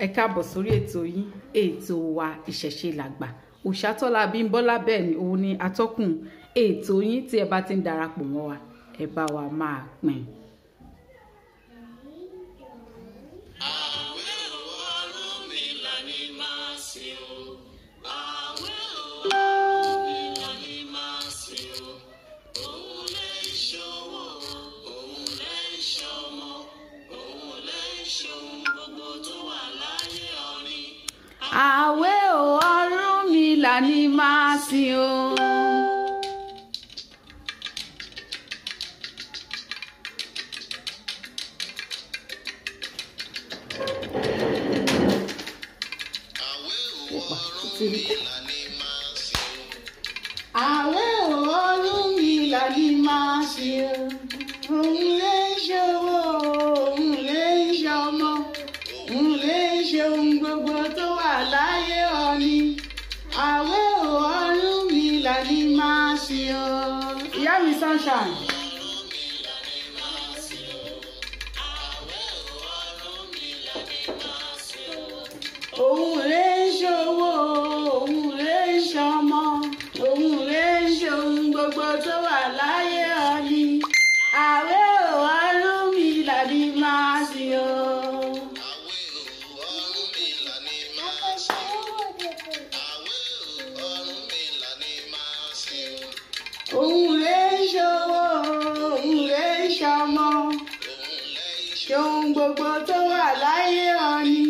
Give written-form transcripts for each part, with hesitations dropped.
Ẹ káàbọ̀ sórí ètò yín, ètò wa ìṣẹ̀ṣe làgbà. Òṣàtọ́lá Bímbọ́lá bẹ́ẹ̀ ni òun ni atọ́kùn ètò yín tí ẹ bá ti ń darapọ̀ mọ́ wa, ẹ bá wa máa pín. Àwẹ̀ o Ọ̀rúnmìlà ni máa sìn o. Àwẹ̀ o Ọ̀rúnmìlà ni máa sìn o. Òun lè ṣòwò, òun lè ṣọmọ, òun lè ṣe ohun gbogbo tó wà láyé Ọ̀ọ̀ni. Àwẹ̀ o Ọ̀rúnmìlà ni máa sìn o. Ìyá mi Sunshine. Òun lè ṣòwò, òun lè ṣọmọ, òun lè ṣe ohun gbogbo tó wà láyé Ọ̀ọ̀ni. Àwẹ̀ o Ọ̀rúnmìlà ni máa sìn o. Òun lè ṣòwò, òun lè ṣọmọ, ṣe ohun gbogbo tó wà láyé Ọ̀ọ̀ni.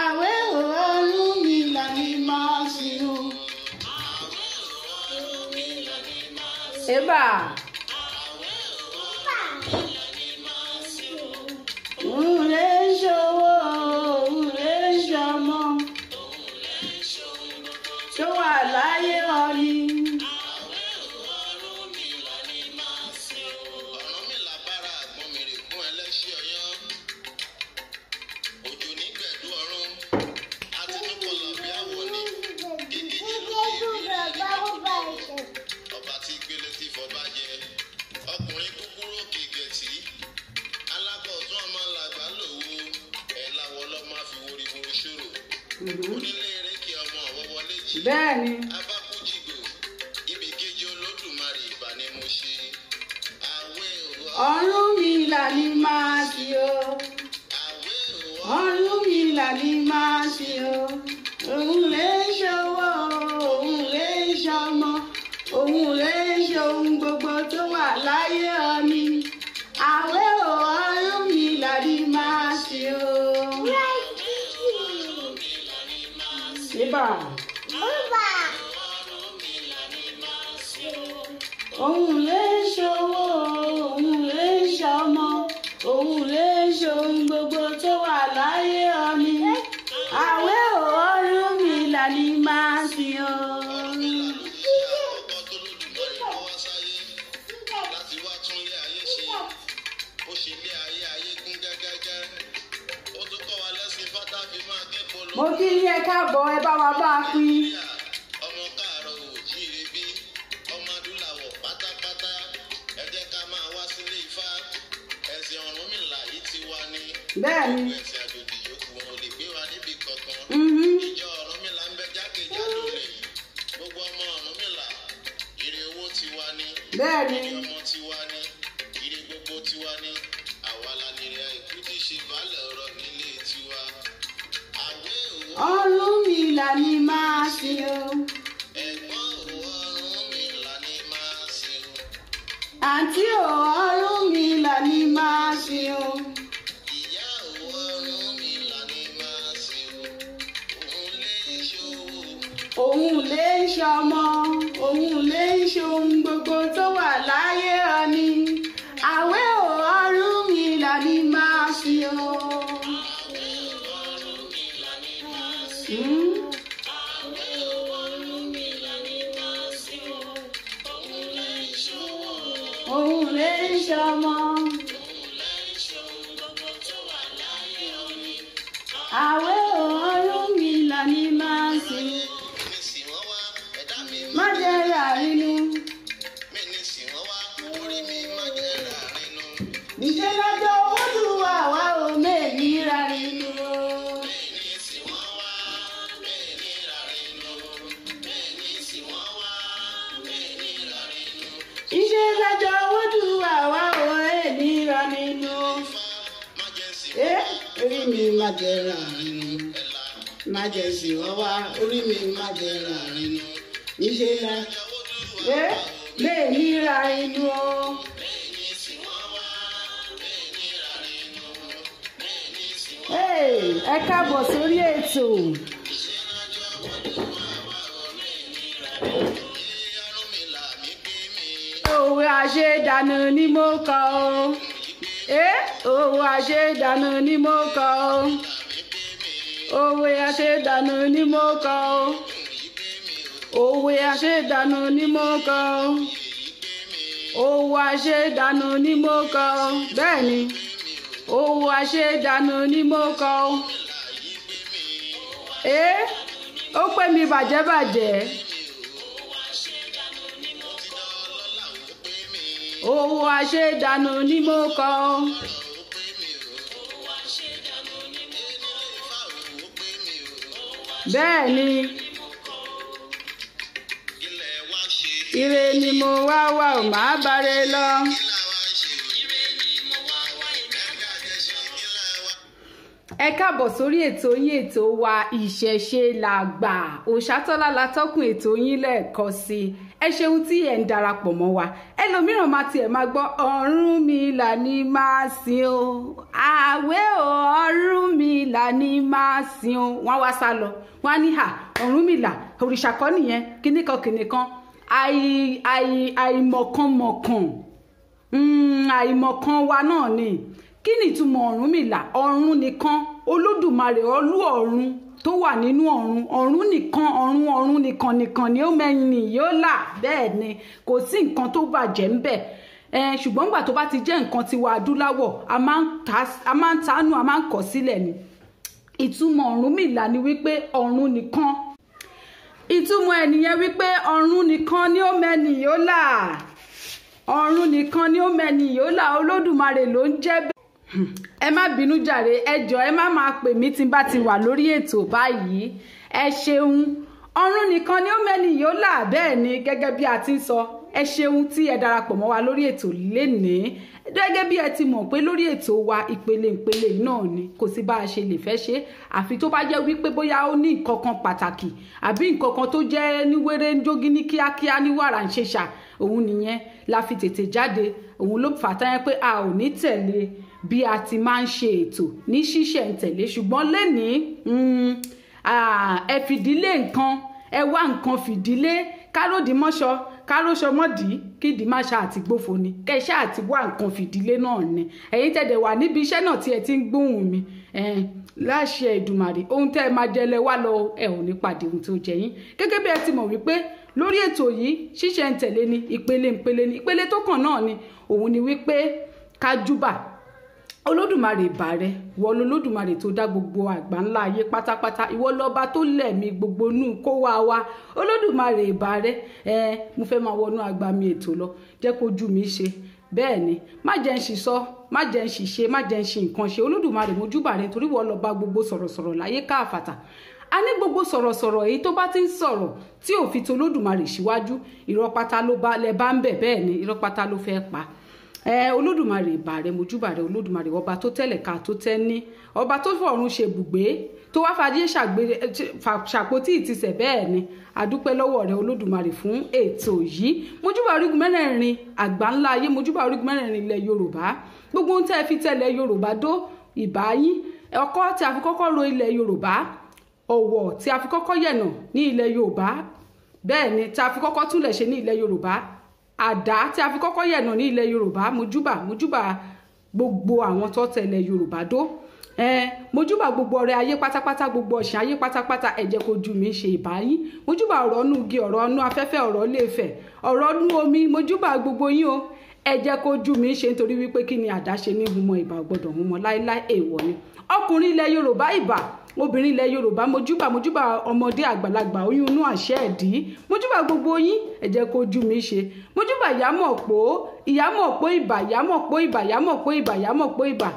Àwẹ̀ o Ọ̀rúnmìlà ni máa sìn o. Eba. Òun lè ṣòwò, òun lè ṣọmọ, tó wà láyé Ọ̀ọ̀ni. Bẹ́ẹ̀ni. Ọ̀rúnmìlà ni máa sìn o. Ọ̀rúnmìlà ni máa sìn o. Òun lè ṣòwò, òun lè ṣọmọ, òun lè ṣe ohun gbogbo tó wà láyé Ọ̀ọ̀ni. Àwẹ̀ o Ọ̀rúnmìlà ni máa sìn o. Eba. Òun lè ṣòwò, òun lè ṣọmọ, òun lè ṣe ohun gbogbo tó wà láyé Ọ̀ọ̀ni. Àwẹ̀ o Ọ̀rúnmìlà ni máa sìn o. Mo kí yín ẹ káàbọ̀, ẹ bá wa bá a pín. Bẹ́ẹ̀ni. Ìjọ Ọ̀rúnmìlà ń bẹ jákèjádò rẹ̀. Gbogbo ọmọ Ọ̀rúnmìlà, ire owó tiwa ni. Bẹ́ẹ̀ni. Ire ọmọ tiwa ni. Ire gbogbo tiwa ni. Àwa la nìrẹ̀ àìkú tí ṣe baálẹ̀ ọ̀rọ̀ nílé tiwa. Àwẹ̀ o Ọ̀rúnmìlà ni máa sìn o. Ẹ̀gbọ́n o Ọ̀rúnmìlà ni máa sìn o. Àǹtí o Ọ̀rúnmìlà ni máa sìn o. Ìyá o Ọ̀rúnmìlà ni máa sìn o. Òun lè ṣòwò. Òun lè ṣọmọ, òun lè ṣe ohun gbogbo tó wà láyé Ọ̀ọ̀ni. Àwẹ̀ o Ọ̀rúnmìlà ni máa sìn o. Òun lè ṣọmọ. Àwẹ̀ o Ọ̀rúnmìlà ni máa sìn. Má jẹ́ ràrínú. Níṣẹ́ lọ́jọ́ Olúwa wa ò méjì rárínú. jẹ́ ràrínú má jẹ́ sí wọ́n wá orí mi má jẹ́ ràrínú níṣẹ́ la lè níra inú o. Ẹ káàbọ̀ sórí ètò. Òwe àṣedànù ni mo kọ o. Òwe àṣedànù ni mo kọ o. Òwe àṣedànù ni mo kọ o. Òwe àṣedànù ni mo kọ o. Òwe àṣedànù ni mo kọ o. Bẹ́ẹ̀ ni. Òwò àṣedànù ni mo kọ o. Ó pè mí bàjẹ́bàjẹ́. Òwò àṣedànù ni mo kọ o. Bẹ́ẹ̀ ni. Ire ni mo wá wá ò máa báre lọ. Ẹ káàbọ̀ sórí ètò yín ètò wa ìṣẹ̀ṣe làgbà Òṣàtọ́lá látọ́kùn ètò yín lẹ́ẹ̀kan sí i. Ẹ ṣeun tí ẹ̀ ń darapọ̀ mọ́ wa. Ẹlòmíràn máa tiẹ̀ máa gbọ́ Ọ̀rúnmìlà ni máa sìn o. Àwẹ̀ o Ọ̀rúnmìlà ni máa sìn o. Wọ́n wá sá lọ. Wọ́n á ní Ọ̀rúnmìlà òrìṣà kọ́ nìyẹn kíníkan kíníkan. Àìmọ̀kànmọ̀kàn àìmọ̀kan wa náà ni. Kí ni ìtumọ̀ Ọ̀rúnmìlà? Ọ̀run nìkan Olódùmarè olú ọ̀run tó wà nínú ọ̀run ọ̀run nìkan ọ̀run nìkan ni ó mẹ́yìn yóò là. Bẹ́ẹ̀ ni kò sí nǹkan tó bàjẹ́ ń bẹ̀. Ṣùgbọ́n nígbà tó bá ti jẹ́ nǹkan tiwa adúláwọ̀ a máa ń tánú a máa ń kọ̀ sílẹ̀ ni. Ìtumọ̀ Ọ̀rúnmìlà ni wípé ọ̀run nìkan. Ìtumọ̀ ẹ̀ nìyẹn wípé ọ̀run nìkan ni ó mẹ́yìn yóò là. Ọ̀run nìkan ni ó mẹ́yìn yóò là. Olódùmarè ló ń jẹ́ bẹ́ẹ̀. Ẹ má bínú jàre, ẹ jọ̀ọ́ ẹ má máa pè mí tí n bá ti wà lórí ètò báyìí. Ẹ ṣeun. Ọ̀run nìkan ni ó mẹ́ni yóò là. Bẹ́ẹ̀ ni gẹ́gẹ́ bí a ti ń sọ. Ẹ ṣeun tí ẹ darapọ̀ mọ́ wa lórí ètò lénìí. Gẹ́gẹ́ bí ẹ ti mọ̀ pé lórí ètò wa ìpele náà ni kò sí bá a ṣe lè fẹ́ ṣe àfi tó bá jẹ́ wípé bóyá ó ní nǹkan kan pàtàkì àbí nǹkan kan tó jẹ́ ní wéré ń jógi ní kíákíá ní wàrà ń ṣe ṣà òun nìyẹn la fi tètè jáde. Òun ló fà tá yẹn pé a ò ní tẹ̀lé bí a ti máa ń ṣe ètò ní ṣísẹ̀ntẹ̀lé ṣùgbọ́n lénìí ẹ fìdílé nǹkan ẹ wá nǹkan fìdílé káròdì mọ́ṣọ káròṣọ mọ́dì kídìí má ṣe àti gbófo ni kẹ́ṣẹ́ àti wá nǹkan fìdílé náà ni. Ẹ̀yin tẹ̀dẹ̀ wà níbi iṣẹ́ náà tí ẹ ti ń gbóhùn mi láṣẹ Èdùmàrè ohun tẹ́ ẹ máa jẹlẹ wá lọ ẹ ò ní pàdé ohun tó jẹ yín. Gẹ́gẹ́ bí ẹ ti mọ̀ wípé lórí ètò yìí ṣísẹ̀ntẹ̀lé ni ìpele ni ìpele tó kàn náà ni òun ni wípé kájúbà Olódùmarè ìbà rẹ ìwọ lolódùmarè tó dá gbogbo àgbà ńlá ayé pátápátá ìwọ lọba tó lẹ̀mí gbogbo nù kó wá wa Olódùmarè ìbà rẹ mo fẹ́ máa wọnú agbami ètò lọ jẹ́ kójú mi ṣe bẹ́ẹ̀ ni má jẹ́ ń ṣìṣọ́ má jẹ́ ń ṣìṣe má jẹ́ ń ṣe nǹkan ṣe Olódùmarè mojúbà rẹ torí ìwọ lọba gbogbo sọ̀rọ̀sọ̀rọ̀ láyé káàfàtà a ní gbogbo sọ̀rọ̀sọ̀rọ̀ èyí tó bá ti ń sọ̀rọ̀ tí ò fi tolódùmarè síwájú irọ́ pátá ló bá lẹ bá ń bẹ̀ bẹ́ẹ̀ ni irọ́ pátá ló fẹ́ pa. Olódùmarè ìbà rẹ mojúbà rẹ Olódùmarè ọba tó tẹ́lẹ̀ ká tó tẹ́ ní ọba tó fọ̀run ṣe bùgbé tó wá fàájì ṣàpótí ìtìsẹ̀ bẹ́ẹ̀ ni adúpẹ́ lọ́wọ́ rẹ Olódùmarè fún ètò yìí mojúbà orígun mẹ́rẹ̀ẹ̀rin àgbà ńlá ayé mojúbà orígun mẹ́rẹ̀ẹ̀rin ilẹ̀ Yorùbá gbogbo ohun tẹ́ ẹ fi tẹ́lẹ̀ Yorùbá dó ìbà yín ọkọ́ tí a fi kọ́kọ́ ro ilẹ̀ Yorùbá ọ̀wọ̀ tí a fi kọ́kọ́ yẹ̀nà ní ilẹ̀ Yorùbá bẹ́ẹ̀ ni tí a fi kọ́kọ́ túnlẹ̀ ṣe ní ilẹ̀ Yorùbá àdá tí a fi kọ́kọ́ yẹ̀nà ní ilẹ̀ Yorùbá mojúbà gbogbo àwọn tó tẹ̀lé Yorùbá dó mojúbà gbogbo ọ̀rẹ́ ayé pátápátá gbogbo ọ̀sìn ayé pátápátá ẹ jẹ́ kójú mi ṣe ìbà yín mojúbà ọ̀rọ̀ nú igi ọ̀rọ̀ nú afẹ́fẹ́ ọ̀rọ̀ léfẹ̀ ọ̀rọ̀ nú omi mojúbà gbogbo yín o ẹ jẹ́ kójú mi ṣe nítorí wípé kí ni àdáṣe ní humọ ìbà gbọ́dọ̀ humọ láéláé èèwọ̀ ni ọkùnrin ilẹ̀ Yorùbá ìbà obìnrin ilẹ̀ Yorùbá mojúbà ọmọdé àgbàlagbà oyún inú àṣẹ ẹ̀dí mojúbà gbogbo yín ẹ jẹ́ kójú mi ṣe mojúbà ìyámọ̀pó ìbà ìyámọ̀pó ìbà ìyámọ̀pó ìbà ìyámọ̀pó ìbà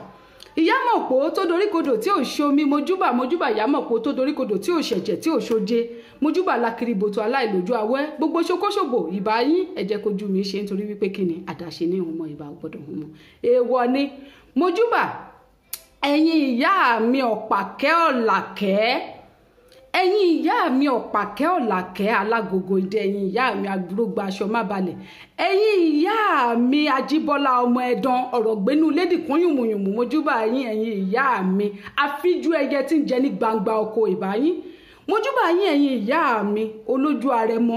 ìyámọ̀pó tó doríkodò tí ò ṣomi mojúbà ìyámọ̀pó tó doríkodò tí ò ṣẹ̀jẹ̀ tí ò ṣoje mojúbà lakiriboto aláìlójú awẹ́ gbogbo ṣokóṣòbò ìbà yín ẹ jẹ́ kójú mi ṣe nítorí wípé kí ni àdáṣe ní ọmọ ìbà gbọ́dọ̀ ọmọ èèwọ̀ ni mojúbà ẹ̀yin ìyá mi ọ̀pàkẹ́ ọ̀làkẹ́, ẹ̀yin ìyá mi ọ̀pàkẹ́ ọ̀làkẹ́ alágogo idẹ, ẹ̀yin ìyá mi agbórógbó aṣọ má balẹ̀, ẹ̀yin ìyá mi ajíbọ́lá ọmọ ẹ̀dán ọ̀rọ̀ gbénú lédìkún yùmùyùmù mojúbà yín, ẹ̀yin ìyá mi afíjú ẹyẹ tí ń jẹ ní gbangba oko ìbáyín mojúbà yín, ẹ̀yin ìyá mi olójú arẹmọ,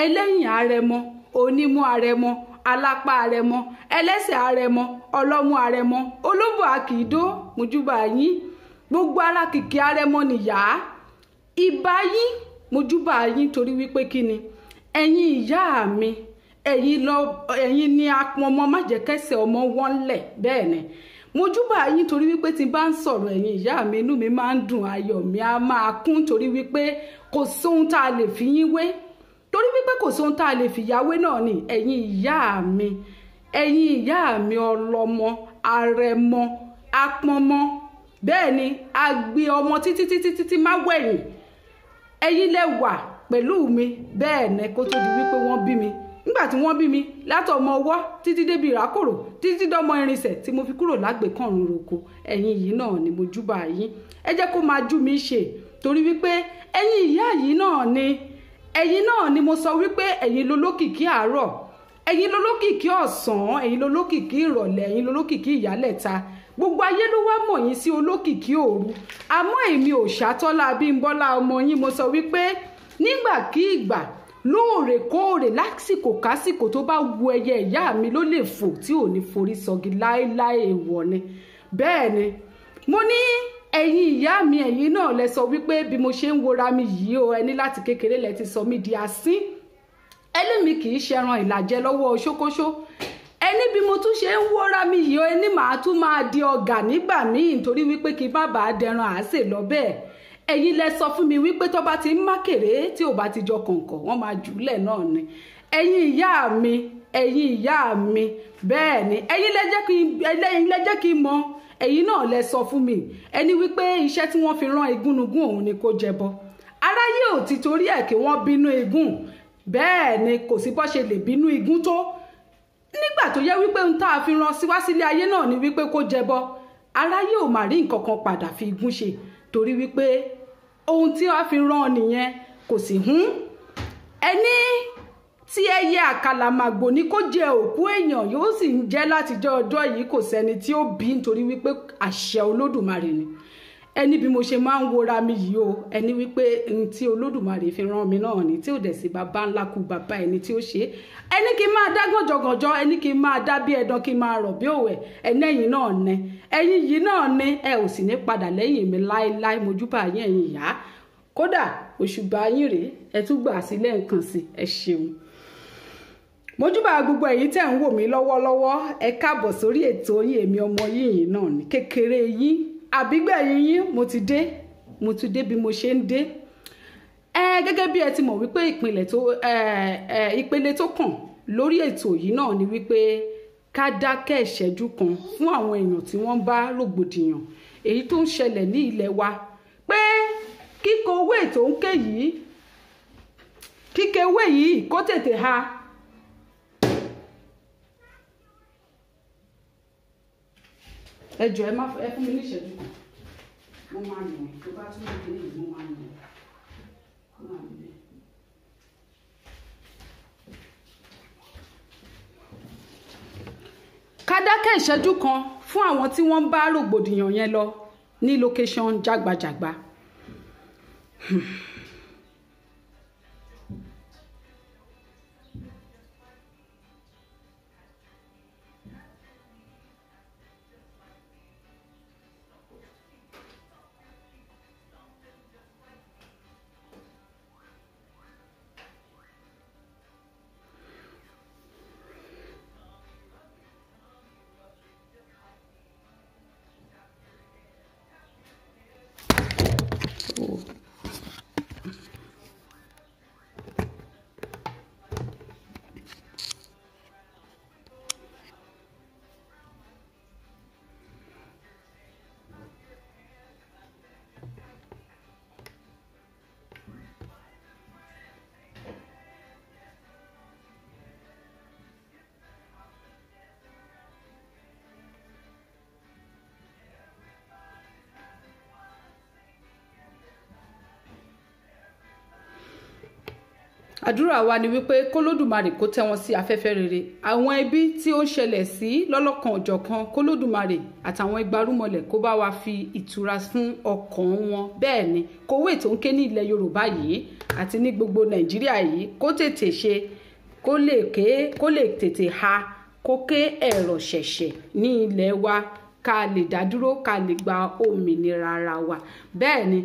ẹlẹ́yìn arẹmọ, onímú arẹmọ, alápá arẹmọ, ẹlẹ́sẹ̀ arẹmọ, ọlọ́mú arẹmọ, olóbò àkìdó mojúbà yín, gbogbo ara kìkì arẹmọ nìyá ìbá yín mojúbà yín torí wípé kí ni ẹ̀yin ìyá mi, ẹ̀yin ni apọnmọ má jẹ́ kẹ́sẹ̀ ọmọ wọn lẹ̀, bẹ́ẹ̀ ni mojúbà yín torí wípé tí bá ń sọ̀rọ̀ ẹ̀yin ìyá mi inú mi máa ń dùn, ayọ̀ mi á máa kún torí wípé kò sóhun tá a lè fi yín wé, torí wípé kò sóhun tá a lè fi yáwé náà ni ẹ̀yin ìyá mi, ẹ̀yin ìyá mi ọlọ́mọ arẹmọ apọnmọ, bẹ́ẹ̀ ni agbe ọmọ títí má wẹ̀yìn, ẹ̀yin lẹ wà pẹ̀lú mi, bẹ́ẹ̀ ni kó tó di wípé wọ́n bí mi, nígbà tí wọ́n bí mi látọmọ ọwọ́ títí débi ìrákòrò títí dọ́mọ irinṣẹ́ tí mo fi kúrò lágbèkànrún roko, ẹ̀yin yìí náà ni mojúbà yín, ẹ jẹ́ kó máa jú mi ṣe torí wípé ẹ̀yin ìyá yìí náà ni, ẹ̀yin náà ni mo sọ wípé ẹ̀yin lolókìkí àárọ̀, ẹ̀yin lolókìkí ọ̀sán, ẹ̀yin lolókìkí ìrọ̀lẹ́, ẹ̀yin lolókìkí ìyálẹ̀ta, gbogbo ayé ló wá mọ̀ yín sí olókìkí òru, àmọ́ èmi ò ṣàtọ́lá Bímbọ́lá ọmọ yín mo sọ wípé nígbàkígbà lóòrèkóòrè lásìkò kásìkò tó bá wu ẹyẹ ìyá mi ló lè fò tí ò ní forí sọgi láéláé èèwọ̀ ni, bẹ́ẹ̀ ni mo ní ẹ̀yin ìyá mi, ẹ̀yin náà lẹ sọ wípé bí mo ṣe ń wora mi yìí o, ẹni láti kékeré lẹ ti sọ mí di asín, ẹlẹ́mi kì í ṣẹran ìlàjẹ lọ́wọ́ ṣókóṣó, ẹni bí mo tún ṣe ń wora mi yìí o, ẹni màá tún máa di ọ̀gà nígbà míì nítorí wípé kí má bàa dẹran àásè lọ bẹ́ẹ̀, ẹ̀yin lẹ sọ fún mi wípé tó bá ti ń mákèrè tí ò bá ti jọ kọ̀ǹkọ̀ wọ́n máa jùlẹ̀ náà ni, ẹ̀yin ìyá mi, ẹ̀yin ìyá mi, bẹ́ẹ̀ ni ẹ̀yin lẹ jẹ́ kí n mọ̀, ẹ̀yin náà lẹ sọ fún mi ẹni wípé iṣẹ́ tí wọ́n fi rán igúnnugún òun ni kó jẹbọ, aráyé ò ti torí ẹ̀ kí wọ́n bínú igún, bẹ́ẹ̀ ni kò sí bó ṣe lè bínú igún tó nígbà tó yẹ wípé ń tá a fi rán síwá sílé ayé náà ni wípé kó jẹbọ, aráyé ò mà rí nǹkan kan padà fi igún ṣe torí wípé ohun tí wọ́n fi rán nìyẹn kò sí ẹni tí ẹyẹ àkàlàmàgbò ní kó jẹ òkú èèyàn yóò sì ń jẹ látijọ́ ọjọ́ yìí, kò sẹ́ni tí ó bí nítorí wípé àṣẹ Olódùmarè ni, ẹni bí mo ṣe máa ń wora mi yìí o, ẹni wípé ohun tí Olódùmarè fi rán mi náà ni tí ò dẹ̀ sí bàbá ńlá kú bàbá ẹni tí ó ṣe, ẹni kí n máa dá gànjọgànjọ, ẹni kí n máa dá bí ẹdán kí n máa rọ̀ bí òwe, ẹni ẹ̀yin náà ni, ẹ̀yin yìí náà ni ẹ ò sì ní padà lẹ́yìn mi láéláé mojúbà yín ẹ̀yin ìyá, kódà òṣùbà yín rèé ẹ tún gbà sílẹ̀ nǹkan sí, ẹ ṣeun mojúbà gbogbo ẹ̀yin tẹ́ ń wò mí lọ́wọ́lọ́wọ́, ẹ káàbọ̀ sórí ètò yín èmi ọmọ yìí náà ní kékeré yín àbígbẹ̀yìn yín, mo ti dé bí mo ṣe ń dé, gẹ́gẹ́ bí ẹ ti mọ̀ wípé ìpele tó kàn lórí ètò yìí náà ni wípé ká dákẹ́ ìṣẹ́jú kan fún àwọn èèyàn tí wọ́n bá rògbòdìyàn èyí tó ń ṣẹlẹ̀ ní ilẹ̀ wa, pé kíkọ owó ètò ń ké yìí, kíkẹ owó yìí kó tètè ha. ẹ jọ̀ọ́ ẹ fún mi ní ìṣẹ́jú kan, mo máa nù ẹ́ tó bá tún lè dé ìlú, mo máa nù ẹ́. ká dákẹ́ ìṣẹ́jú kan fún àwọn tí wọ́n bá rògbòdìyàn yẹn lọ ní location jágbajàgba. àdúrà wa ni wípé kólódùmarè kó tẹ́ wọn sí afẹ́fẹ́ rere àwọn ẹbí tí ó ṣẹlẹ̀ sí lọ́lọ́kan òjọ̀kan kólódùmarè àtàwọn ìgbárùmọ̀lẹ̀ kó bá wa fi ìtura fún ọkàn wọn bẹ́ẹ̀ ni kówé tó ń ké ní ilẹ̀ Yorùbá yìí àti ní gbogbo Nàìjíríà yìí kó tètè ṣe kó lè tètè ha kó ké ẹ̀rọ ṣẹ̀ṣẹ̀ ní ilẹ̀ wa ká lè dá dúró ká lè gba òmìnira ara wa bẹ́ẹ̀ ni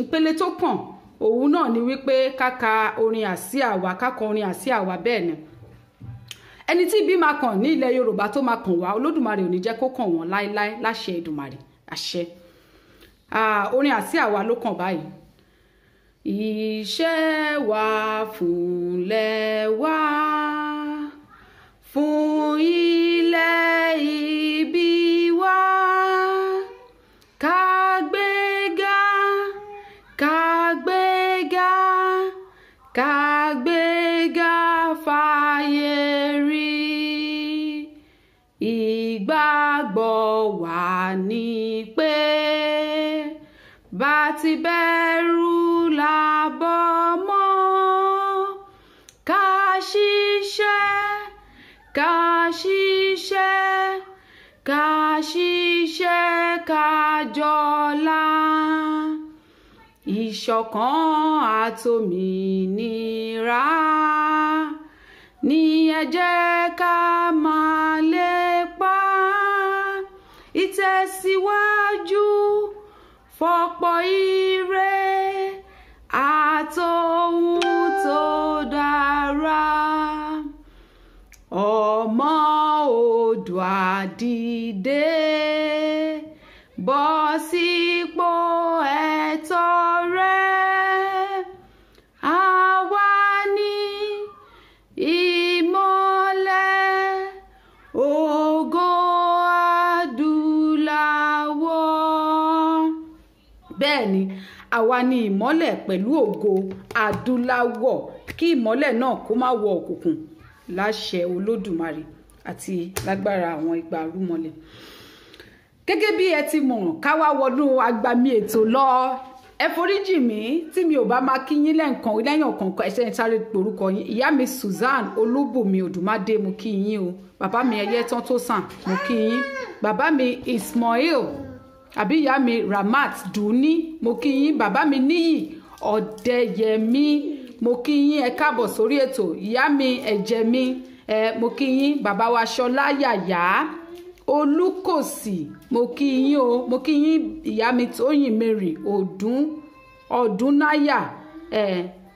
ìpele tó kàn òun náà ni wípé káka orin àsíá wa kákọ orin àsíá wa bẹ́ẹ̀ ni ẹni tí ibi máa kàn ní ilẹ̀ Yorùbá tó máa kàn wá Olódùmarè ò ní jẹ́ kó kàn wọ́n láéláé láṣẹ Èdùmàrè àṣẹ orin àsíá wa ló kàn báyìí. Iṣẹ́ wa fúnlẹ̀ wa fún ilẹ̀ ìbí wa ká gbéga fáyé rí ìgbàgbọ́ wa ní pé bá ti bẹ̀rù làbọ̀ mọ́ ká ṣiṣẹ́ ká jọlá ìṣọ̀kan àtòmìnira ní ẹ jẹ́ ká máa lépa ìtẹ̀síwájú fọ́pọ̀ ire àtòhun tó dára ọmọ Oòduà dìde bọ́ sípò ẹ̀tọ́ rẹ àwa ní ìmọ́lẹ̀ ògo adúláwọ̀ bẹ́ẹ̀ ni àwa ní ìmọ́lẹ̀ pẹ̀lú ògo adúláwọ̀ kí ìmọ́lẹ̀ náà kó má wọ òkùnkùn láṣẹ Olódùmarè àti lágbára àwọn ìgbárùmọ̀lẹ̀ gẹ́gẹ́ bí ẹ ti mọ̀ ká wá wọnú agbami ètò lọ ẹ foríjì mí tí mi ò bá máa kí yín lẹ́ǹkan lẹ́yìn ọ̀kọ̀ọ̀kan ẹ̀ṣẹ̀ ń sáré porúkọ yín ìyá mi Susan Olúbùnmi Odùmádé mo kí yín o bàbá mi Ẹyẹtán tó sàn mo kí yín bàbá mi Ismail àbí ìyá mi Ramat Duni mo kí yín bàbá mi Níyì Ọ̀dẹ́yẹmí mo kí yín ẹ káàbọ̀ sórí ètò ìyá mi ẹ̀jẹ̀ mi mo kí yín bàbá wa Ṣọlá Yàyà Olúkòsì mo kí yín o mo kí yín ìyá mi Tóyìn Mary Ọdúnnáyà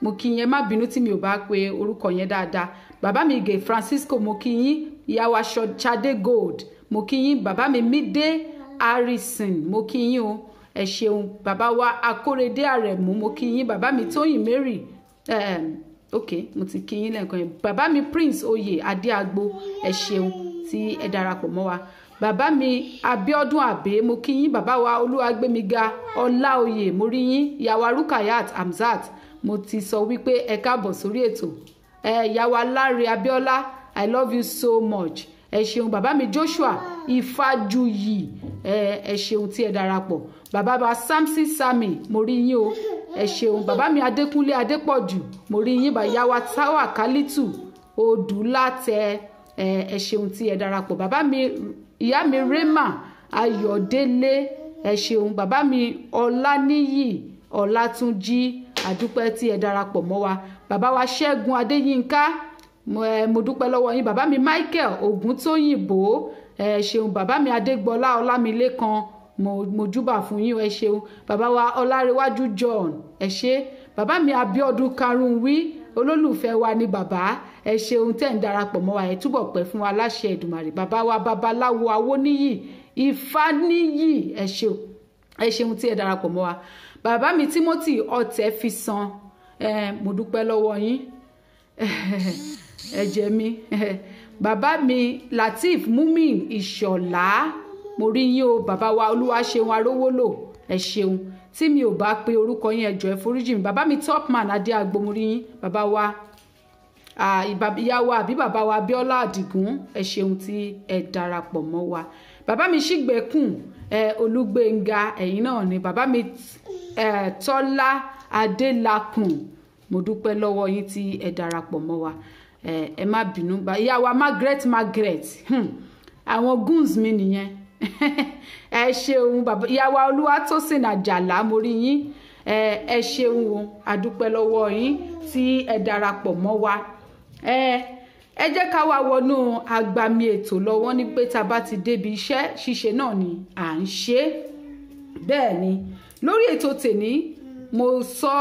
mo kí yín ẹ má bínú tí mi ò bá pe orúkọ yẹn dáadáa bàbá mi Gay Francisco mo kí yín ìyá wa Ṣadé Gold mo kí yín bàbá mi Mídé Harrison mo kí yín o ẹ ṣeun bàbá wa Akórèdé Àrẹ̀mú mo kí yín bàbá mi Tóyìn Mary ok mo ti kí yín lẹ́ẹ̀kan yẹn bàbá mi Prince Oyè Adéagbo ẹ ṣeun tí ẹ darapọ̀ mọ́ wa bàbá mi Abíọ́dún Àbé mo kí yín bàbá wa Olúwagbémiga Ọláoyè mo rí yín ìyàwó Rukayat Hamzat mo ti sọ wípé ẹ káàbọ̀ sórí ètò ìyàwó Láre Abíọ́lá I love you so much ẹ ṣeun bàbá mi Joshua Ifájuyì ẹ ṣeun tí ẹ darapọ̀ bàbá wa Samson Sami mo rí yín o ẹ ṣeun bàbá mi Adékúnlé Adépọ̀jù mo rí yín bàyá wa Táwà Kálítù Odùlátẹ ẹ ṣeun tí ẹ darapọ̀ bàbá mi ìyá mi Rema Ayọ̀délé ẹ ṣeun bàbá mi Ọláníyì Ọlátúnjí àdúpẹ́ tí ẹ darapọ̀ mọ́ wa bàbá wa Ṣẹ́gun Adéyínká mo dúpẹ́ lọ́wọ́ yín bàbá mi Michael Ògúntóyìnbó ẹ ṣeun bàbá mi Adégbọlá Ọlámilékan mo júbà fún yín ẹ ṣeun bàbá wa Ọlárẹ̀wájú John ẹ ṣé bàbá mi Abíọ́dún Karùnwí olólùfẹ́ wa ni bàbá ẹ ṣeun tẹ́ ń darapọ̀ mọ́ wa ẹ túbọ̀ pẹ́ fún wa láṣẹ Èdùmàrè bàbá wa babaláwo Awóníyì Ifáníyì ẹ ṣeun tí ẹ darapọ̀ mọ́ wa bàbá mi Timothy Ọ̀tẹ́fisàn mo dúpẹ́ lọ́wọ́ yín ẹ̀jẹ̀ mi bàbá mi Lateef Mumin Ìṣọ̀lá mo rí yín o bàbá wa Olúwaṣeun Arówólò ẹ ṣeun tí mi ò bá pe orúkọ yín ẹ jọ̀ọ́ ẹ foríjì mi bàbá mi Topman Adéagbo mo rí yín bàbá wa ìyá wa àbí bàbá wa Abíọ́lá Àdìgún ẹ ṣeun tí ẹ darapọ̀ mọ́ wa bàbá mi Ṣígbẹ́kùn Olúgbénga ẹ̀yin náà ni bàbá mi Tọ́lá Adélakùn mo dúpẹ́ lọ́wọ́ yín tí ẹ darapọ̀ mọ́ wa ẹ má bínú bá ìyá wa Margaret àwọn goons mi nìyẹn ẹ ṣeun bàbá ìyá wa Olúwatósìn Àjàlá mo rí yín ẹ ṣeun o adúpẹ́ lọ́wọ́ yín tí ẹ darapọ̀ mọ́ wa ẹ jẹ́ ká wá wọnú agbami ètò lọ wọ́n ní pé tá a bá ti débi iṣẹ́ ṣíṣe náà ni à ń ṣe bẹ́ẹ̀ ni lórí ètò tèní mo sọ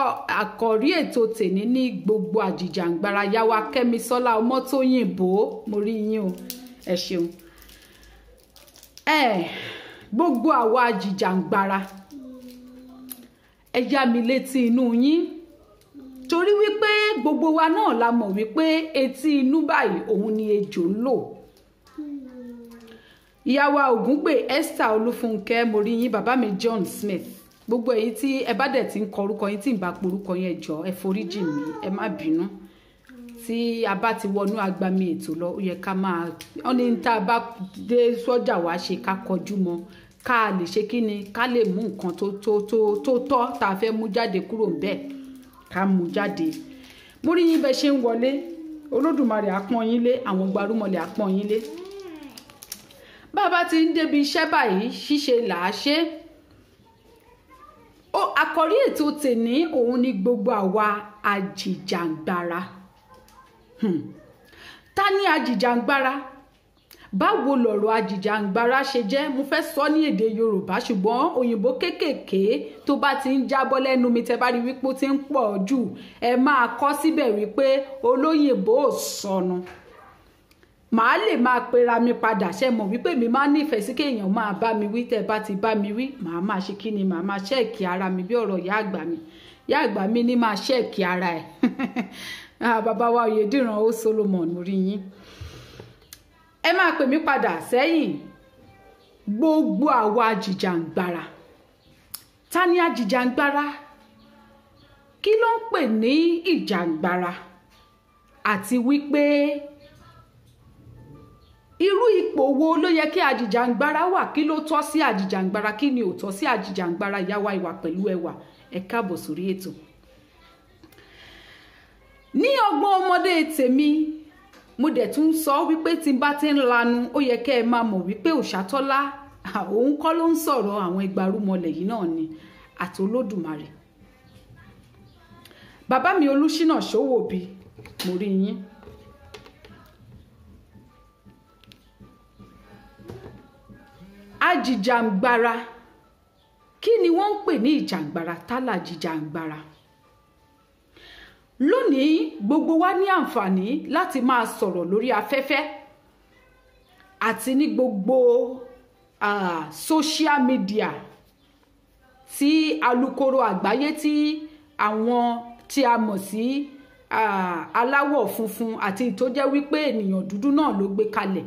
àkọ́rí ètò tèní ní gbogbo àjìjàǹgbara yáwá Kẹ́misọ́lá Ọmọ́tóyìnbó mo rí yín o ẹ ṣeun gbogbo àwa àjìjàǹgbara ẹ yá mi létí inú yín torí wípé gbogbo wa náà la mọ̀ wípé etí inú báyìí òun ni ejò ń lò ìyá wa Ògúngbè Esther Olúfúnkẹ́ mo rí yín bàbá mi John Smith gbogbo èyí tí ẹ bá dẹ̀ ti ń kọrúkọ yín tí ń bá porúkọ yẹn jọ ẹ foríjì mi ẹ má bínú tí a bá ti wọnú agbami ètò lọ ó yẹ ká máa wọn ní tá a bá dé sọ́jà wá ṣe ká kọjú mọ́ ká lè ṣe kí ni ká lè mú nǹkan tó tọ́ tá a fẹ́ mú jáde kúrò ńbẹ̀ ká mú jáde mo rí yín bẹ́ ṣe ń wọlé Olódùmarè á pọ́n yín lé àwọn gbarúmọlẹ̀ á pọ́n yín lé bàbá ti ń débi iṣẹ́ báyìí ṣíṣe là á ṣe àkọ́rí ètò tèní òun ni gbogbo àwa àjìjàǹgbara ta ni àjìjàǹgbara báwo lọ̀rọ̀ àjìjàǹgbara ṣe jẹ́ mo fẹ́ sọ ní èdè Yorùbá ṣùgbọ́n òyìnbó kéékèèké tó bá ti ń jábọ́ lẹ́nu mi tẹ́ bá rí wípé ó ti ń pọ̀ jù ẹ máa kọ síbẹ̀ wípé olóyìnbó ò sọnù màá lè máa pera mi padà ṣe mọ̀ wípé mi máa nífẹ̀ẹ́ sí kéèyàn máa bá mi wí tẹ́ bá ti bá mi wí màá máa ṣe kí ni màá máa ṣẹ́ẹ̀kì ara mi bí ọ̀rọ̀ ìyá àgbà mi ní máa ṣẹ́ẹ̀kì ara ẹ̀ bàbá wa Oyèdìran ó Solomon mo rí yín ẹ máa pè mí padà sẹ́yìn gbogbo àwa àjìjàǹgbara ta ni àjìjàǹgbara kí ló ń pè ní ìjàǹgbara àti wípé irú ipò wo ló yẹ kí àjìjàǹgbara wà kí ló tọ́ sí àjìjàǹgbara kí ni ò tọ́ sí àjìjàǹgbara ìyá wa Ìwà Pẹ̀lú Ẹwà ẹ káàbọ̀ sórí ètò ní ọgbọ́n ọmọdé tèmi mo dẹ̀ tún sọ wípé tí n bá ti ń lanu ó yẹ kẹ́ ẹ máa mọ̀ wípé Òṣàtọ́lá òun kọ́ ló ń sọ̀rọ̀ àwọn ìgbàrúmọlẹ̀ yìí náà ni àti Olódùmarè bàbá mi Olúṣínà Ṣówòbí mo rí yín àjìjàǹgbara kí ni wọ́n ń pè ní ìjàǹgbara tálà àjìjàǹgbara lónìí gbogbo wa ní àǹfààní láti máa sọ̀rọ̀ lórí afẹ́fẹ́ àti ní gbogbo social media tí alukoro àgbáyé tí àwọn tí a mọ̀ sí aláwọ̀ funfun àti tó jẹ́ wípé ènìyàn dúdú náà ló gbé kalẹ̀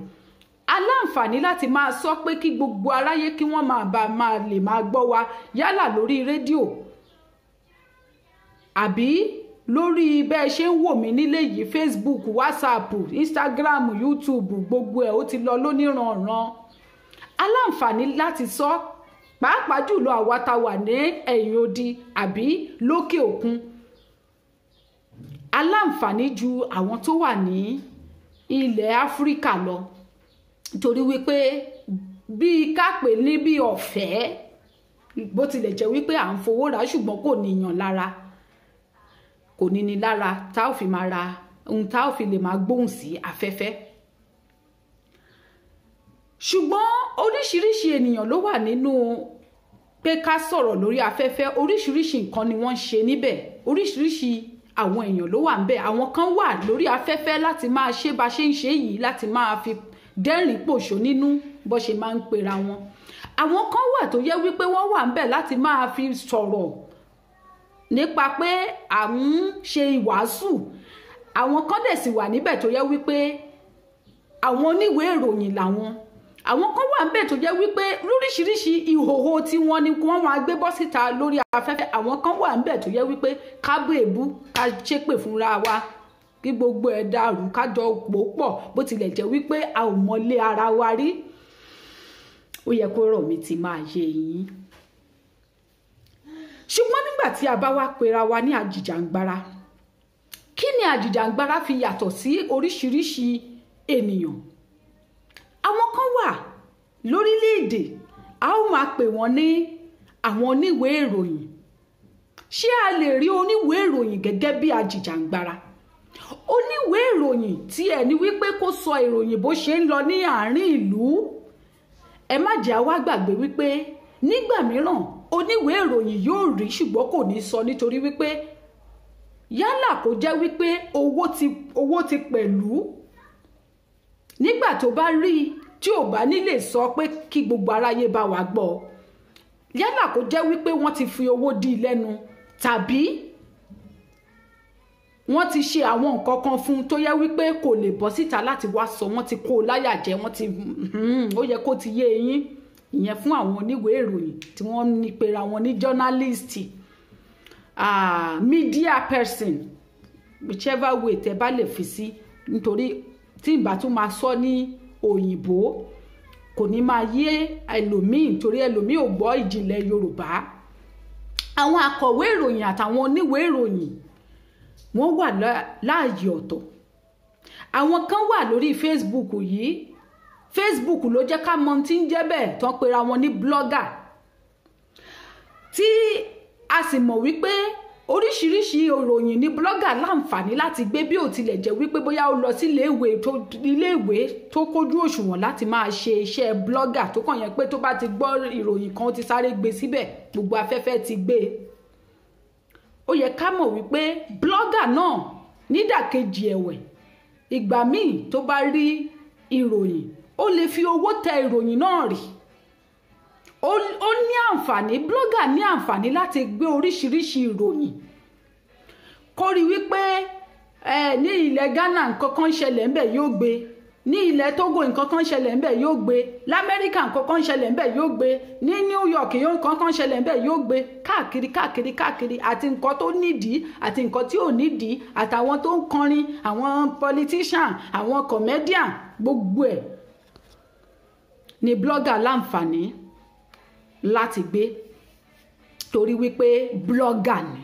aláǹfààní láti máa sọ pé kí gbogbo aráyé kí wọ́n máa lè máa gbọ́ wa yálà lórí rédíò àbí lórí bẹ́ẹ̀ ṣe ń wò mí nílé yìí Facebook WhatsApp Instagram YouTube gbogbo ẹ̀ ó ti lọ lóníranran aláǹfààní láti sọ pàápàá jùlọ àwa tá wà ní ẹ̀yìn odi àbí lókè òkun aláǹfààní ju àwọn tó wà ní ilẹ̀ Áfíríkà lọ torí wípé bí kápẹ́ ní bí ọ̀fẹ́ bó tilẹ̀ jẹ́ wípé à ń fowó rà ṣùgbọ́n kò níyàn lára kò ní ní lára tá ò fi máa ra ohun tá ò fi lè máa gbóhùn sí afẹ́fẹ́ ṣùgbọ́n oríṣiríṣi ènìyàn ló wà nínú pé ká sọ̀rọ̀ lórí afẹ́fẹ́ oríṣiríṣi nǹkan ni wọ́n ń ṣe níbẹ̀ oríṣiríṣi àwọn èèyàn ló wà níbẹ̀ àwọn kan wà lórí afẹ́fẹ́ láti máa ṣe bá ṣe ń ṣe yìí láti máa fi dẹ́rìn pòṣó nínú bó ṣe máa ń pera wọn àwọn kan wà tó yẹ wípé wọ́n wà níbẹ̀ láti máa fi sọ̀rọ̀ nípa pé à ń ṣe ìwàásù àwọn kan dẹ̀ sì wà níbẹ̀ tó yẹ wípé àwọn oníwèé ìròyìn làwọn àwọn kan wà níbẹ̀ tó jẹ́ wípé lóríṣiríṣi ìhòòhò tí wọ́n ní wọ́n máa gbé bọ́ síta lórí afẹ́fẹ́ àwọn kan wà níbẹ̀ tó jẹ́ wípé ká bú èébú ká ṣépè fúnra wa kí gbogbo ẹ̀ dàrú ká jọ pò pọ̀ bó tilẹ̀ jẹ́ wípé a ò mọlé ara wa rí ó yẹ kó rọ̀ mí ti máa yé yín ṣùgbọ́n nígbà tí a bá wá pera wa ní àjìjàǹgbara kí ni àjìjàngbara fi yàtọ̀ sí oríṣiríṣi ènìyàn? Àwọn kan wà lórílẹ̀-èdè a ó máa pè wọ́n ní àwọn oníwèé ìròyìn. Ṣé a lè rí oníwèé ìròyìn gẹ́gẹ́ bí àjìjàngbara? Oníwèé ìròyìn tí ẹni wípé kó sọ ìròyìn bó ṣe ń lọ ní àárín ìlú. Ẹ má jẹ́ àwa gbàgbé wípé nígbà mìíràn oníwèé ìròyìn yóò rí ṣùgbọ́n kò ní sọ nítorí wípé yálà kó jẹ́ wípé owó ti pẹ̀lú. Nígbà tó bá rí tí ò bá nílè sọ pé kí gbogbo aráyé bá wa gbọ́, yálà kó jẹ́ wípé wọ́n ti fi owó dí i lẹ́nu tàbí wọ́n ti ṣe àwọn nǹkan kan fún un tó yẹ wípé kò lè bọ́ síta láti wá sọ, wọ́n ti kó o láyà jẹ, wọ́n ti ó yẹ kó ti yé yín. Ìyẹn fún àwọn oníwèé ìròyìn tí wọ́n ní pera wọn ní journalist, media person, whichever way tẹ́ bá lè fi sí, nítorí tí ìbá tún máa sọ ní òyìnbó kò ní máa yé ẹlòmíì, nítorí ẹlòmíì ò gbọ́ ìjìnlẹ̀ Yorùbá. Àwọn akọ̀wé ìròyìn àtàwọn oníwèé ìròyìn wọ́n wà láàyè ọ̀tọ̀. Àwọn kan wà lórí Facebook yìí. Facebook ló jẹ́ ká mọ̀ tí ń jẹ́ bẹ́ẹ̀ tán pera wọn ní blogger, tí a sì mọ̀ wípé oríṣiríṣi ìròyìn ní blogger láǹfààní láti gbé, bí ó tilẹ̀ jẹ́ wípé bóyá ó lọ sí iléèwé tó kójú òṣùwọ̀n láti máa ṣe iṣẹ́ blogger, tó kàn yẹn pé tó bá ti gbọ́ ìròyìn kan ó ti sáré gbé síbẹ̀, gbogbo afẹ́fẹ́ ti gbé. Ó yẹ ká mọ̀ wípé blogger náà nídàkejì ẹ̀wẹ̀, ìgbà míì tó bá rí ìròyìn ó lè fi owó tẹ ìròyìn náà rí. Ó ní àǹfààní, blogger ní àǹfààní láti gbé oríṣiríṣi ìròyìn. Kó rí wípé ní ilẹ̀ Ghana nǹkan kan ṣẹlẹ̀ ńbẹ̀ yóò gbé, ní ilẹ̀ Togo nǹkan kan ṣẹlẹ̀ ńbẹ̀ yóò gbé, l'Amẹ́ríkà nǹkan kan ṣẹlẹ̀ ńbẹ̀ yóò gbé, ní New York nǹkan kan ṣẹlẹ̀ ńbẹ̀ yóò gbé, káàkiri àti nǹkan tó nídìí àti nǹkan tí ò nídìí, àtàwọn tó ń kọrin, àwọn politician, àwọn comedian, gbogbo ẹ̀ ni blogger láǹfààní láti gbé torí wípé blogger ni.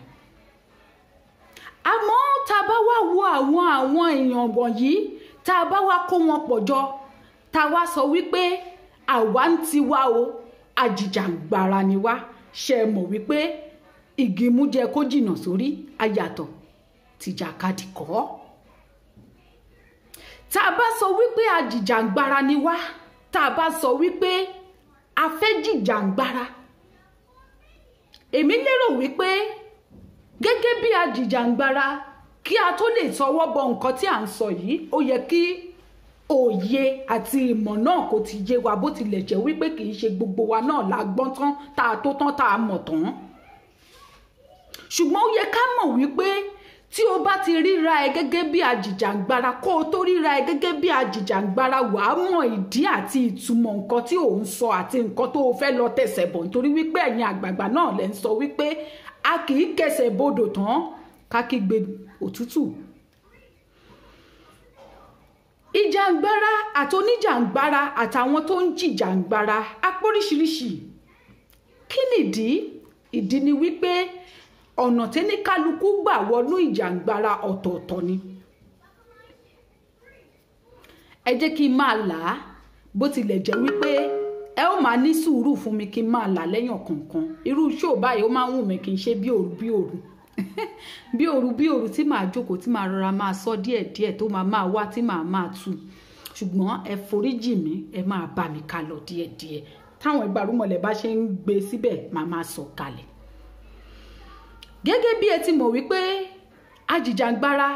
Àmọ́ tá bá wá wo àwọn èèyàn wọ̀nyí, tá bá wá kó wọn pọ̀ jọ, tá wá sọ wípé àwa ń tiwa o, àjìjàngbara ni wá, ṣe mọ̀ wípé igi mú jẹ kó jìnnà sórí ayàtọ̀ tìjàkadì kọ́. Tá bá sọ wípé àjìjàngbara ni wá, tá bá sọ wípé a fẹ́ jìjàngbara, èmi lérò wípé gẹ́gẹ́ bí àjìjàngbara, kí a tó lè sọwọ́ bọ nǹkan tí à ń sọ yìí, ó yẹ kí òye àti ìmọ̀ náà kò ti yé wa, bó tilẹ̀ jẹ́ wípé kì í ṣe gbogbo wa náà la gbọ́n tán, tá a tó tán, tá a mọ̀ tán. Ṣùgbọ́n ó yẹ ká mọ̀ wípé tí o bá ti ríra ẹ gẹ́gẹ́ bí àjìjàngbara, kó o tó ríra ẹ gẹ́gẹ́ bí àjìjàngbara, wàá mọ̀ ìdí àti ìtumọ̀ nǹkan tí ò ń sọ àti nǹkan tó o fẹ́ lọ tẹ̀sẹ̀ bọ̀, nítorí wípé ẹ̀yin àgbààgbà náà lẹ ń sọ wípé a kì í kẹsẹ̀ bodò tán ká kígbe òtútù. Ìjàngbara àti oníjàngbara àtàwọn tó ń jìjàngbara apóríṣiríṣi. Kí nìdí? Ìdí ni wípé ọ̀nà tí ní kálukú gbà wọnú ìjàngbara ọ̀tọ̀ọ̀tọ̀ ni. Ẹ jẹ́ kí n máa là á, bó tilẹ̀ jẹ́ wípé ẹ ó máa ní sùúrù fún mi kí n máa là lẹ́yìn kọ̀ọ̀kan. Irú show báyìí ó máa ń wù mí kí n ṣe bí òru tí màá jókòó, tí màá rọra máa sọ díẹ̀díẹ̀, tó máa wá, tí màá tú. Ṣùgbọ́n ẹ foríjì mí, ẹ máa bá mi ká lọ díẹ̀díẹ̀. Táwọn ìgbàrúmọlẹ̀ bá ṣe ń gbé síbẹ̀, màá máa sọ kalẹ̀. Gẹ́gẹ́ bí ẹ ti mọ̀ wípé àjìjàngbara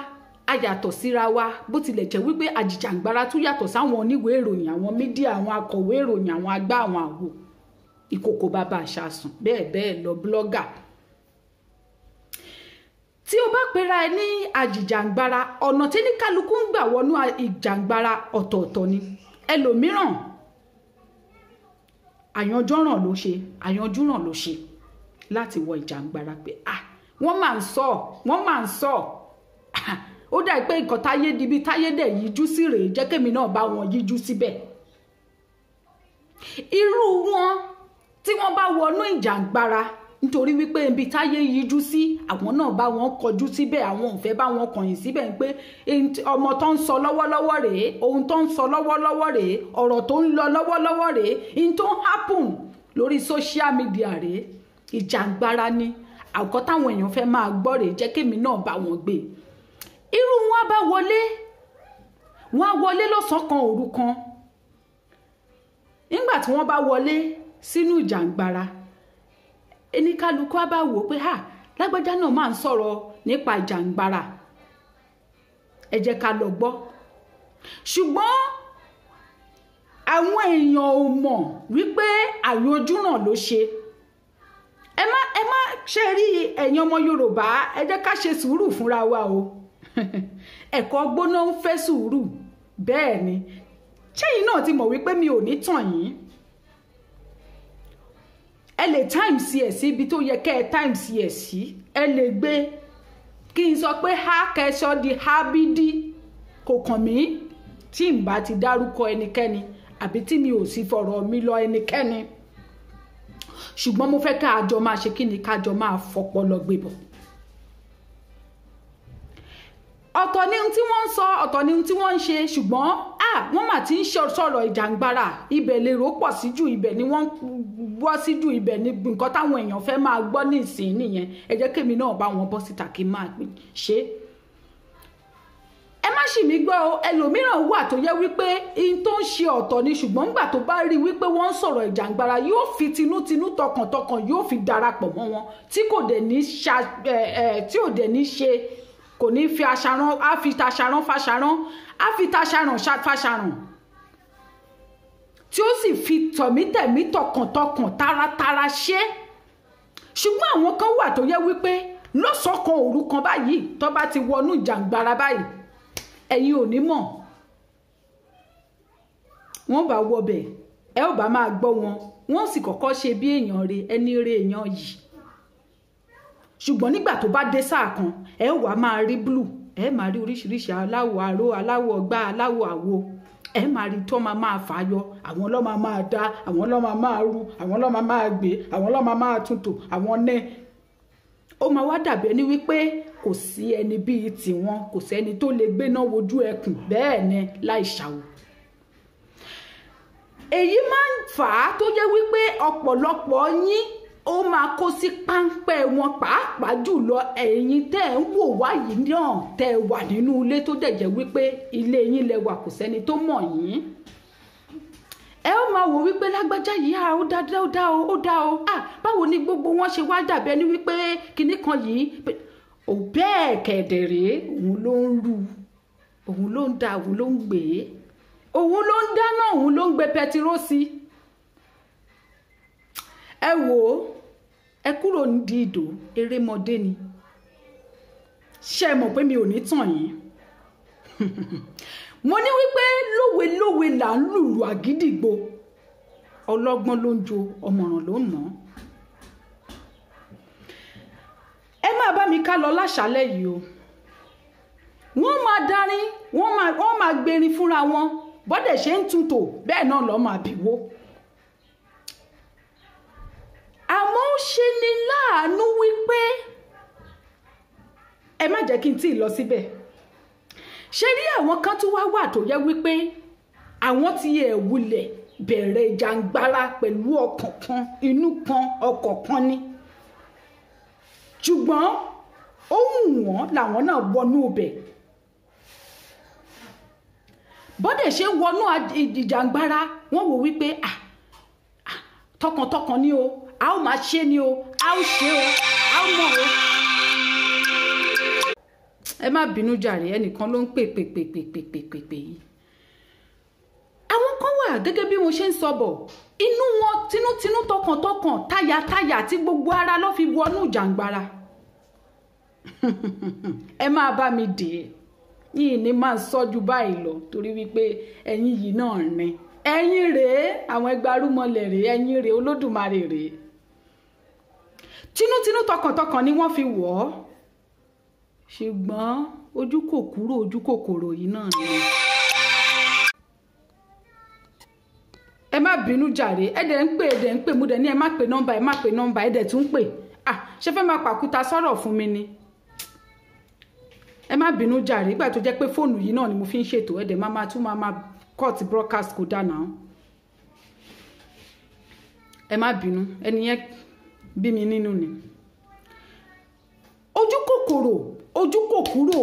a yàtọ̀ síra wa, bó tilẹ̀ jẹ́ wípé àjìjàngbara tún yàtọ̀ sáwọn oníwèé ìròyìn, àwọn mídíà, àwọn akọ̀wé ìròyìn, àwọn àgbà, àwọn àwo, ìkòkò bàbá àṣàsùn, bẹ́ẹ̀ lọ blogger. Tí o bá pera ẹ ní àjìjàngbara, ọ̀nà tí ní kálukú ń gbà wọnú ìjàngbara ọ̀tọ̀ọ̀tọ̀ ni. Ẹlòmíràn àyanjúràn ló ṣe láti wọ ìjàngbara pé wọ́n máa ń sọ ó dà pé nǹkan táyé dibi táyé dẹ̀ yíjú sí rèé, jẹ́ kémi náà bá wọn yíjú síbẹ̀. Irú wọn tí wọ́n bá wọnú ìjàngbara nítorí wípé ibi táyé yíjú sí àwọn náà bá wọn kọjú síbẹ̀, àwọn ò fẹ́ bá wọn kọ̀yìn síbẹ̀ ń pé ọmọ tó ń sọ lọ́wọ́lọ́wọ́ rèé, ohun tó ń sọ lọ́wọ́lọ́wọ́ rèé, ọ̀rọ̀ tó ń lọ lọ́wọ́lọ́wọ́ rèé, in tó ń happen lórí social media rèé. Ìjàngbara ni àkọ́ táwọn èèyàn fẹ́ máa gbọ́ rèé, jẹ́ kémi náà bá wọn gbé. Irú wọn bá wọlé, wọn á wọlé lọ́sàn-án kan òru kan. Nígbà tí wọ́n bá wọlé sínú ìjàngbara, ẹnikálukú á bá wò pé lágbájá náà máa ń sọ̀rọ̀ nípa ìjàngbara, ẹ jẹ́ ká lọ gbọ́. Ṣùgbọ́n àwọn èèyàn ò mọ̀ wípé àyọjúràn ló ṣe. Ẹ má ṣe rí ẹ̀yin ọmọ Yorùbá, ẹ jẹ́ ká ṣe sùúrù fúnra wa o. Ẹ̀kọ́ gbóná ń fẹ́ sùúrù. Bẹ́ẹ̀ ni, ṣẹ́yìn náà ti mọ̀ wípé mi ò ní tàn yín. Ẹ lè times ẹ̀ sí ibi tó yẹ kẹ́ ẹ times ẹ̀ sí. Ẹ lè gbé kí n sọ pé kẹsọ́ di hábídí, kò kàn mí tí n bá ti dárúkọ ẹnikẹ́ni àbí tí mi ò sì fọ̀rọ̀ mi lọ ẹnikẹ́ni. Ṣùgbọ́n mo fẹ́ ká àjọ máa ṣe kí ni, kájọ máa fọpọlọ gbé bọ̀. Ọ̀tọ̀ ni ohun tí wọ́n ń sọ, ọ̀tọ̀ ni ohun tí wọ́n ń ṣe, ṣùgbọ́n wọ́n mà ti ń sọ̀rọ̀ ìjàngbara, ibẹ̀ lè rò pọ̀ sí jù, ibẹ̀ ni wọ́n wọ́ sí jù, ibẹ̀ ni nǹkan táwọn èèyàn fẹ́ máa gbọ́ ní ìsìn nìyẹn. Ẹ jẹ́ kémi náà bá wọn bọ́ síta kí n máa ṣe. Ẹ má ṣì mí gbọ́ o, ẹlòmíràn wà tó yẹ wípé in tó ń ṣe ọ̀tọ̀ ni, ṣùgbọ́n nígbà tó bá rí wípé wọ́n ń sọ̀rọ̀ ìjàngbara yóò fi tinútinú tọkàntọkàn yóò fi darapọ̀ mọ́ wọn, tí kò dẹ̀ ní ṣe kò ní fi aṣaran, á fi taṣaran fáṣaran, á fi taṣaran fáṣaran, tí ó sì fi tọ̀mítẹ̀mí tọkàntọkàn taratara ṣe. Ṣùgbọ́n àwọn kan wà tó yẹ wípé lọ́sàn-án kan òru kan báyìí tó bá ti wọnú ìjàngbara báyìí, ẹ̀yin ò ní mọ̀. Wọ́n bá wọbẹ̀, ẹ ò bá máa gbọ́ wọn, wọ́n sì kọ́kọ́ ṣe bí èèyàn rẹ̀, ẹni rẹ̀ èèyàn yìí. Ṣùgbọ́n nígbà tó bá dé sáà kan, ẹ wá máa rí blue, ẹ máa rí oríṣiríṣi aláwọ̀ aró, aláwọ̀ ọgbà, aláwọ̀ àwo, ẹ máa rí tó máa fàyọ, àwọn ló máa dá, àwọn ló máa rú, àwọn ló máa gbé, àwọn ló máa túntò, àwọn nẹ́. Ó máa wá dàbí ẹni wípé kò sí ẹni bíi tiwọn, kò sẹ́ni tó lè gbéná wojú ẹkùn, bẹ́ẹ̀ ni láì ṣàwò. Èyí máa ń fà á tó jẹ́ wípé ọ̀pọ̀lọpọ̀ yín ó máa kó sí páńpẹ́ wọn, pàápàá jùlọ ẹ̀yin tẹ́ ń wò wá yìí náà tẹ́ wà nínú ilé tó dẹ̀ jẹ́ wípé ilé yín lẹ wà, kò sẹ́ni tó mọ̀ yín. Ẹ ó máa wò wípé lágbájá yìí ó dá o báwo ni gbogbo wọn ṣe wá dàbí ẹni wípé kinní kan yìí ò bẹ́ẹ̀ kẹ̀dẹ̀rẹ́, òun ló ń rú, òun ló ń da, òun ló ń gbé, òun ló ń dáná, òun ló ń gbé pẹtiró sí. Ẹ wò ó, ẹ kúrò nídìí ìdò, erémọdé ni. Ṣé ẹ mọ̀ pé mi ò ní tàn yín? Mo ní wípé lówe là ń lùlù àgídìgbo, ọlọ́gbọ́n ló ń jo, ọ̀mọ̀ràn ló ń nà. Ẹ máa bá mi ká lọ láṣálẹ́ yìí o. Wọ́n máa darin, wọ́n máa gbérin fúnra wọn, bọ́dẹ̀ ṣe ń túntò bẹ́ẹ̀ náà lọ́ máa bìwó. Àmọ́ ó ṣe ni láàánú wípé ẹ má jẹ́ kí n tí ì lọ síbẹ̀. Ṣé rí àwọn kan tó wá tó yẹ wípé àwọn ti wulẹ̀ bẹ̀rẹ̀ ìjàngbara pẹ̀lú ọkàn kan, inú kan, ọkọ̀ kan ni. Ṣùgbọ́n ó wù wọ́n làwọn náà wọnú ibẹ̀. Bọ́dẹ̀ ṣe wọnú ìjàngbara, wọ́n wò wípé tọkàntọkàn ni o, a ó máa ṣe ni o, a ó ṣe o, a ó mọ̀ o. Ẹ má bínú jàre, ẹnìkan ló ń pè yìí. Àwọn kan wà gẹ́gẹ́ bí mo ṣe ń sọ bọ̀, inú wọn tinútinú tọkàntọkàn, tayàtayà tí gbogbo ara ló fi wọnú ìjàngbara. Ẹ máa bá mi dè é, yìí ni máa sọ ju báyìí lọ torí wípé ẹ̀yin yìí náà ni. Ẹ̀yin rèé, àwọn ẹgbàrúmọlẹ̀ rèé, ẹ̀yin rèé, Olódùmarè rèé. Tinútinú tọkàntọkàn ni wọ́n fi wọ̀ ọ́. Ṣùgbọ́n ojú kò kúrò, ojú kòkòrò yìí náà ni. Ẹ má bínú jàre, ẹ dẹ̀ ń pè, mo dẹ̀ ní ẹ má pe nọ́mbà, ẹ dẹ̀ tún pè. ṣé fẹ́ máa pàkúta sọ̀rọ̀ fún mi ni ẹ má bínú jàre ìgbà tó jẹ́ pé fóònù yìí náà ni mo fi ń ṣètò ẹ̀dẹ̀ máa tún máa cut broadcast kó dáná ẹ má bínú ẹni yẹn bí mi nínú ni ojú kòkòrò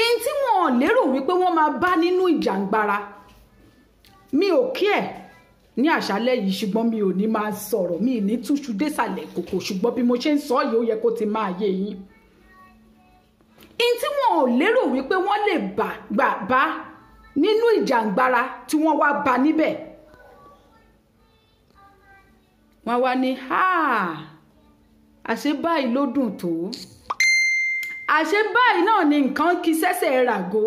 in tí wọ́n lérò wípé wọ́n máa bá nínú ìjàngbara mi ò kí ẹ̀ ní àṣálẹ́ yìí ṣùgbọ́n mi ò ní máa sọ̀rọ̀ mi ní túṣu désàlẹ̀ kòkò ṣùgbọ́n bí mo ṣe ń sọ yìí ó yẹ kó ti máa yé yín in tí wọ́n ò lérò wípé wọ́n lè bá nínú ìjàngbara tí wọ́n wá bá níbẹ̀ wọ́n wá ní àṣé báyìí ló dùn tó àṣé báyìí náà ni nǹkan kí sẹ́sẹ̀ ràgó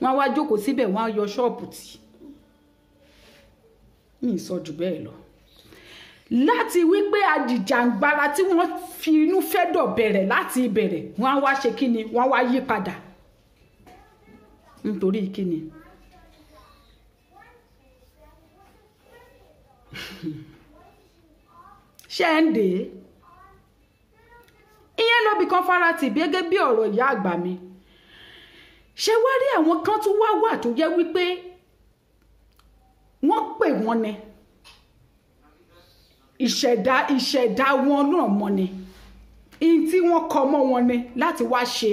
wọ́n wá jókòó síbẹ̀ wọ́n á yọ ṣọ́ọ̀bù tì ní ìsọ jù bẹ́ẹ̀ lọ láti wípé àjìjàngbara tí wọ́n fi inú fẹ́dọ̀ bẹ̀rẹ̀ láti ìbẹ̀rẹ̀ wọ́n á wá ṣe kí ni wọ́n á wá yí padà nítorí kí ni ṣé ń dé ìyẹn ló bí kan fara tì bí gẹ́gẹ́ bí ọ̀rọ̀ ìyá àgbà mi ṣé wá rí àwọn kan tún wà tó jẹ́ wípé wọ́n pè wọ́n ní ìṣẹ̀dá wọn náà mọ́ ni in tí wọ́n kọ mọ́ wọn ni láti wá ṣe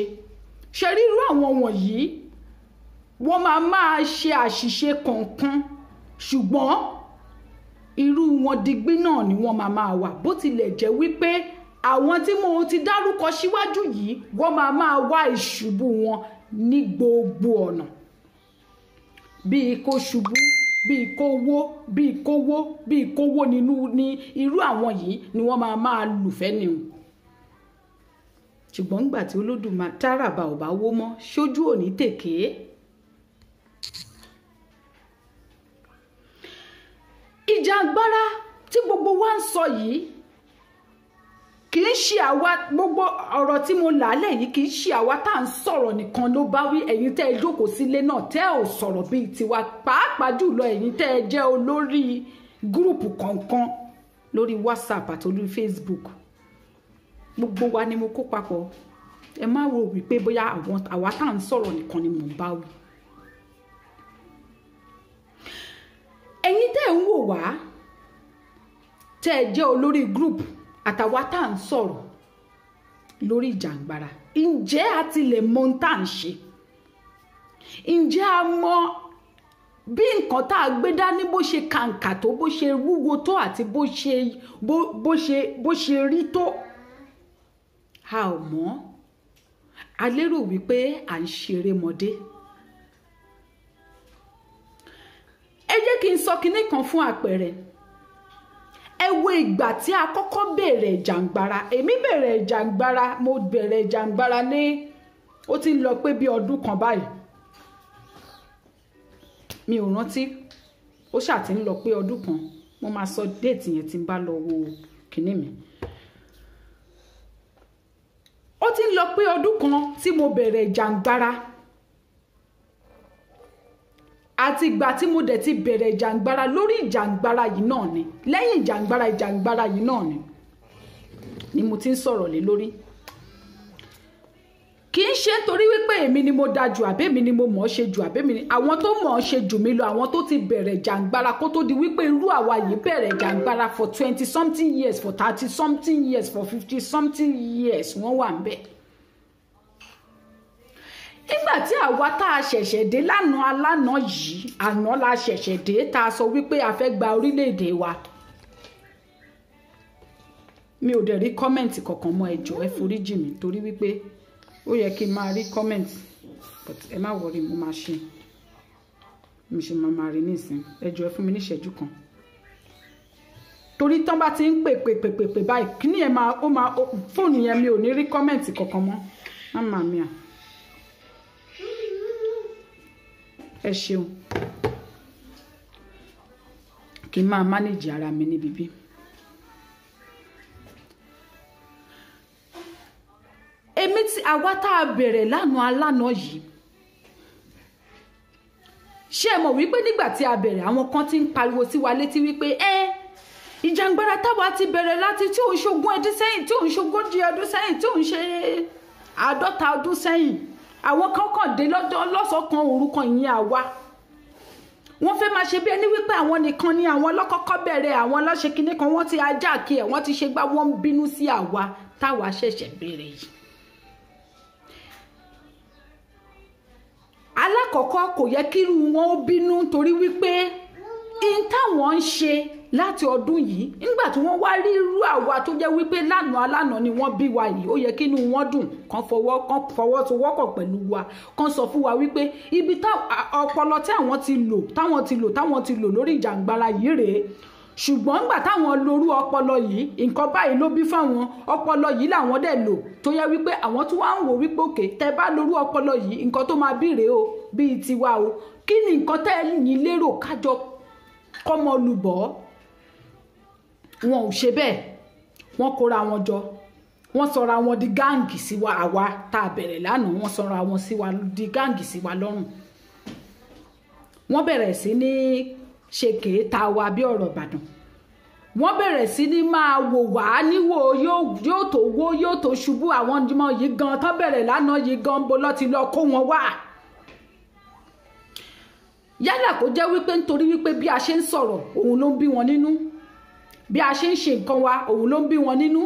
rírú àwọn wọ̀nyí wọ́n máa ṣe àṣìṣe kọ̀ọ̀kan ṣùgbọ́n irú wọn digbí náà ni wọ́n máa wà bó tilẹ̀ jẹ́ wípé àwọn tí mo ti dárúkọ síwájú yìí wọ́n máa wá ìṣubú wọn ní gbogbo ọ̀nà bíi kó ṣubú bíi kó wó nínú ní irú àwọn yìí ni wọ́n máa lùfẹ́ nìhun ṣùgbọ́n nígbà tí Olódùmarè táràbà ò bá wó mọ́ ṣojú òní tèké ìjàngbara tí gbogbo wa ń sọ yìí kì í ṣe àwa gbogbo ọ̀rọ̀ tí mo làálẹ̀ yìí kì í ṣe àwa tá à ń sọ̀rọ̀ nìkan ló bá wí ẹ̀yin tẹ́ ẹ jókòó sílé náà tẹ́ ò sọ̀rọ̀ bíi tiwa pàápàá jùlọ ẹ̀yin tẹ́ ẹ jẹ́ olórí gúrùpù kọ̀ọ̀kan lórí WhatsApp àti lórí Facebook gbogbo wa ni mo kó papọ̀ ẹ má rò wípé bóyá àwa tá à ń sọ̀rọ̀ nìkan ni mò ń bá wí. ẹ̀yin tẹ́ ẹ ń wò wá tẹ́ ẹ jẹ́ olórí gúrùpù àtàwa tá à ń sọ̀rọ̀ lórí ìjàngbara ǹjẹ́ a ti lè mọ ohun tá à ń ṣe ǹjẹ́ a mọ bí nǹkan tá a gbé dání bó ṣe kàǹkà tó bó ṣe wúwo tó àti bó ṣe rí tó a ò mọ̀ a lérò wípé à ń ṣeré mọ́dé ẹ jẹ́ kí n sọ kinní kan fún àpẹẹrẹ ẹ wo ìgbà tí a kọ́kọ́ bẹ̀rẹ̀ ìjàngbara èmi bẹ̀rẹ̀ ìjàngbara mo bẹ̀rẹ̀ ìjàngbara ní ó ti ń lọ pé bí ọdún kan báyìí mi ò rántí ó ṣáà ti ń lọ pé ọdún kan mo máa sọ déètì yẹn tí n bá lọ wo kinní mi ó ti ń lọ pé ọdún kan tí mo bẹ̀rẹ̀ ìjàngbara àti ìgbà tí mo dẹ̀ ti bẹ̀rẹ̀ ìjàngbara lórí ìjàngbara yìí náà ni lẹ́yìn ìjàngbara yìí náà ni mo ti ń sọ̀rọ̀ lé lórí kì í ṣe nítorí wípé èmi ni mo da jù àbẹ́mi ni mo mọ̀ ọ́ ṣe jù àbẹ́mi ni àwọn tó mọ̀ ọ́ ṣe jù mí lọ àwọn tó ti bẹ̀rẹ̀ ìjàngbara kó tó di wípé irú àwa yìí bẹ̀rẹ̀ ìjàngbara for 20-something years for 30-something years for 50-something years wọ́n wà ń bẹ̀. nígbà tí àwa tá a ṣẹ̀ṣẹ̀ dé lánàá alánà yìí àná la ṣẹ̀ṣẹ̀ dé tá a sọ wípé a fẹ́ gba orílẹ̀-èdè wa mi ò dẹ̀ rí kọ́mẹ̀ntì kankan mọ́ ẹ jọ̀ọ́ ẹ foríjì mi torí wípé ó yẹ kí n máa rí kọ́mẹ̀ntì but ẹ má wọrí mo máa ṣe mo ṣe máa rí nísìn ẹ jọ̀ọ́ ẹ fún mi ní ìṣẹ́jú kan torí tán bá ti ń pè báyìí kí ni ẹ máa fóònù yẹn mi ò ní rí kọ́mẹ̀ntì kankan mọ́ màmá mi à. ẹ ṣeun kí n máa mánéjì ara mi níbi bí èmi tí àwa tá a bẹ̀rẹ̀ lánàá alánàá yìí ṣé ẹ mọ̀ wípé nígbà tí a bẹ̀rẹ̀ àwọn kan ti ń pariwo sí wa létí wípé ìjọ ìjàngbara táwa ti bẹ̀rẹ̀ láti tí ò ń ṣogún ọdún sẹ́yìn, tí ò ń ṣogójì ọdún sẹ́yìn, tí ò ń ṣe 50 ọdún sẹ́yìn. Àwọn kan kàn dé lọ́sọ̀kan òru kan, ìyẹn àwa. Wọ́n fẹ́ máa ṣe bí ẹni wípé àwọn nìkan ni àwọn lọ́kọ́kọ́ bẹ̀rẹ̀, àwọn lọ́ṣe kinní kan, wọ́n ti ajá kí ẹ̀, wọ́n ti ṣe gbá, wọ́n ń bínú sí àwa táwa ṣẹ̀ṣẹ̀ bẹ̀rẹ̀ yìí. Alákọ̀ọ́kọ́ kò yẹ kí irú wọn ó bínú torí wípé in táwọn ń ṣe láti ọdún yìí, nígbà tí wọ́n wá rí irú àwa tó jẹ́ wípé lánàá ni wọ́n bí wa yìí, ó yẹ kí inú wọn dùn, kan fọwọ́sowọ́pọ̀ pẹ̀lú wa, kan sọ fún wa wípé ibi ọpọlọ tí táwọn ti lò lórí ìjàngbara yìí rèé. Ṣùgbọ́n nígbà táwọn lorú ọpọlọ yìí, nǹkan báyìí ló bí fáwọn, ọpọlọ yìí làwọn dẹ̀ lò, tó yẹ wípé àwọn tún wá ń wò wípé òkè tẹ́ bá lorú ọpọlọ yìí, nǹkan tó máa bí rèé o, bíi tiwa o. Kí ni nǹkan tẹ́ ẹ̀yin lérò kájọ kọ́mọ lùbọ́? Wọn ò ṣe bẹ́ẹ̀, wọ́n kóra wọn jọ, wọ́n sọra wọn di gáǹgì sí wa, àwa tá a bẹ̀rẹ̀ lánàá, wọ́n sọra wọn sí wa di gáǹgì sí wa lọ́rùn. Wọ́n bẹ̀rẹ̀ sí ní ṣe kèéta wa bí ọ̀rọ̀ Ìbàdàn. Wọ́n bẹ̀rẹ̀ sí ní máa wò wá níwò yóò tó wó yóò tó ṣubú. Àwọn ọmọ yìí gan tán bẹ̀rẹ̀ lánàá yìí gan bó lọ́ ti lọ kó wọn wá. Yálà kó jẹ́ wípé nítorí wípé bí a ṣe ń sọ̀rọ̀ òun ló ń bí wọn nínú, bí a ṣe ń ṣe nǹkan wa òun ló ń bí wọn nínú,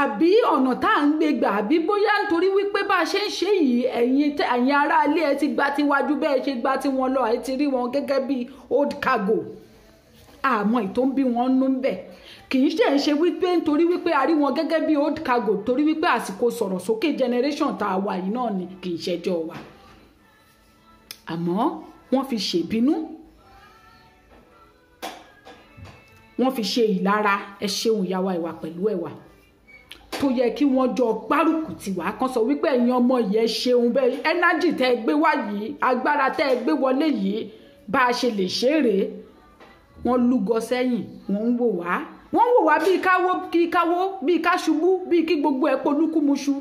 àbí ọ̀nà tá à ń gbé gbà, àbí bóyá nítorí wípé bá a ṣe ń ṣe yìí ẹ̀yin ará ilé ẹ ti gba tiwájú bẹ́ẹ̀ ṣe gba tiwọn lọ, ẹ ti rí wọn gẹ́gẹ́ bí old cargo. Àmọ́ ìtò ń bí wọn nú bẹ̀, kì í ṣe wípé nítorí wípé a rí wọn gẹ́gẹ́ bí old cargo torí wípé àsìkò sọ̀rọ̀ sókè generation tá a wà yìí náà ni, kì í ṣẹjọ́ wa. Àmọ́ wọ́n fi ṣèbínú, wọ́n fi ṣe ìlara. Ẹ ṣeun ìyá wa ìwà pẹ̀lú ẹ̀wà tó yẹ kí wọ́n jọ gbárùkù tì wá, kan sọ wípé ẹ̀yin ọmọ yìí ẹ ṣeun bẹ́ẹ̀, ẹnájì tẹ́ ẹ gbé wá yìí, agbára tẹ́ ẹ gbé wọlé yìí, bá a ṣe lè ṣe é rèé. Wọ́n lúgọ sẹ́yìn, wọ́n ń wò wá bíi káwó bíi ká ṣubú, bíi kí gbogbo ẹ̀ polúkúmuṣu.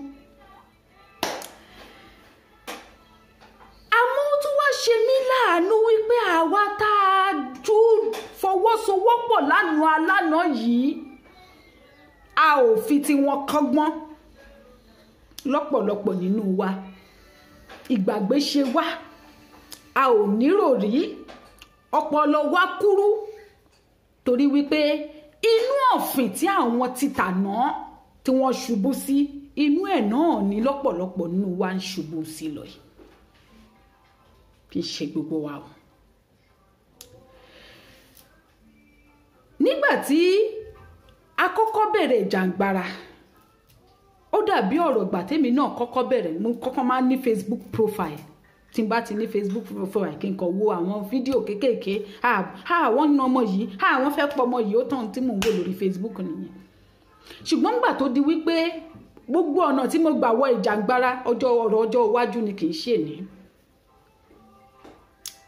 Àmọ́ ó tún wá ṣe mí láàánú wípé àwa tá a jú fọwọ́sowọ́pọ̀ lánàá yìí, a ò fi tiwọn kọ́gbọ́n. Lọ́pọ̀lọpọ̀ nínú wa ìgbàgbé ṣe wá, a ò níròrí, ọpọlọ wa kúrú torí wípé inú ọ̀fìn tí àwọn ti tàná tí wọ́n ṣubú sí, inú ẹ̀ náà ni lọ́pọ̀lọpọ̀ nínú wa ń ṣubú sí lọ yìí. Kì í ṣe gbogbo wa o. Nígbà tí a kọ́kọ́ bẹ̀rẹ̀ ìjàngbara, ó dàbí ọ̀rọ̀ ìgbà tèmi náà kọ́kọ́ bẹ̀rẹ̀, mo kọ́kọ́ máa ń ní Facebook profile. Tí n bá ti ní Facebook profile kí n kàn wo àwọn fídíò kéékèèké, wọ́n ń ọmọ yìí, wọ́n fẹ́ pọ̀ ọmọ yìí, ó tán tí mò ń wò lórí Facebook nìyẹn. Ṣùgbọ́n nígbà tó di wípé gbogbo ọ̀nà tí mo gbà wọ ìjàngbara ọjọ́ iwájú ni kì í ṣe ní.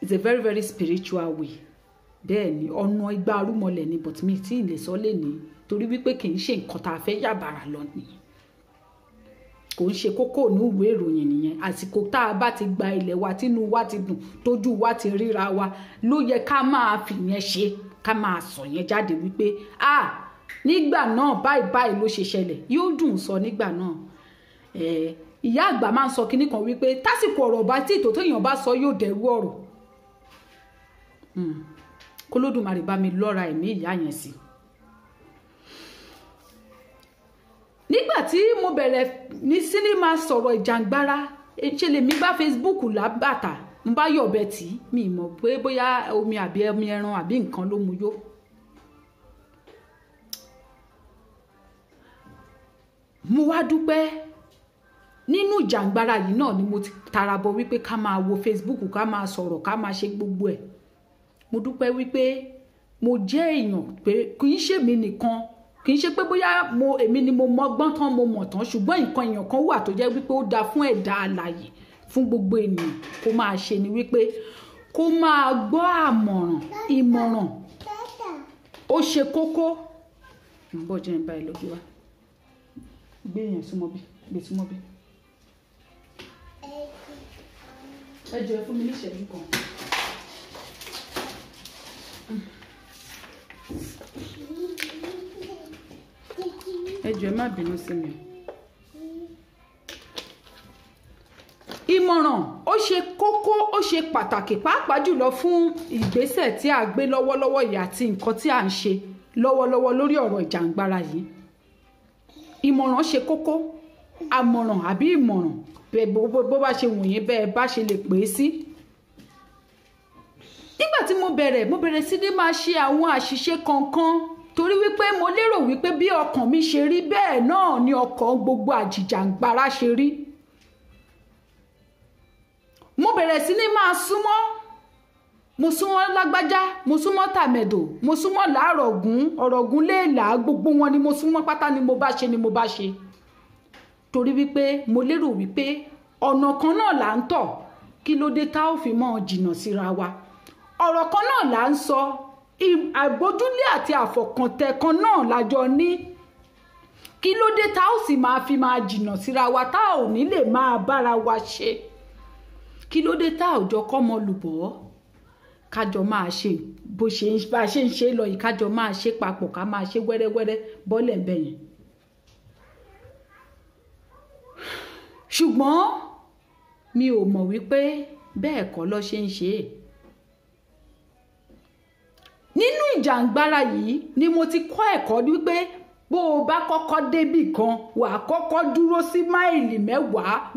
It's a very very spiritual way. Bẹ́ẹ̀ ni ọ̀nà igba arúmọlẹ̀ ni, but mi tí ì lè sọ lé ní torí wípé kì í ṣe nǹkan tá a fẹ́ yàbàrà lọ nìyẹn. Kò ń ṣe kókó ní ìwé ìròyìn nìyẹn. Àsìkò tá a bá ti gba ilẹ̀ wa tínú wa ti dùn, tójú wa ti ríra wa, ló yẹ ká máa fi yẹn ṣe, ká máa sọ yẹn jáde wípé nígbà náà báyìí ló ṣe ṣẹlẹ̀. Yóò dùn sọ nígbà náà. Ìyá àgbà máa ń sọ kinní kan wípé tásìkò ọ̀rọ̀ bá tí ìtò téèyàn bá sọ yóò dẹrú ọ̀rọ̀. K'Olódùmarè bá mi lọ́ra ẹ̀mí ìyá yẹn sí. Nígbà tí mo bẹ̀rẹ̀ ní sinimá sọ̀rọ̀ ìjàngbara, ṣe lèmi bá Facebook lábàtà, n bá yọ̀bẹ tí mi mọ̀ pé bóyá omi àbí ẹmi ẹran àbí nǹkan ló mu yó. Mo wá dúpẹ́ nínú ìjàngbara yìí náà ni mo ti tarabọ wípé ká máa wo Facebook, ká máa sọ̀rọ̀, ká máa ṣe gbogbo ẹ̀. Mo dúpẹ́ wípé mo jẹ́ èèyàn pé kì í ṣe mi nìkan, kì í ṣe pé bóyá èmi ni mo mọgbọ́n tán mo mọ̀ tán, ṣùgbọ́n nǹkan èèyàn kan wà tó jẹ́ wípé ó dáa fún ẹ̀dá alààyè, fún gbogbo ènìyàn kó máa ṣe ni wípé kó máa gbọ́ ìmọ̀ràn. Ó ṣe kókó. Mo bọ́ jẹ́ ìbá ìlọ́gbé wa. Gbé èèyàn súnmọ́ bí, gbé súnmọ́ bí. Ẹ jọ̀ọ́ fún mi ní ìṣẹ́jú kan. ẹ jọ̀ọ́ ẹ má bínú sí mi. Ìmọ̀ràn ó ṣe kókó ó ṣe pàtàkì pàápàá jùlọ fún ìgbésẹ̀ tí a gbé lọ́wọ́lọ́wọ́ yìí àti nǹkan tí a ń ṣe lọ́wọ́lọ́wọ́ lórí ọ̀rọ̀ ìjàngbara yìí. Ìmọ̀ràn ṣe kókó, àmọ̀ràn àbí ìmọ̀ràn bó bá ṣe wù yín bẹ́ẹ̀ bá ṣe lè pè é sí. Nígbà tí mo bẹ̀rẹ̀ sí ní máa ṣe àwọn àṣìṣe kankan torí wípé mo lérò wípé bí ọkàn mi ṣe rí bẹ́ẹ̀ náà ni ọkàn gbogbo àjìjàngbara ṣe rí. Mo bẹ̀rẹ̀ sí ní máa súnmọ́, mo súnmọ́ lágbájá, mo súnmọ́ tàmẹ̀dò, mo súnmọ́ láàrọ̀gún, ọ̀rọ̀gún léèlà, gbogbo wọn ni mo súnmọ́ pátá ni mo bá ṣe. Torí wípé mo lérò wípé ọ̀nà kan náà là ń tọ̀, kí ló dé tá ò fi mọ́ jìnnà síra wa. Ọ̀rọ̀ kan náà là ń sọ, àgbójúlé àti àfọkàntẹ̀ kan náà lájọ ní. Kí ló dé tá ò sì máa fi máa jìnnà síra wa tá ò ní lè máa bára wa ṣe. Kí ló dé tá ò jọ kọ́mọ lùbọ́ kájọ máa ṣe bó ṣe bá ṣe ń ṣe lọ yìí kájọ máa ṣe papọ̀ ká máa ṣe wẹ́rẹ́wẹ́rẹ́ bọ́lẹ̀ ń bẹ̀yẹn. Ṣùgbọ́n mi ò mọ̀ wípé bẹ́ẹ̀ kọ́ ló ṣe ń ṣe. Nínú ìjàngbara yìí ni mo ti kọ́ ẹ̀kọ́ wípé bó o bá kọ́kọ́ débì kan wàá kọ́kọ́ dúró sí máìlì 10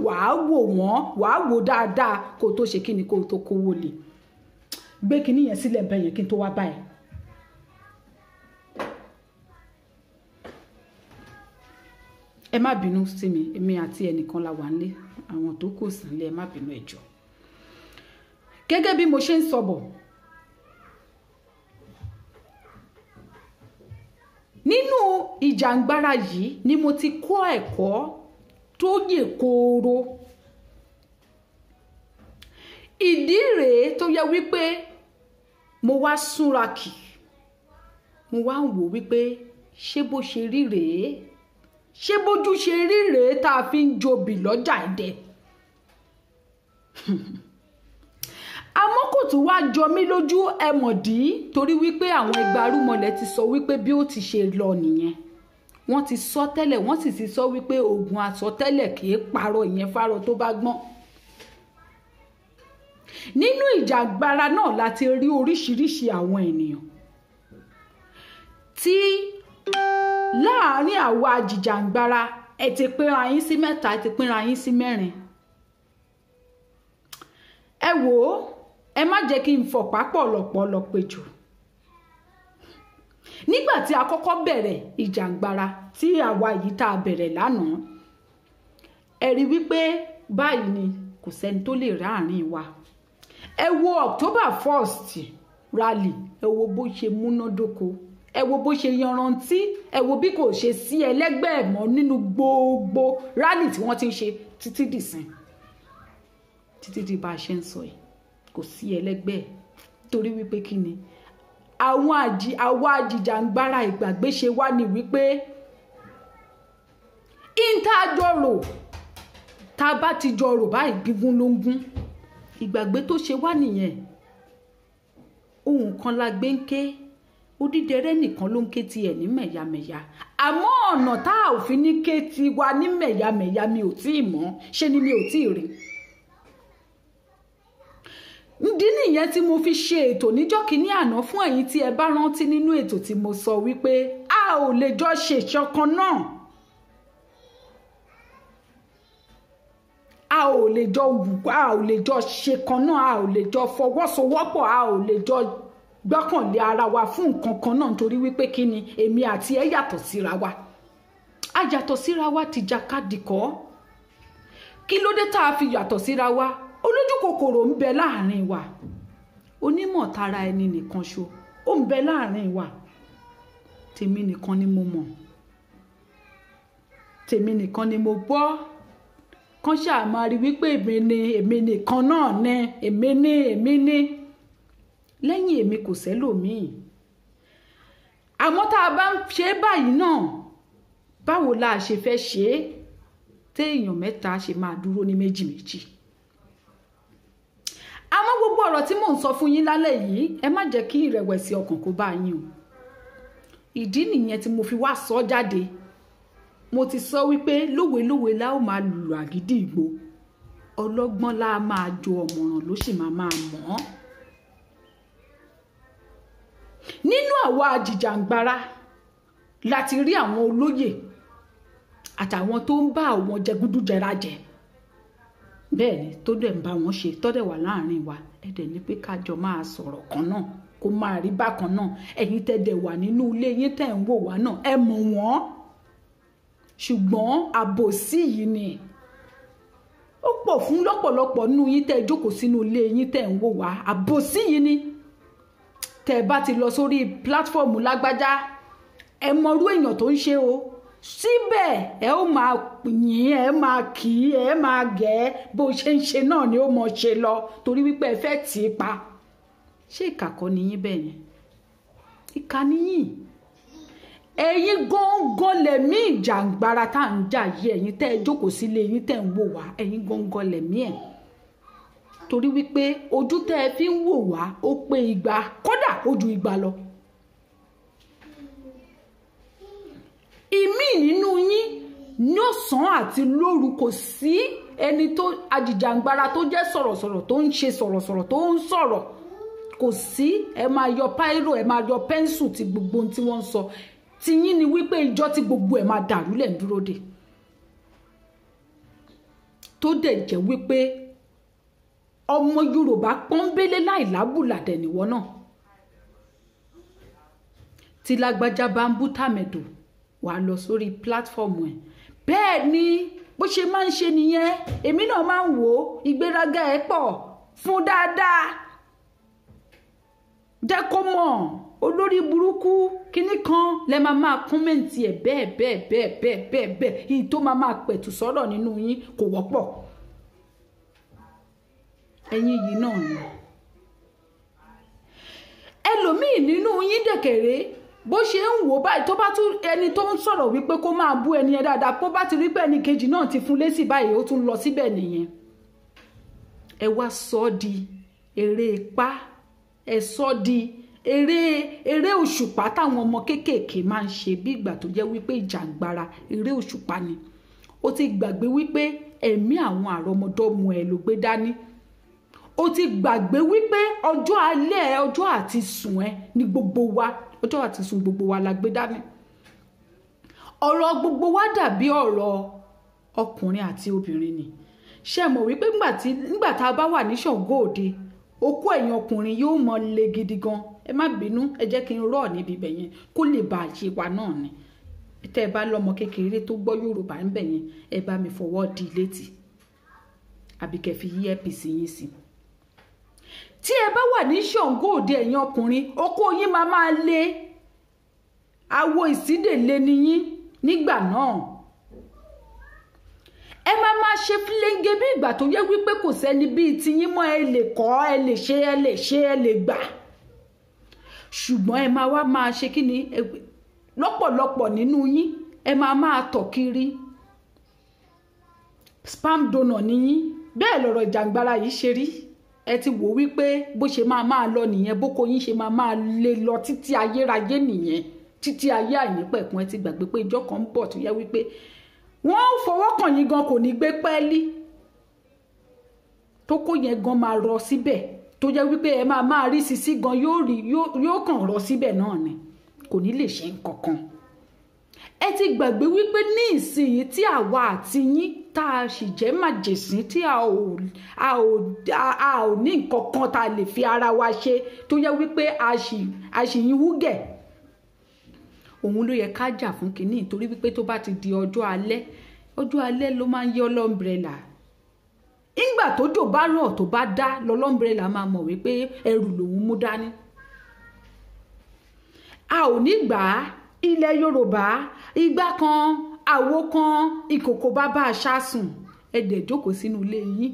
wàá wò wọ́n wàá wò dáadáa kó tó ṣe kíni kó tó kówó lè gbé kíní yẹn sílẹ̀ bẹ́ẹ̀ yẹn kí n tó wá báyìí. Ẹ má bínú sí mi, èmi àti ẹnìkan la wà nílé, àwọn tó kù sí nílé, ẹ má bínú ẹ jọ̀ọ́. Gẹ́gẹ́ bí mo ṣe ń sọ bọ̀, nínú ìjàngbara yìí ni mo ti kọ́ ẹ̀kọ́ tó yè kooro. Ìdí rèé tó yẹ wípé mo wá súnra kì, mo wá ń wò wípé ṣé bó ṣe rí rèé, ṣé bójú ṣe rí rèé tá a fi ń jobì lọ́jà Ẹdẹ. Àmọ́ kò tún wá jọ mí lójú ẹmọ̀dí torí wípé àwọn Ẹgbàárúmọlẹ̀ ti sọ wípé bí ó ti ṣe lọ nìyẹn. Wọ́n ti sọ tẹ́lẹ̀, wọ́n sì ti sọ wípé oògùn àsọtẹ́lẹ̀ kì í parọ́ ìyẹn fárọ tó bá gbọ́n. Nínú ìjàngbara náà láti rí oríṣiríṣi àwọn ènìyàn tí láàárín àwa àjìjàngbara ẹ ti pínra yín sí 3, ẹ ti pínra yín sí 4. Ẹ wò ó, ẹ má jẹ́ kí n fọ̀pá pọ̀lọpọ̀lọ péjù. Nígbà tí a kọ́kọ́ bẹ̀rẹ̀ ìjàngbara tí àwa yìí tá a bẹ̀rẹ̀ lánàá, ẹ rí wípé báyìí ni kò sẹ́ni tó lè ráàrin wa. Ẹ wo October 1st rally, ẹ wo bó ṣe múnádóko, ẹ wo bó ṣe yanrantí, ẹ wo bí kò ṣe sí ẹlẹ́gbẹ́ mọ́ nínú gbogbo rally tí wọ́n ti ń ṣe títí dìsìn, títí di bá a ṣe ń sọ yìí kò sí ẹlẹ́gbẹ́ torí wípé kí ni àwa àjìjàngbara ìgbàgbé ṣe wá ní wípé ìtajọrò tá a bá ti jọrò báyìí gígún ló ń gún. Ìgbàgbé tó ṣe wá nìyẹn. Ohun kan la gbé ń ké, Odídẹrẹ́ nìkan ló ń ké tiẹ̀ ní mẹ̀yàmẹ̀yà. Àmọ́ ọ̀nà tá a ò fi ní ké tiwa ní mẹ̀yàmẹ̀yà mi ò tí ì mọ̀, ṣé ni mi ò tí ì rí. Ìdí nìyẹn tí mo fi ṣe ètò níjọ́ kìíní àná fún ẹ̀yin tí ẹ bá rántí nínú ètò tí mo sọ wípé a ò lè jọ ṣe ìṣọ̀kan náà. A ò lè jọ wù, a ò lè jọ ṣe kan náà, a ò lè jọ fọwọ́sowọ́pọ̀, a ò lè jọ gbọ́kànlé ara wa fún nǹkan kan náà nítorí wípé kí ni èmi àti ẹ yàtọ̀ síra wa. A yàtọ̀ síra wa ti jàkadì kọ́. Kí ló dé tá a fi yàtọ̀ síra wa? Olójú kòkòrò ń bẹ láàrin wa, onímọ̀ tara ẹni nìkan ṣo ó ń bẹ láàrin wa. Tèmi nìkan ni mo mọ̀, tèmi nìkan ni mo gbọ́. Kán ṣáà máa rí wípé èmi nìkan náà ní èmi ní lẹ́yìn èmi kò sẹ́lòmíì. Àmọ́ tá a bá ń ṣe báyìí náà, báwo la ṣe fẹ́ ṣe é téèyàn 3 ṣe máa dúró ní méjì. Àmọ́ gbogbo ọ̀rọ̀ tí mò ń sọ fún yín lálẹ́ yìí, ẹ má jẹ́ kí ìrẹ̀wẹ̀sì ọkàn kó bá yín o. Ìdí nìyẹn tí mo fi wá sọ jáde mo ti sọ wípé lówelówe la ó máa lùlù àgídìgbò, ọlọ́gbọ́n la máa jo ọ̀mọ̀ràn ló sì máa mọ̀. Nínú àwa àjìjàǹgbara láti rí àwọn olóyè àtàwọn tó ń bá àwọn jẹgúdújẹrá jẹ, bẹ́ẹ̀ ni tó dẹ̀ ń bá wọn ṣe, tó dẹ̀ wà láàrin wa, ẹ̀dẹ̀ ní pé kájọ máa sọ̀rọ̀ kan náà kó máa rí bákan náà. Ẹ̀yin tẹ́dẹ̀ wà nínú ilé yín tẹ́ ń wò wá náà ẹ mọ̀ wọ́n, ṣùgbọ́n àbòsí yìí ni ó pọ̀ fún lọ́pọ̀lọpọ̀ nínú yín tẹ́ jókòó sínú ilé yín tẹ́ ń wò wá. Àbòsí yìí ni tẹ́ bá ti lọ sórí pílátífọ̀mù lágbájá ẹ mọrú èèyàn tó ń ṣe o, síbẹ̀ ẹ ó máa yìn, ẹ máa kì í, ẹ máa gẹ̀ ẹ́, bó ṣe ń ṣe náà ni ó mọ̀ ṣe lọ torí wípé ẹ fẹ́ tì í pa. Ṣé ìkà kọ́ ni yín bẹ́ẹ̀ yẹn? Ìkà ni yín. Ẹ̀yin gangan lẹ̀mí ìjàǹgbara tá à ń jà yìí, ẹ̀yin tẹ́ ẹ jókòó sílé yín tẹ́ ń wò wá, ẹ̀yin gangan lẹ̀mí ẹ̀. Torí wípé ojú tẹ́ ẹ fi ń wò wá ó pé igba, kódà ó ju igba lọ. Ìmí nínú yín ní ọ̀sán àti lóru kò sí ẹni tó àjìjàǹgbara tó jẹ́ sọ̀rọ̀sọ̀rọ̀ tó ń ṣe sọ̀rọ̀sọ̀rọ̀ tó ń sọ̀rọ̀, kò sí. Ẹ máa yọ páírò, ẹ máa yọ pẹ́ńsù ti gbogbo ohun tí wọ́n ń sọ. Ti yín ni wípé ìjọ tí gbogbo ẹ̀ máa dàrú lẹ̀ ń dúró dè, tó dẹ̀ jẹ́ wípé ọmọ Yorùbá pọ́nbélé láì lábùlàdẹ̀ nìwọ náà. Tí lágbájá bá ń bú tàmẹ̀dò wàá lọ sórí pílátífọ̀mù ẹ̀. Bẹ́ẹ̀ ni bó ṣe máa ń ṣe nìyẹn. Èmi náà máa ń wò ó, ìgbéraga ẹ̀ pọ̀ fún dáadáa. Jẹ́ kó mọ̀ olórí burúkú kíní kan lẹ máa kọ́mẹ̀ntì ẹ̀ bẹ́ẹ̀ èyí tó máa pẹ̀tù sọ́rọ̀ nínú yín kò wọ́pọ̀. Ẹ̀yin yìí náà ni. Ẹlòmíì nínú yín dẹ̀kẹ̀rẹ́ bó ṣe ń wò báyìí tó bá tún ẹni tó ń sọ̀rọ̀ wípé kó máa bú ẹni yẹn dáadáa, kó bá ti rí pé ẹni kejì náà ti fún lésì báyìí ó tún lọ síbẹ̀ nìyẹn. Ẹ wá sọ di eré ipá, ẹ sọ di eré òṣùpá táwọn ọmọ kéékèèké máa ń ṣe bí ìgbà tó jẹ́ wípé ìjàǹgbara eré òṣùpá ni. Ó ti gbàgbé wípé ẹ̀mí àwọn àrọmọdọ́mọ ẹ̀ ló gbé dání. Ó ti gbàgbé wípé ọjọ́ alẹ́ ọjọ́ àti sùn ẹ ní gbogbo wa, ọjọ́ àti sùn gbogbo wa la gbé dání. Ọ̀rọ̀ gbogbo wa dàbí ọ̀rọ̀ ọkùnrin àti obìnrin ni. Ṣé mọ̀ wípé nígbà tá a bá wà ní Ṣàngó Òde, okó ẹ̀yin ọkùnrin yóò mọ le gidi gan. Ẹ má bínú, ẹ jẹ́ kí n rọ̀ níbi ibẹ̀ yẹn kó lè bá àṣẹ wa náà ni. Tẹ́ ẹ bá lọ́mọ kékeré tó gbọ́ Yorùbá ń bẹ̀ yẹn, ẹ bá mi fọwọ́ di létí àbí kẹ́ fi yí ẹ́pìsì yín sí. Tí ẹ bá wà ní Ṣàngó Òde ẹ̀yin ọkùnrin, okó yín máa le, awo ìsídèlé ni yín nígbà náà. Ẹ máa ṣe fílẹ́ńgé bí ìgbà tó yẹ wípé kò sẹ́ni bíi tiyín mọ́. Ẹ lè kọ́, ẹ lè ṣe, ẹ lè gbà. Ṣùgbọ́n ẹ máa ṣe kí ni lọ́pọ̀lọpọ̀ nínú yín ẹ máa tọ̀ kiri. Spam donor ni yín. Bẹ́ẹ̀ lọ̀rọ̀ ìjàǹgbara yìí ṣe rí. Ẹ ti wò wípé bó ṣe máa lọ nìyẹn, bóko yín ṣe máa lè lọ títí ayérayé nìyẹn, títí ayé àìnípẹ̀kun. Ẹ ti gbàgbé pé ìjọ kan ń bọ̀ tó yẹ wípé wọ́n fọwọ́ kàn yín gan kò ní gbé pẹ́ẹ́lí, tó kó yẹn gan máa rọ síbẹ̀, tó jẹ́ wípé ẹ máa rí sisi gan yóò kàn rọ síbẹ̀ náà ni, kò ní lè ṣe nǹkan kan. Ẹ ti gbàgbé wípé ní ìsinyìí tí àwa àti yín tá a sì jẹ́ màjèsín, tí a ò ní nǹkan kan tá a lè fi ara wa ṣe, tó jẹ́ wípé a sì yín wúgẹ̀. Òun ló yẹ ká jà fún kínní, nítorí wípé tó bá ti di ọjọ́ alẹ́ ló máa ń yọ lọ́mbrẹ́là. Ìgbà tójò bá rọ̀ tó bá dá lọ́mbrẹ́là máa mọ̀ wípé ẹrù lòun mú dání. A ò ní gbà á. Ilẹ̀ Yorùbá, igbá kan, àwo kan, ìkòkò bàbá aṣáṣùn. Ẹ dẹ̀ jókòó sínú ilé yín.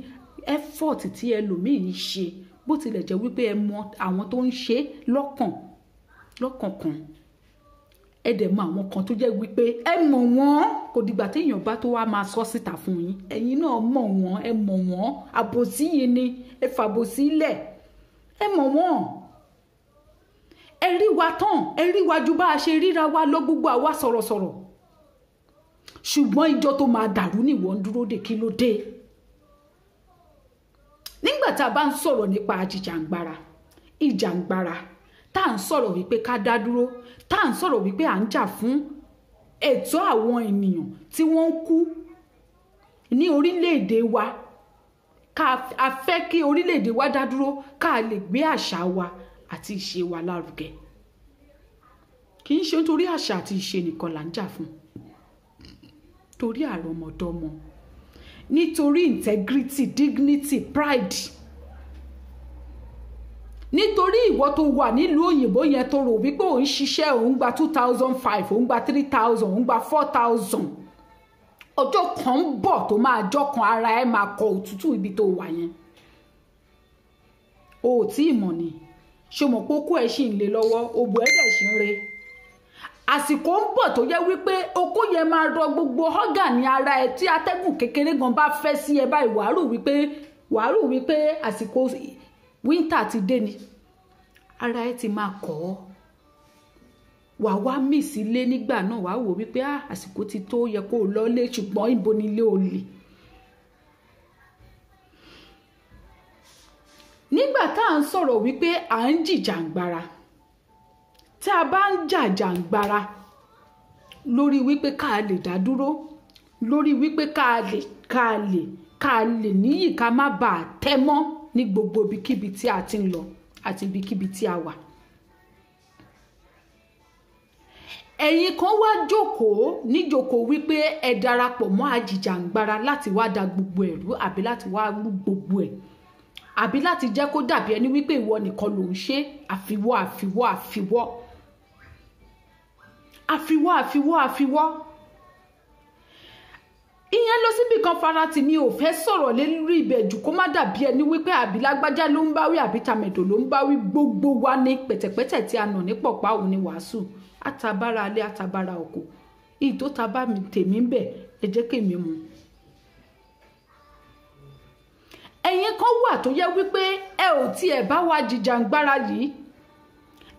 Effort tí ẹlòmíì ṣe, bó tilẹ̀ jẹ́ wípé ẹ mọ àwọn tó ń ṣe lọ́kànkan. Ẹ dẹ̀ mọ àwọn kan tó jẹ́ wípé ẹ mọ̀ wọ́n, kò dìgbà tí èèyàn bá tó wá máa sọ síta fún yín. Ẹ̀yin náà mọ̀ wọ́n, ẹ mọ̀ wọ́n. Àbòsí yìí ni, ẹ fàbòsí lẹ̀. Ẹ mọ̀ wọ́n. Ẹ rí wa tán, ẹ rí wa ju bá a ṣe ríra wa lọ, gbogbo àwa sọ̀rọ̀sọ̀rọ̀. ṣùgbọ́n ìjọ tó máa dàrú ni wọ́n ń dúró dè. Kí ló dé? Nígbà tá a bá ń sọ̀rọ̀ nípa ìjàngbara tá à ń sọ̀rọ̀ wípé ká dá dúró, tá à ń sọ̀rọ̀ wípé à ń jà fún ẹ̀tọ́ àwọn ènìyàn tí wọ́n ń kú ní orílẹ̀-èdè wa, a fẹ́ kí orílẹ̀-èdè wa dá dúró, ká lè gbé àṣà wa àti ìṣe wa lárugẹ. Kì í ṣe nítorí àṣà àti ìṣe nìkan là ń jà fún, torí àrọmọdọ́mọ, nítorí integrity, dignity, pride, nítorí ìwọ tó wà nílùú òyìnbó yẹn tó rò wípé òun ṣiṣẹ́, òun gba 2,500, òun gba 3,000, òun gba 4,000, ọjọ́ kan ń bọ̀ tó máa jọ́kan ara ẹ máa kọ òtútù ibi tó wà yẹn. O ò tí ì mọ̀ ni, ṣe mọ̀ pé okó ẹ ṣì ń le lọ́wọ́, òbò ẹ dẹ̀ ṣì ń re. Àsìkò ń bọ̀ tó jẹ́ wípé okó yẹn máa rọ gbogbo organ ní ara ẹ, tí atẹ́gùn kékeré gan bá fẹ́ sí ẹ báyìí wàá rò wípé àsìkò winter ti dé ni, ara ẹ ti máa kọ̀ ọ́. Wà wá mì sílé nígbà náà, wàá wò wípé àsìkò ti tó, yẹ kó lọ lé, ṣùgbọ́n ibo ni ilé olè. Nígbà tá à ń sọ̀rọ̀ wípé à ń jìjàngbara, tí a bá ń jàjàngbara lórí wípé ká lè dá dúró, lórí wípé ká lè níyì, ká má bàa tẹ́ mọ́ ní gbogbo ibikíbi tí a ti ń lọ àti ibikíbi tí a wà. Ẹ̀yin kan wá jókòó níjókòó wípé ẹ darapọ̀ mọ́ àjìjàngbara láti wá da gbogbo ẹ̀rú, àbí láti wá rú gbogbo ẹ̀, àbí láti jẹ́ kó dàbí ẹni wípé ìwọ nìkan ló ń ṣe, àfiwọ́. Ìyẹn lọ síbi kan farati, mi ò fẹ́ sọ̀rọ̀ lórí ibẹ̀ jù kó má dàbí ẹni wípé àbí lágbájá ló ń báwí, àbí tàmẹ̀dò ló ń báwí. Gbogbo wa ní pẹ̀tẹ̀pẹ̀tẹ̀ tí a nà ní pọ̀pá òun ni wàásù, àtàbára alẹ́ àtàbára oko. Ìyí tó ta bá mi tèmi ń bẹ̀, ẹ jẹ́ kémi mu. Ẹ̀yin kan wà tó yẹ wípé ẹ ò tiẹ̀ bá wa jìjàngbara yìí,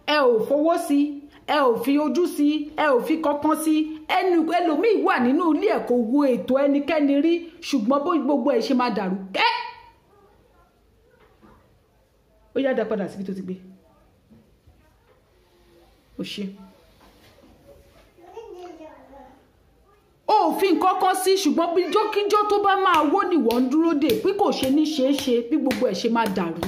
ẹ ò fowó sí, ẹ ò fi ojú sí, ẹ ò fi kankan sí. Ẹlòmíì wà nínú ilé ẹ̀ kò wo ètò ẹnikẹ́ni rí, ṣùgbọ́n bó gbogbo ẹ̀ ṣe máa dàrú kẹ́. Ó yá dá padà síbi tó ti gbé. Ó ṣe. Ó fi nǹkan kan sí, ṣùgbọ́n bí jókíjọ́ tó bá máa wó ni wọ́n ń dúró dè, bí kò ṣe ní ṣeéṣe, bí gbogbo ẹ̀ ṣe máa dàrú.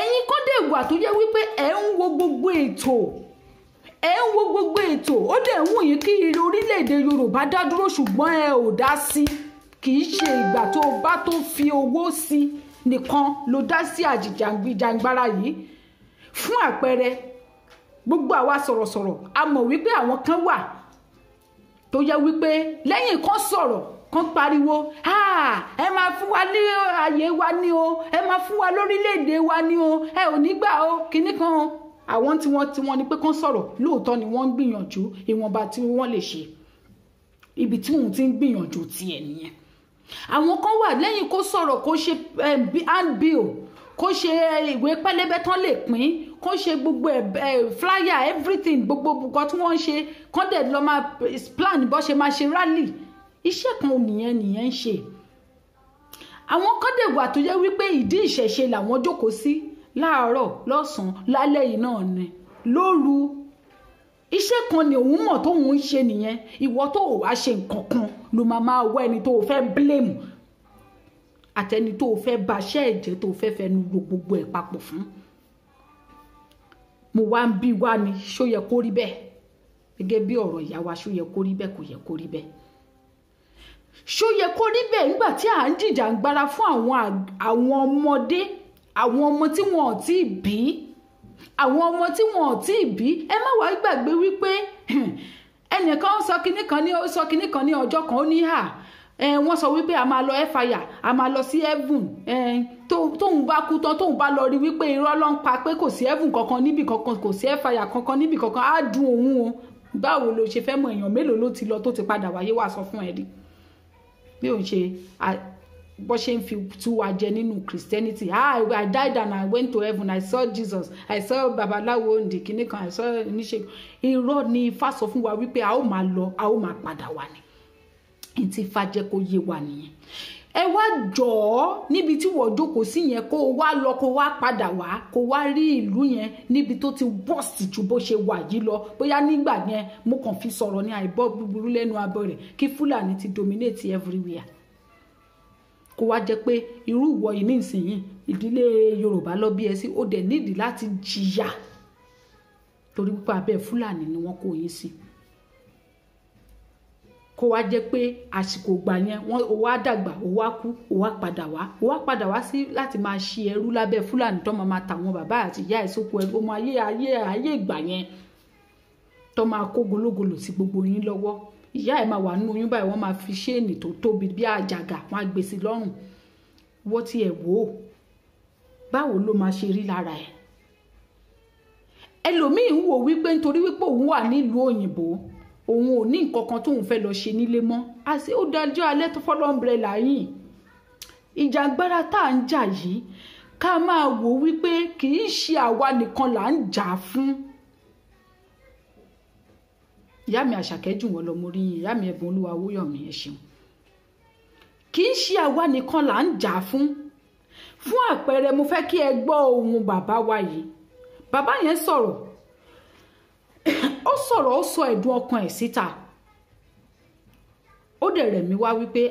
Ẹ̀yin kan dẹ̀ wà tó yẹ wípé ẹ̀ ń wo gbogbo ètò, ó dẹ̀ ń wù yín kí orílẹ̀-èdè Yorùbá dá dúró, ṣùgbọ́n ẹ ò dá sí. Kì í ṣe ìgbà tó bá tó fi owó sí nìkan ló dá sí àjìjàngbara yìí. Fún àpẹẹrẹ, gbogbo àwa sọ̀rọ̀sọ̀rọ̀ a mọ̀ wípé àwọn kan wà tó yẹ wípé lẹ́yìn kan sọ̀rọ̀ kan pariwo, ẹ máa fún wa ní ààyè wa ní o, ẹ máa fún wa lórílẹ̀-èdè wa ní o, ẹ ò ní gbà o, kinní kan o. Àwọn tí wọ́n ní pé kán sọ̀rọ̀, lóòótọ́ ni wọ́n ń gbìyànjú ìwọ̀nba tí wọ́n lè ṣe, ibi tí òun ti ń gbìyànjú tiẹ̀ nìyẹn. Àwọn kan wà lẹ́yìn kó sọ̀rọ̀, kó ṣe handbill, kó ṣe ìwé pẹlẹbẹ tán lè pín, kó ṣe gbogbo flyer, everything, gbogbo nǹkan tí wọ́n ń ṣe, kán dẹ̀ lọ máa plan bó ṣe máa ṣe rally. Iṣẹ́ kan nìyẹn ń ṣe. Àwọn kan dẹ̀ wà tó yẹ wípé ìdí ìṣẹ̀ṣe làwọn jókòó sí, láàárọ̀, lọ́sàn-án, lálẹ́ yìí náà ni, lóru. Iṣẹ́ kan ni òun mọ̀ tóun ń ṣe nìyẹn. Ìwọ tó ò wá ṣe nǹkan kan ló máa wá ẹni tó fẹ́ blame, àtẹni tó fẹ́ baṣẹ́ ẹ̀jẹ̀, tó fẹ́ fẹnu gbogbo ẹ̀ papọ̀ fún. Mo wá ń bí wá ni, ṣó yẹ kó rí bẹ́ẹ̀? Gẹ́gẹ́ bí ọ̀rọ̀ ìyá wa, ṣó yẹ kó rí bẹ́ẹ̀? Kò yẹ kó rí bẹ́ẹ̀. Ṣó yẹ kó rí bẹ́ẹ̀ nígbà tí à ń jìjàngbara fún àwọn ọmọdé, àwọn ọmọ tí wọn ò tí ì bí, àwọn ọmọ tí wọn ò tí ì bí. Ẹ má wá gbàgbé wípé ẹnìkan sọ kinní kan ní ọjọ́ kan, ó ní wọ́n sọ wípé a máa lọ fire, a máa lọ sí heaven, tóun bá kú tán, tóun bá lọ rí wípé irọ́ ló ń pa, pé kò sí heaven kankan níbì kankan, kò sí fire kankan níbì kankan, á dùn òun o. Báwo ló ṣe fẹ́ mọ̀? Èèyàn mélòó ló ti lọ tó ti padà wáyé wá sọ fún ẹ rí? Bí òun ṣe bó ṣe ń fi tú wa jẹ nínú Christianity. I died and I went to heaven. I saw Jesus. I saw babaláwo ndì kìíní kan. I saw oníṣègùn. Irọ́ ni Ifá sọ fún wa wípé a ó máa lọ, a ó máa padà wá ni. Ntí Ifá jẹ́ kó yé wa nìyẹn. Ẹ wá jọ̀ọ́ níbi tí wọ́n jókòó sí yẹn kó wá lọ kó wá padà wá kó wá rí ìlú yẹn níbi tó ti worst ju bó ṣe wà yìí lọ. Bóyá nígbà yẹn mo kàn fi sọ̀rọ̀ ní àìbọ́ búburú lẹ́nu abọ́ rẹ̀ kí Fúlàní ti dominate everywhere. Kó wá jẹ́ pé irú ìwọ yìí nísìnyí ìdílé Yorùbá lọ bí ẹ sí ó dẹ̀ nídìí láti jìyà torí wípé abẹ́ Fúlàní ni wọ́n kó yín sí. Kó wá jẹ́ pé àsìkò gbà yẹn wọ́n ó wá dàgbà ó wá kú ó wá padà wá sí láti máa ṣe ẹrú lábẹ́ Fúlàní tó máa ta àwọn bàbá àti ìyá ẹ̀ sóko ẹrú ọmọ ayé ìgbà yẹn tó máa kó gológolo sí gbogbo yín lọ́wọ́. Ìyá ẹ̀ máa wà nínú oyún báyìí wọ́n máa fi ṣéènì tó tóbi bí àjàgà wọ́n á gbé sí lọ́rùn. Wọ́n ti ẹ̀ wò ó báwo ló máa ṣe rí lára ẹ̀. Ẹlòmíì ń wò wípé nítorí wípé òun wà nílùú òyìnbó òun ò ní nǹkan kan tóun fẹ́ lọ ṣe nílé mọ́. Àṣé ó dájọ́ alẹ́ tó fọ́lọ́ umbrella yìí. Ìjàngbara tá à ń jà yìí ká máa wò wípé kì í ṣe àwa nìkan là ń jà fún. Ìyá mi Àṣàkẹ́ jù wọ́n lọ mo rí yín. Ìyá mi Ẹ̀bùn Olúwa Owóyọ̀mí ẹ ṣeun. Kì í ṣe àwa nìkan là ń jà fún. Fún àpẹẹrẹ mo fẹ́ kí ẹ gbọ́ ohùn bàbá wa yìí. Bàbá yẹn sọ̀rọ̀. Ó sọ̀rọ̀ ó sọ ẹ̀dùn ọkàn ẹ̀ síta. Ó dẹ̀ rẹ̀ mí wá wípé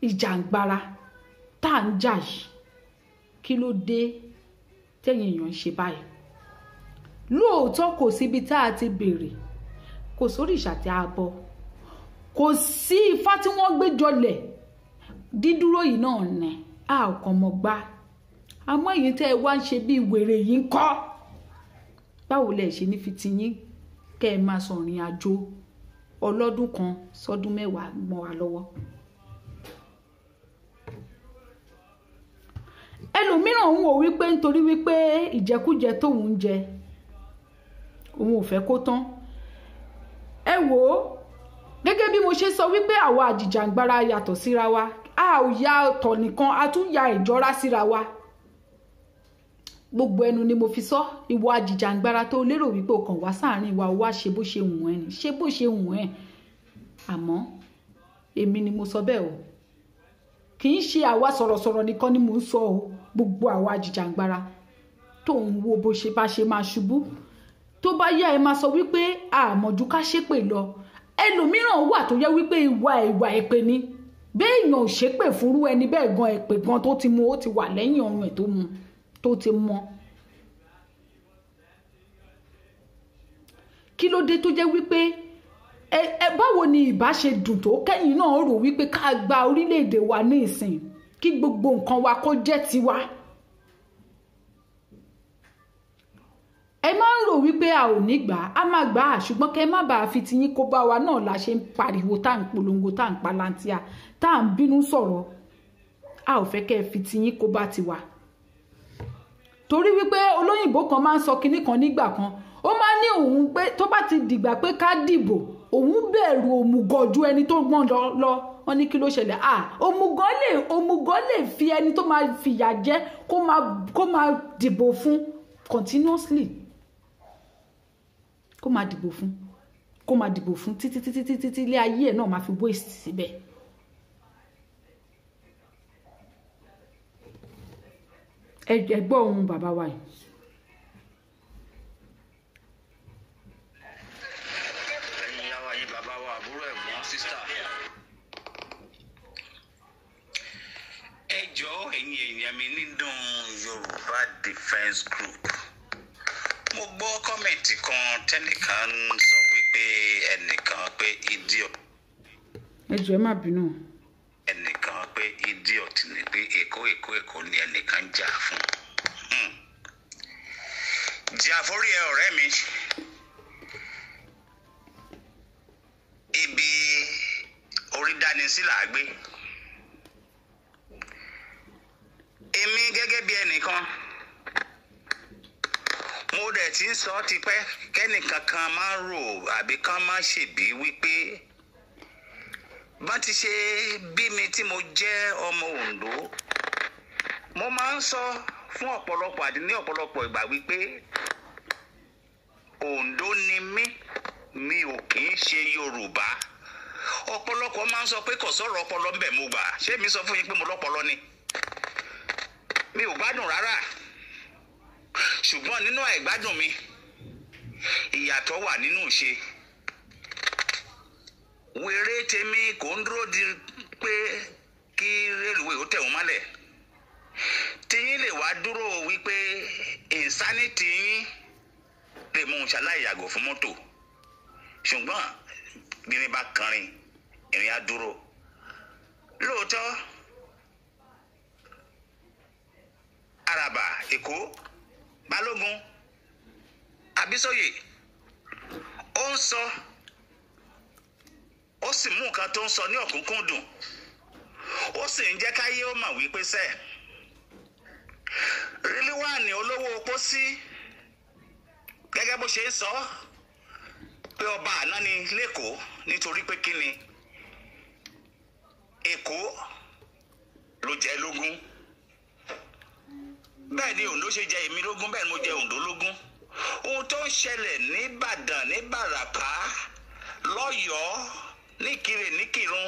ìjàngbara tá à ń jà yìí kí ló dé tẹ̀yìn èèyàn ń ṣe báyìí. Lóòótọ́ kò síbi tá a ti béèrè kò sóríṣà tí a bọ kò sí ifá tí wọ́n gbé jọlẹ̀ dídúró yìí náà ní a ò kàn mọ̀ gbá. Àmọ́ èyí tẹ́ ẹ wá ń ṣe bí wèrè yìí ń kọ́. Báwo lẹ ṣe ní fi tiyín kẹ́ ẹ máa sọ̀rìn àjò ọlọ́dún kan sọ́dún mẹ́wàá mọ́ wa lọ́wọ́. Ẹlòmíràn ń wò wípé nítorí wípé ìjẹkújẹ tóun ń jẹ òun ò fẹ́ kó tán. Ẹ wò ó gẹ́gẹ́ bí mo ṣe sọ wípé àwa àjìjàngbara yàtọ̀ síra wa a ò ya ọ̀tọ̀ nìkan a tún ya ìjọra síra wa. Gbogbo ẹnu ni mo fi sọ ìwọ àjìjàngbara tó lérò wípé o kàn wá sáàrin wa wá ṣe bó ṣe wù ẹ́ ni ṣe bó ṣe wù ẹ́. Àmọ́ èmi ni mo sọ bẹ́ẹ̀ o kì í ṣe àwa sọ̀rọ̀sọ̀rọ̀ nìkan ni mò ń sọ o. Gbogbo àwa àjìjàngbara tó ń wo bó ṣe bá ṣe máa ṣubú tó bá yá ẹ máa sọ wípé àmọ̀jú ká ṣépè lọ. Ẹlòmíràn wà tó yẹ wípé ìwà èpè ni béèyàn ò ṣépè fúnrú ẹni bẹ́ẹ̀ gan èpè gan tó ti mu ó ti wà lẹ́yìn ọrùn ẹ̀ tó mu tó ti mọ. Kí ló dé tó jẹ́ wípé báwo ni ìbá ṣe dùn tó kẹ́yìn náà rò wípé ká gba orílẹ̀-èdè wa ní ìsìn kí gbogbo nǹkan wa kó jẹ́ tiwa. Ẹ máa ń rò wípé a ò ní gbà á máa gbà á ṣùgbọ́n kẹ́ má bàa fi tiyín kó bá wa náà la ṣe ń pariwo tá à ń polongo tá à ń palantia tá à ń bínú sọ̀rọ̀. A ò fẹ́ kẹ́ ẹ fi tiyín kó bá tiwa. Torí wípé olóyìnbó kan máa ń sọ kinní kan nígbà kan ó máa ní òun pé tó bá ti dìgbà pé ká dìbò òun bẹ̀rù òmùgọ̀ ju ẹni tó gbọ́n lọ. Wọ́n ní kí ló ṣẹlẹ̀ òmùgọ̀ lè fi ẹni tó máa fìyà jẹ kó máa dìbò fún continuously kó máa dìbò fún títí ilé ayé ẹ̀ náà máa fi waste síbẹ̀. Ẹ gbọ́ ohun bàbá wa yìí. Ẹ̀yin ìyá wa yìí bàbá wa àbúrò ẹ̀gbọ́n sísítà. Ẹ jọ̀ọ́ ẹ̀yin èèyàn mi nínú Yorùbá Defence Group. Mo gbọ́ kọ́mẹ̀ntì kan tẹ́nìkan sọ wípé ẹnìkan pé idiot. Ẹ jọ̀ọ́ ẹ má bínú. Ẹnìkan pé idiot ni pé èkó ni ẹnìkan jà fún. Jà forí ẹ ọ̀rẹ́ mi. Ibi orí dání sí là á gbé. Èmi gẹ́gẹ́ bí ẹnìkan mo dẹ̀ ti ń sọ tipẹ́ kẹ́nìkan kan máa rò àbí kan máa ṣèbí wípé bá ti ṣe bí mi tí mo jẹ́ ọmọ Ondo, mo máa ń sọ fún ọ̀pọ̀lọpọ̀ àti ní ọ̀pọ̀lọpọ̀ ìgbà wípé Ondo ni mi ò kì í ṣe Yorùbá. Ọ̀pọ̀lọpọ̀ máa ń sọ pé kò sọ̀rọ̀ ọpọlọ ń bẹ̀ mo gbà. Ṣé mi sọ fún yín pé mo lọ́pọlọ ni? Mi ò gbádùn rárá. Ṣùgbọ́n nínú àìgbádùn mi, ìyàtọ̀ wà nínú ìṣe. Wèrè tèmi kò ń dúró di pé kí rélùwé ó tẹ̀ wọ́n mọ́lẹ̀. Tiyín lè wá dúró wípé insanity yín lè mú un ṣaláìyàgò fún mọ́tò. Ṣùgbọ́n bí mi bá kọrin, ìrìn á dúró. Lóòótọ́, Àràbà, Èkó, Balógun, Abísóyè, ó ń sọ, ó sì mú nǹkan tó ń sọ ní ọ̀kúnkúndùn, ó sì ń jẹ́ káyé ó mọ̀ wípé sẹ́ Rílíwáànì olówó pósí gẹ́gẹ́ bó ṣe ń sọ pé ọba àná ni lẹ́kọ̀ọ́ nítorí pé kí ni Èkó ló jẹ́ lógún, bẹ́ẹ̀ ni Oǹdó ṣe jẹ èmi lógún, bẹ́ẹ̀ ni mo jẹ Oǹdó lógún. Ohun tó ń ṣẹlẹ̀ ní Ìbàdàn, ní Bàràpá, lọ́yọ̀ọ́, níkirè, níkìrun,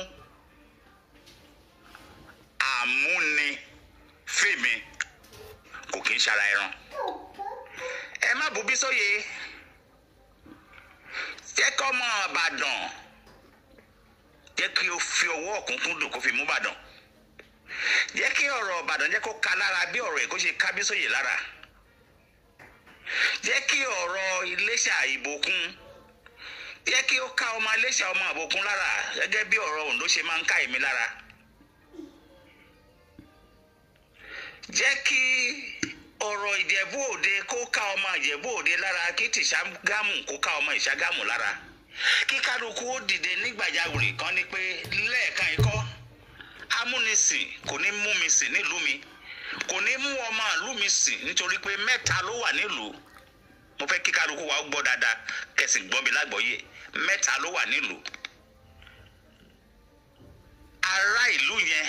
àmúni fèmí kò kí ń ṣara ẹran. Ẹ má bú Bísóyè, jẹ́ kọ́ mọ́ Ìbàdàn, jẹ́ kí o fi ọwọ́ ọ̀kúnkúndùn kó fi mú Ìbàdàn, jẹ́ kí ọ̀rọ̀ Ìbàdàn jẹ́ kó ka lára bí ọ̀rọ̀ Èkó ṣe ká Bísóyè lára, jẹ́ kí ọ̀rọ̀ Iléṣà Ìbòkun jẹ́ kí ó ká ọmọ Iléṣà ọmọ Ìbòkun lára gẹ́gẹ́ bí ọ̀rọ̀ Oǹdó ṣe máa ń ká èmi lára, jẹ́ kí ọ̀rọ̀ Ìjẹ̀bú Òde kó ká ọmọ Ìjẹ̀bú Òde lára, kí tìṣàgámù kó ká ọmọ Ìṣàgámù lára, kí kálukú ó dìde nígbàjáwìrì kan ní pé lẹ́ẹ̀kan ikọ́ amúnisìn kò ní mú mi sìn nílùú mi, kò ní mú ọmọ ìlú mi sìn nítorí pé mẹ́ta ló wà nílùú. Mo fẹ́ kí kálukú wa gbọ́ dáadáa kẹsì gbọ́ mi lágbọ́yé, mẹ́ta ló wà nílùú. Ará ìlú yẹn,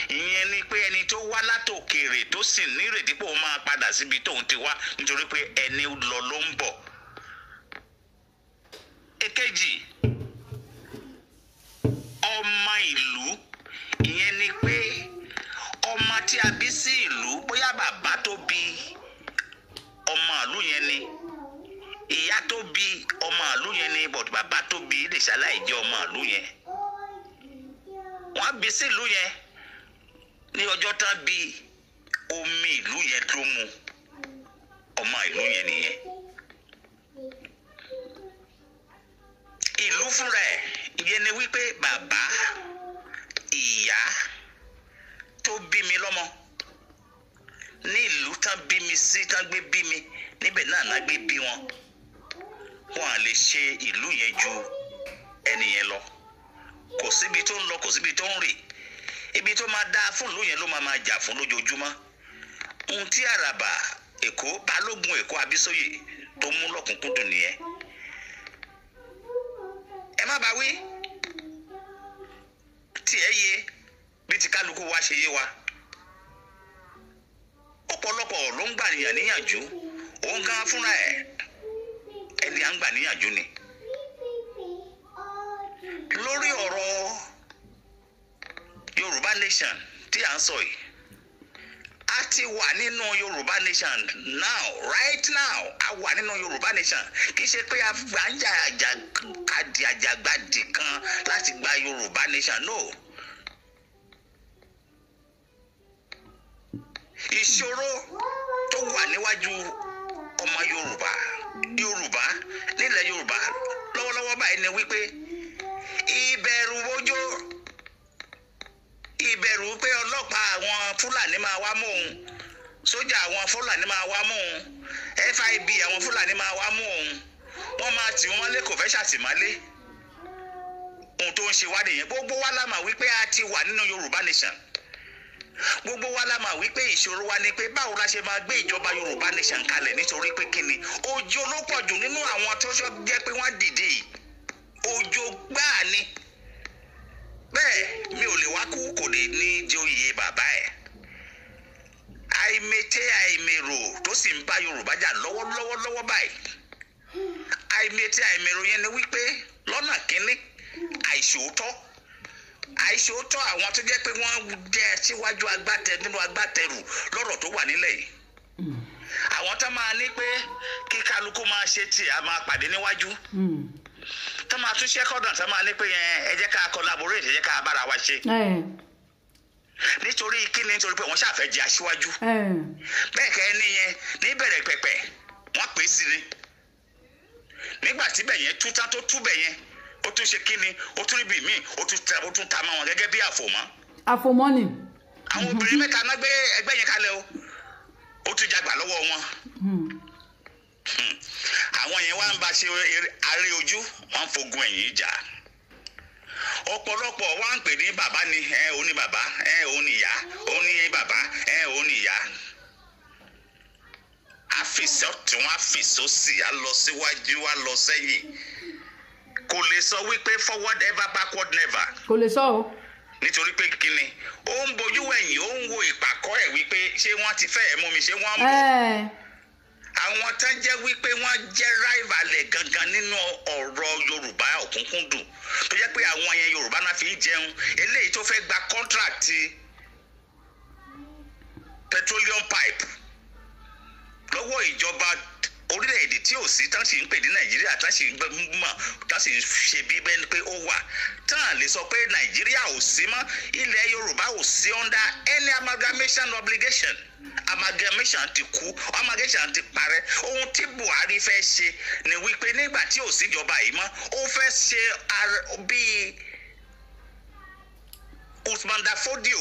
ìyẹn ni pé ẹni tó wá látòkèrè tó sì nírètí pé òun máa padà síbi tóun ti wá nítorí pé ẹni lọ ló ń bọ̀. Èkejì, ọmọ ìlú, ìyẹn ni pé ọmọ tí a bí sí ìlú, bóyá bàbá tó bí ọmọ ìlú yẹn ni, ìyá tó bí ọmọ ìlú yẹn ni, but bàbá tó bí lè ṣaláì jẹ́ ọmọ ìlú yẹn. Wọ́n bí sí ìlú yẹn ní ọjọ́ tán bí omi ìlú yẹn tó mu, ọmọ ìlú yẹn nìyẹn. Ìlú fúnra ẹ̀, ìyẹn ni wípé bàbá, ìyá tó bí mi lọ́mọ ní ìlú tán bí mi sí, tán gbé bí mi níbẹ̀ náà náà gbé bí wọn. Wọn à lè ṣe ìlú yẹn ju ẹni yẹn lọ. Kò síbi tó ń lọ, kò síbi tó ń rè. Ibi tó máa dáa fún ìlú yẹn ló máa jà fún lójoojúmọ́. Ohun tí Àràbà, Èkó, Balógun Èkó, Abísóyè tó mú lọ́kùnkúndùn nìyẹn. Ẹ má bá wí, tí ẹ yé bí ti kálukú wa ṣe yé wa. Ọ̀pọ̀lọpọ̀ ló ń gbà níyànjú, òun gan fúnra ẹ̀ ẹni à ń gbà níyànjú ni. Lórí ọ̀rọ̀ Yorùbá Nation tí à ń sọ yìí, a ti wà nínú Yorùbá Nation now, right now, a wà nínú Yorùbá Nation. Kì í ṣe pé a ń jà àjàgbadì kan láti gba Yorùbá Nation, no. Ìṣòro tó wà níwájú ọmọ Yorùbá nílẹ̀ Yorùbá lọ́wọ́lọ́wọ́ báyìí ni wípé ìbẹ̀rù bójó, ìbẹ̀rù pé ọlọ́pàá àwọn Fúlàní máa wá mú òun, sójà àwọn Fúlàní máa wá mú òun, FIB àwọn Fúlàní máa wá mú òun, wọ́n máa tì wọ́n mọ́lé, kò fẹ́ ṣàtìmọ́lé. Ohun tó ń ṣe wá nìyẹn. Gbogbo wa la mọ̀ wípé a ti wà nínú Yorùbá Nation. Gbogbo wa la mọ̀ wípé ìṣòro wa ni pé báwo la ṣe máa gbé ìjọba Yorùbá Nation kalẹ̀, nítorí pé kíni òjò ló pọ̀ jù nínú àwọn tó jẹ́ pé wọ́n dìde yìí. Òjò gbáà ni. kò lè ní joyè bàbá ẹ̀ àìmètè àìmèrò tó sì ń bá Yorùbá jà lọ́wọ́lọ́wọ́ báyìí àìmètè àìmèrò yẹn ni wípé lọ́nà kínní àìṣòótọ́ àwọn tó jẹ́ pé wọ́n jẹ́ síwájú nínú agbátẹrù lọ́rọ̀ tó wà nílẹ̀ yìí àwọn tó máa ní pé kí kálukú máa ṣe tí a máa pàdé níwájú tó máa tún ṣe kọ́dọ̀ tó máa ní pé ẹ jẹ́ ká collaborate ẹ jẹ́ ká bára wa ṣe nítorí kíni nítorí pé wọ́n ṣàfẹ́ jẹ́ aṣíwájú bẹ́ẹ̀ kẹ́ ẹni yẹn níbẹ̀rẹ̀ pẹ̀pẹ̀ wọ́n pè é sí ni nígbà tí bẹ̀ yẹn túta tó tú bẹ̀ yẹn ó tún ṣe kíni ó tún ríbi míì ó tún ta mọ́ wọn gẹ́gẹ́ bí àfòmọ́ ni. àwọn obìnrin mẹ́ta náà gbé ẹgbẹ́ yẹn kalẹ̀ ó tún jagbà lọ́wọ́ wọn àwọn yẹn wá ń bá ṣe aré ojú wọn fogun ẹ̀yìn jà ọ̀pọ̀lọpọ̀ wá ń pè ní bàbá ni òun ni bàbá òun ni ìyá òun ni bàbá òun ni ìyá àfìsọ́ tí wọ́n àfìsọ́sì á lọ síwájú á lọ sẹ́yìn kò lè sọ wípé forward ever backward never. kò lè sọ o. nítorí pé kíni ó ń bojú ẹ̀yìn ó ń wo ìpàkọ́ ẹ̀ wípé ṣé wọ́n ti fẹ́ mú mi ṣé wọ́n mú. àwọn tán jẹ́ wípé wọ́n jẹ́ ráìvàlẹ̀ gangan nínú ọ̀rọ̀ Yorùbá òkúnkúndùn tó jẹ́ pé àwọn yẹn Yorùbá náà fi ń jẹun eléyìí tó fẹ́ gba kọ́ńtrákìtì petroleum pipe lọ́wọ́ ìjọba orílẹ̀-èdè tí ò sí tán sì ń pè ní Nàìjíríà tán sì ń mọ̀ tán sì ń ṣe bí bẹ́ẹ̀ pé ó wà tán lè sọ pé Nàìjíríà ò sí mọ́ ilẹ̀ Yorùbá ò sí under any amalgamation obligation amalgamation ti kú amalgamation ti parẹ́ ohun tí Buhari fẹ́ ṣe ni wípé nígbà tí ò síjọba yìí mọ́ ó fẹ́ ṣe bíi Usman Dafodio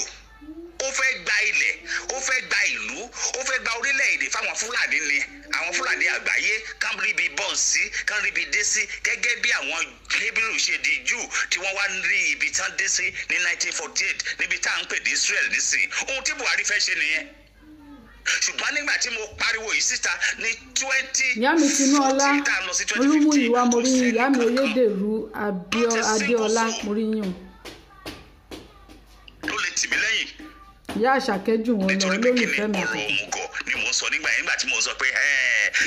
ó fẹ́ gba ilẹ̀ ó fẹ́ gba ìlú ó fẹ́ gba orílẹ̀-èdè fáwọn Fúlàní ni àwọn Fúlàní àgbáyé kán rí ibi bọ́ sí kán rí ibi dé sí gẹ́gẹ́ bí àwọn Hebrew ṣe di Júù tí wọ́n wá rí ibi tán dé sí ní 1948 níbi tá à ń pè ní Israel nísìnyí ohun tí Buhari fẹ́ ṣe nìyẹn ṣùgbọ́n nígbà tí mo pariwo yìí síta ní 2014 ìyá mi Tinúọlá tá a lọ sí 2015 Olúmúyìwá mo rí yín ìyá mi Oyèdèrú Adéọlá mo rí yín o. ló lè tì mí lẹ́yìn ìyá àṣàkẹ́jù wọn lọ olólùfẹ́ mi. ọ̀rọ̀ òmùgọ̀ ni mò ń sọ nígbà tí mo sọ pé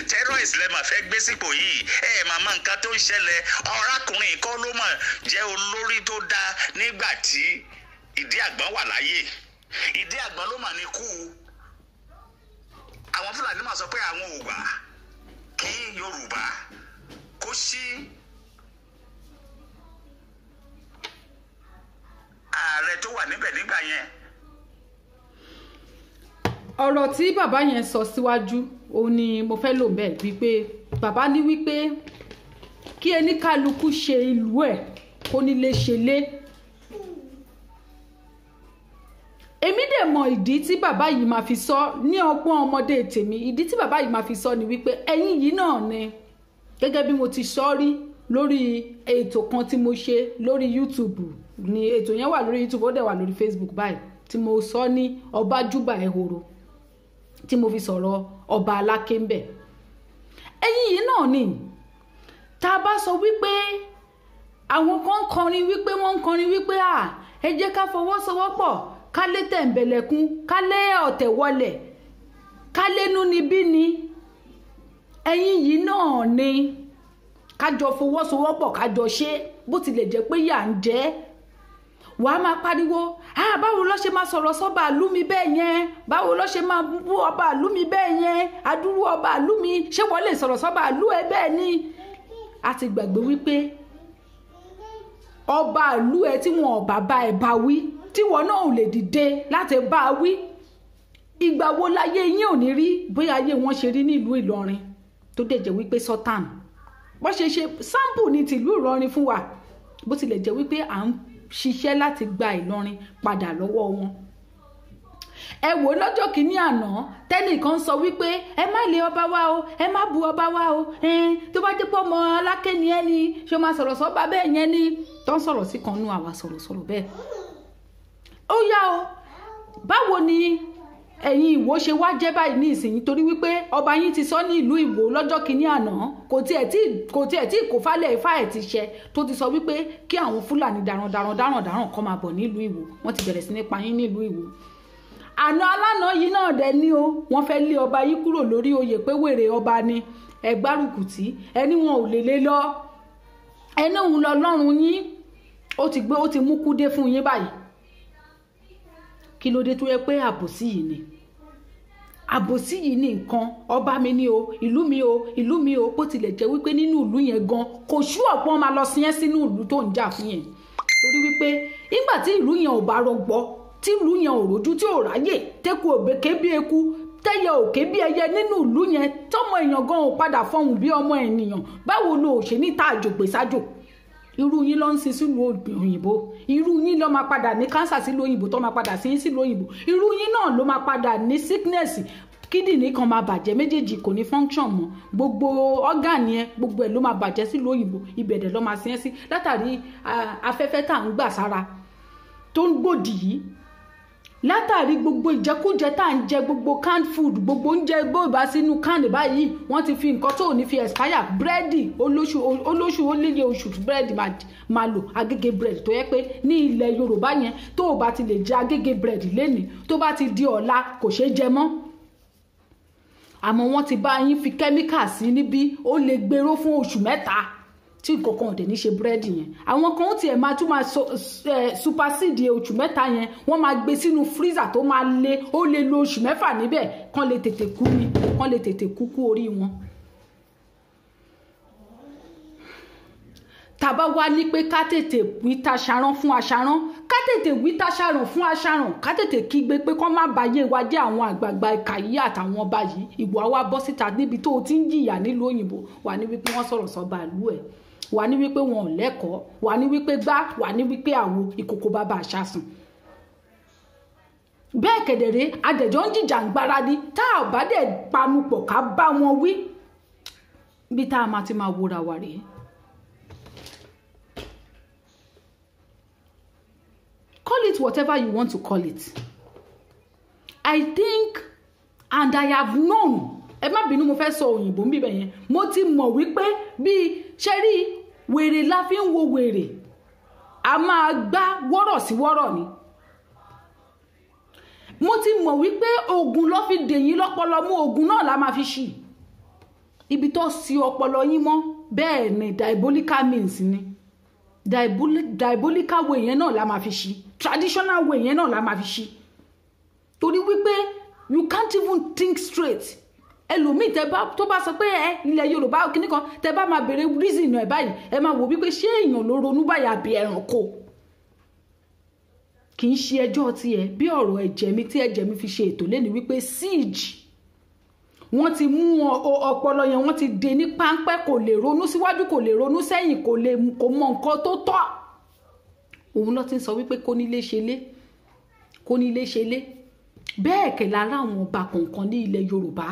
terrorist lẹ́ẹ̀ máa fẹ́ gbé sípò yìí màmá nǹkan tó ń ṣẹlẹ̀ ọ̀rákùnrin kan ló mà jẹ́ olórí tó dáa nígbà tí ìdí àgbọ̀n wà láyé ìdí àgbọ̀n ló mà ní kú àwọn Fúlàní máa sọ pé àwọn ò gbà kí Yorùbá kó sí ààrẹ tó wà níbẹ̀ nígbà yẹn. ọ̀rọ̀ tí bàbá yẹn sọ síwájú òun ni mo fẹ́ lò bẹ́ẹ̀ wípé bàbá ní wípé kí ẹnikálukú ṣe ìlú ẹ̀ kó nílé ṣe lé. èmi dẹ̀ mọ ìdí tí bàbá yìí máa fi sọ ní ọgbọ́n ọmọdé tèmi ìdí tí bàbá yìí máa fi sọ ni wípé ẹ̀yin yìí náà ni gẹ́gẹ́ bí mo ti sọ rí lórí ètò kan tí mo ṣe lórí YouTube ni ètò yẹn wà lórí YouTube ó dẹ̀ wà lórí Facebook báyìí tí mo sọ ní Ọbájúbà Ehoro tí mo fi sọ̀rọ̀ ọba Aláké ń bẹ̀. ẹ̀yin yìí náà ni tá a bá sọ wípé àwọn kan ń kọrin wípé wọ́n ń kọrin wípé ẹ jẹ́ ká fọwọ́sowọ́pọ̀ ká lé tẹ̀m̀bẹ̀lẹ̀kún ká lé ọ̀tẹ̀ wọlẹ̀ ká lénú níbí ni ẹ̀yin yìí náà ni kájọ fọwọ́sowọ́pọ̀ kájọ ṣe bó tilẹ̀ jẹ́ pé yà ń jẹ́ wàá máa pariwo báwo ló ṣe máa sọ̀rọ̀ sọ́ba àlú mi bẹ́ẹ̀ yẹn báwo ló ṣe máa bú ọba àlú mi bẹ́ẹ̀ yẹn adúrú ọba àlú mi ṣé wọ́n lè sọ̀rọ̀ sọ́ba àlú ẹ bẹ́ẹ̀ ni a ti gbàgbé wípé ọba àlú ẹ tí wọn ọba bá ẹ bá wí tí wọn náà ò lè dìde láti bá a wí ìgbà wo láyé yín ò ní rí bóyá ayé wọn ṣe rí nílùú Ìlọrin tó dẹ̀ jẹ́ wípé Sultan wọ́n ṣe sample ní tìlú Ìlọrin fún wa bó tilẹ̀ jẹ́ wípé à ń ṣiṣẹ́ láti gba Ìlọrin padà lọ́wọ́ wọn. ẹ wò lọ́jọ́ kìíní àná tẹ́nìkan sọ wípé ẹ má lé ọba wa o ẹ má bu ọba wa o tó bá dé pọ́ ọmọ Aláké ni ẹ ni ṣé o máa sọ̀rọ̀ sọ́ba bẹ́ẹ̀ yẹn ni tó ń sọ̀rọ̀ sí kan nú àwa sọ̀rọ̀ bẹ́ẹ̀. ó yá o báwo ni ẹ̀yin Ìwó ṣe wá jẹ́ báyìí ní ìsìn torí wípé ọba yín ti sọ ní ìlú Ìwó lọ́jọ́ kìíní àná kò tiẹ̀ tí kò falẹ̀ ifá ẹ̀ ti ṣẹ tó ti sọ wípé kí àwọn Fúlàní darandaran kọ́ máa bọ̀ nílùú Ìwó wọ́n ti bẹ̀rẹ̀ sí ní pa yín nílùú Ìwó. àná alánà yìí náà dẹ̀ ní o wọ́n fẹ́ lé ọba yìí kúrò lórí oyè pé wèrè ọba ni ẹgbárùkùtì ẹni wọn ò lè lọ ẹni òun lọ lọ́rùn yín ó ti mú kúdé fún yín báyìí. kí ló dé tó yẹ pé àbòsí yìí ni nǹkan ọba mi ni o ìlú mi o bó tilẹ̀ jẹ́ wípé nínú ìlú yẹn gan kò sú ọ̀pọ̀ máa lọ sí yẹn sínú ìlú tó ń jà fún yẹn torí wípé nígbà tí ìlú yẹn ò bá rọgbọ tí ìlú yẹn ò rójú tí ò ráyè tẹ́kù òbèké bí eku tẹ́yẹ òkè bí ẹyẹ nínú ìlú yẹn tọ́mọ èèyàn gan ò padà fọhùn bí ọmọ ènìyàn báwo lo ò ṣe ní tá àjògbè sájò irú yín ló ń sin sílùú òyìnbó irú yín ló máa padà ní kánsà sílùú òyìnbó tó máa padà sí sílùú òyìnbó irú yín náà ló máa padà ní sickness kídìní kan máa bàjẹ́ méjèèjì kò ní function mọ́ gbogbo organ yẹn gbogbo ẹ̀ ló máa bàjẹ́ sílùú òyìnbó ibẹ̀dẹ̀ ló máa sin sí látàrí afẹ́fẹ́ tá à ń gbà sára tó ń gbòdì yìí látàrí gbogbo ìjẹkújẹ tá à ń jẹ gbogbo canned food gbogbo oúnjẹ gbòòbá sínú can báyìí wọ́n ti fi nǹkan tó ní fi expire búrẹ́dì olóṣù ó léye oṣù búrẹ́dì máa lò agége búrẹ́dì tó yẹ pé ní ilẹ̀ Yorùbá yẹn tó o bá ti lè jẹ agége búrẹ́dì lénìí tó bá ti di ọ̀la kò ṣeé jẹ mọ́ àmọ́ wọ́n ti bá yín fi kẹ́míkà sí níbí ó lè gbèrò fún oṣù mẹ́ta tí kankan ò dẹ̀ ní ṣe búrẹ́dì yẹn àwọn kan ó tiẹ̀ máa tún máa supersede oṣù mẹ́ta yẹn wọ́n máa gbé sínú freezer tó máa lé ó lè lo oṣù mẹ́fà níbẹ̀ kán lè tètè kú ni kán lè tètè kú orí wọn. tàbá wá ní pé ká tètè wí taṣaran fún aṣaran ká tètè wí taṣaran fún aṣaran ká tètè kígbe pé kán má bàyè wa jẹ́ àwọn àgbààgbà ìkà yìí àtàwọn ọba yìí ìwọ àwa bọ́ síta níbi tó o ti ń jìyà nílùú òyìnbó wà ní wípé wọ́n sọ̀rọ̀ sọ́ba ìlú ẹ̀ wà ní wípé wọn ò lẹ́kọ̀ọ́ wà ní wípé gbá wà ní wípé àwo ìkòkò bàbá àṣàsùn. bẹ́ẹ̀ kẹ̀dẹ̀rẹ́ adẹ̀jọ́ ń jìjà ń gbáradì tá a bá dẹ̀ panupọ̀ ká bá wọn wí bí tá a máa ti máa wúra wà rèé. Call it whatever you want to call it. I think and I have known ẹ má bínú mo fẹ́ sọ òyìnbó ń bíbẹ̀ yẹn mo ti mọ̀ wípé bí ṣẹ́rí wèrè la fi ń wo wèrè a máa gbá wọ́rọ̀ sí wọ́rọ̀ ni mo ti mọ̀ wípé oògùn ló fi dèyìn lọ́pọlọ mú oògùn náà la máa fi ṣì ibi tó sí ọpọlọ yín mọ́ bẹ́ẹ̀ ni diabolical means ni diabolical way yẹn náà la máa fi ṣì traditional way yẹn náà la máa fi ṣì torí wípé you can't even think straight ẹlòmíì tó bá sọ pé ilẹ̀ Yorùbá kìíní kan tẹ bá máa bèrè reason ẹ̀ báyìí ẹ máa wò wípé ṣé èèyàn ló ronú báyìí àbí ẹranko kì í ṣe ẹjọ́ tiẹ̀ bí ọ̀rọ̀ ẹ̀jẹ̀ mi tí ẹ̀jẹ̀ mi fi ṣe ètò lẹ́ni wípé siege wọ́n ti mú ọpọlọ yẹn wọ́n ti dè ní páńpẹ́ kò lè ronú síwájú kò lè ronú sẹ́yìn kò mọ nǹkan tó tọ́ òun ló ti ń sọ wípé kó nílé ṣe lé bẹ́ẹ̀ kẹ̀ lára àwọn ọba kọ̀ọ̀kan ní ilẹ̀ Yorùbá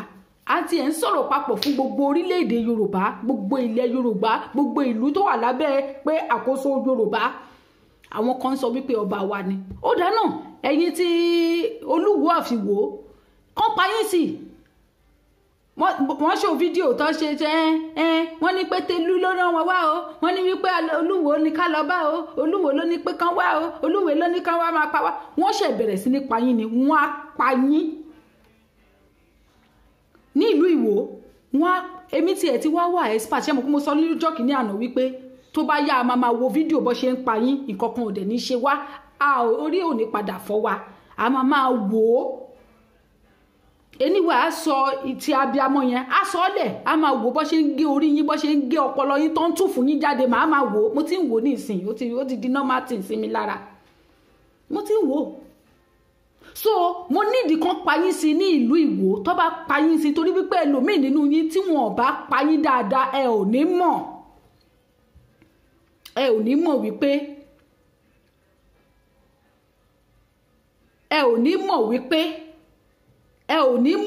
àti ẹ̀ ń sọ̀rọ̀ papọ̀ fún gbogbo orílẹ̀-èdè Yorùbá gbogbo ilẹ̀ Yorùbá gbogbo ìlú tó wà lábẹ́ pé àkóso Yorùbá àwọn kan sọ wípé ọba wa ni ó dáná ẹ̀yin tí Olúwo àfiwò kán pa yín sí wọ́n ṣe fídíò tó ṣe wọ́n ní pé Tẹ̀lú ló rán wọn wá o wọ́n ní wípé Olúwo ní ká lọ bá o Olúwo ló ní pé kán wá o Olúwo ló ní kán wá máa pa wá wọ́n ṣe bẹ̀rẹ̀ sí ní pa yín ni wọ́n á pa yín ní ìlú Ìwó wọ́n èmi tí ẹ̀ ti wá expert ṣe mọ̀ kó mo sọ lójọ́ kìíní àná wípé tó bá yá a máa wo fídíò bó ṣe ń pa yín nǹkan kan ò dẹ̀ ní ṣe wá orí ò ní padà fọ́ wa a máa wò ó anyway a sọ ti abiamọ yẹn a sọ ọ́lẹ̀ a máa wò bó ṣe ń gé orí yín bó ṣe ń gé ọpọlọ yín tó ń tún fún yín jáde máa wò ó mo ti ń wò ó ní ìsìn ó ti di normal thing sí mi lára mo ti ń wò ó so mo nídìí kan pa yín sí ní ìlú Ìwó tó bá pa yín sí torí wípé ẹlòmíì nínú yín tí wọn ò bá pa yín dáadáa ẹ ò ní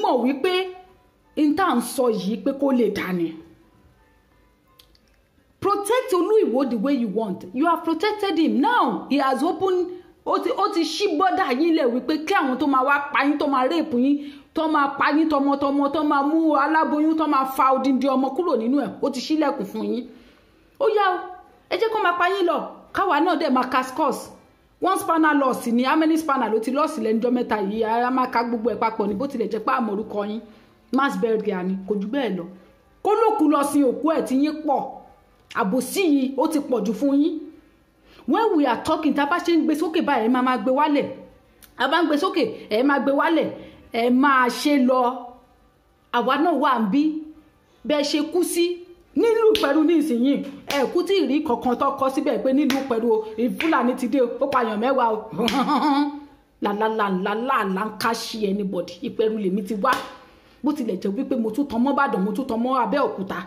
mọ̀ wípé n tá ń sọ yìí pé kó lè dání. Protect Olú Ìwó the way you want. You have protected him. Now he has opened ó ti ṣí bọ́dà yín lẹ̀ wípé kí àwọn tó máa wá pa yín tó máa rèpù yín tó máa pa yín tọmọtọmọ tó máa mú aláboyún tó máa fa odindi ọmọ kúrò nínú ẹ̀ ó ti ṣílẹ̀kùn fún yín. Ó yá o ẹ jẹ́ kó máa pa yín lọ káwa náà dẹ̀ máa cascos one spanner loss ni how many spanner ló ti loss lẹ́njọ́ mẹ́ta yìí ara máa ka gbogbo ẹ̀ papọ̀ ní bó tilẹ̀ jẹ́ pé àmọ́ orúkọ yín mass burial ni kò jù bẹ́ẹ̀ lọ kó lókù lọ sin òkú ẹ̀ tí yín pọ̀ àbòsí yìí ó ti pọ̀ jù fún yín. When we are talking tá a bá ṣe ń gbé sókè báyìí ẹ máa gbé wálẹ̀ a bá ń gbé sókè ẹ máa gbé wálẹ̀ ẹ máa ṣe lọ àwa náà wà ń bí bẹ́ẹ̀ ṣe kú sí nílùú Ìpẹ̀rù ní ìsinyìí ẹ kú tí ìrí kankan tó kọ síbẹ̀ pé nílùú Ìpẹ̀rù Fúlàní ti dé ó pààyàn 10 o làlàlàlàlà ń ká ṣí anybody Ìpẹ̀rù lèmi ti wá bó tilẹ̀ jẹ́ wípé mo tún tán mọ́ Ìbàdàn mo tún tán mọ́ Abẹ́òkúta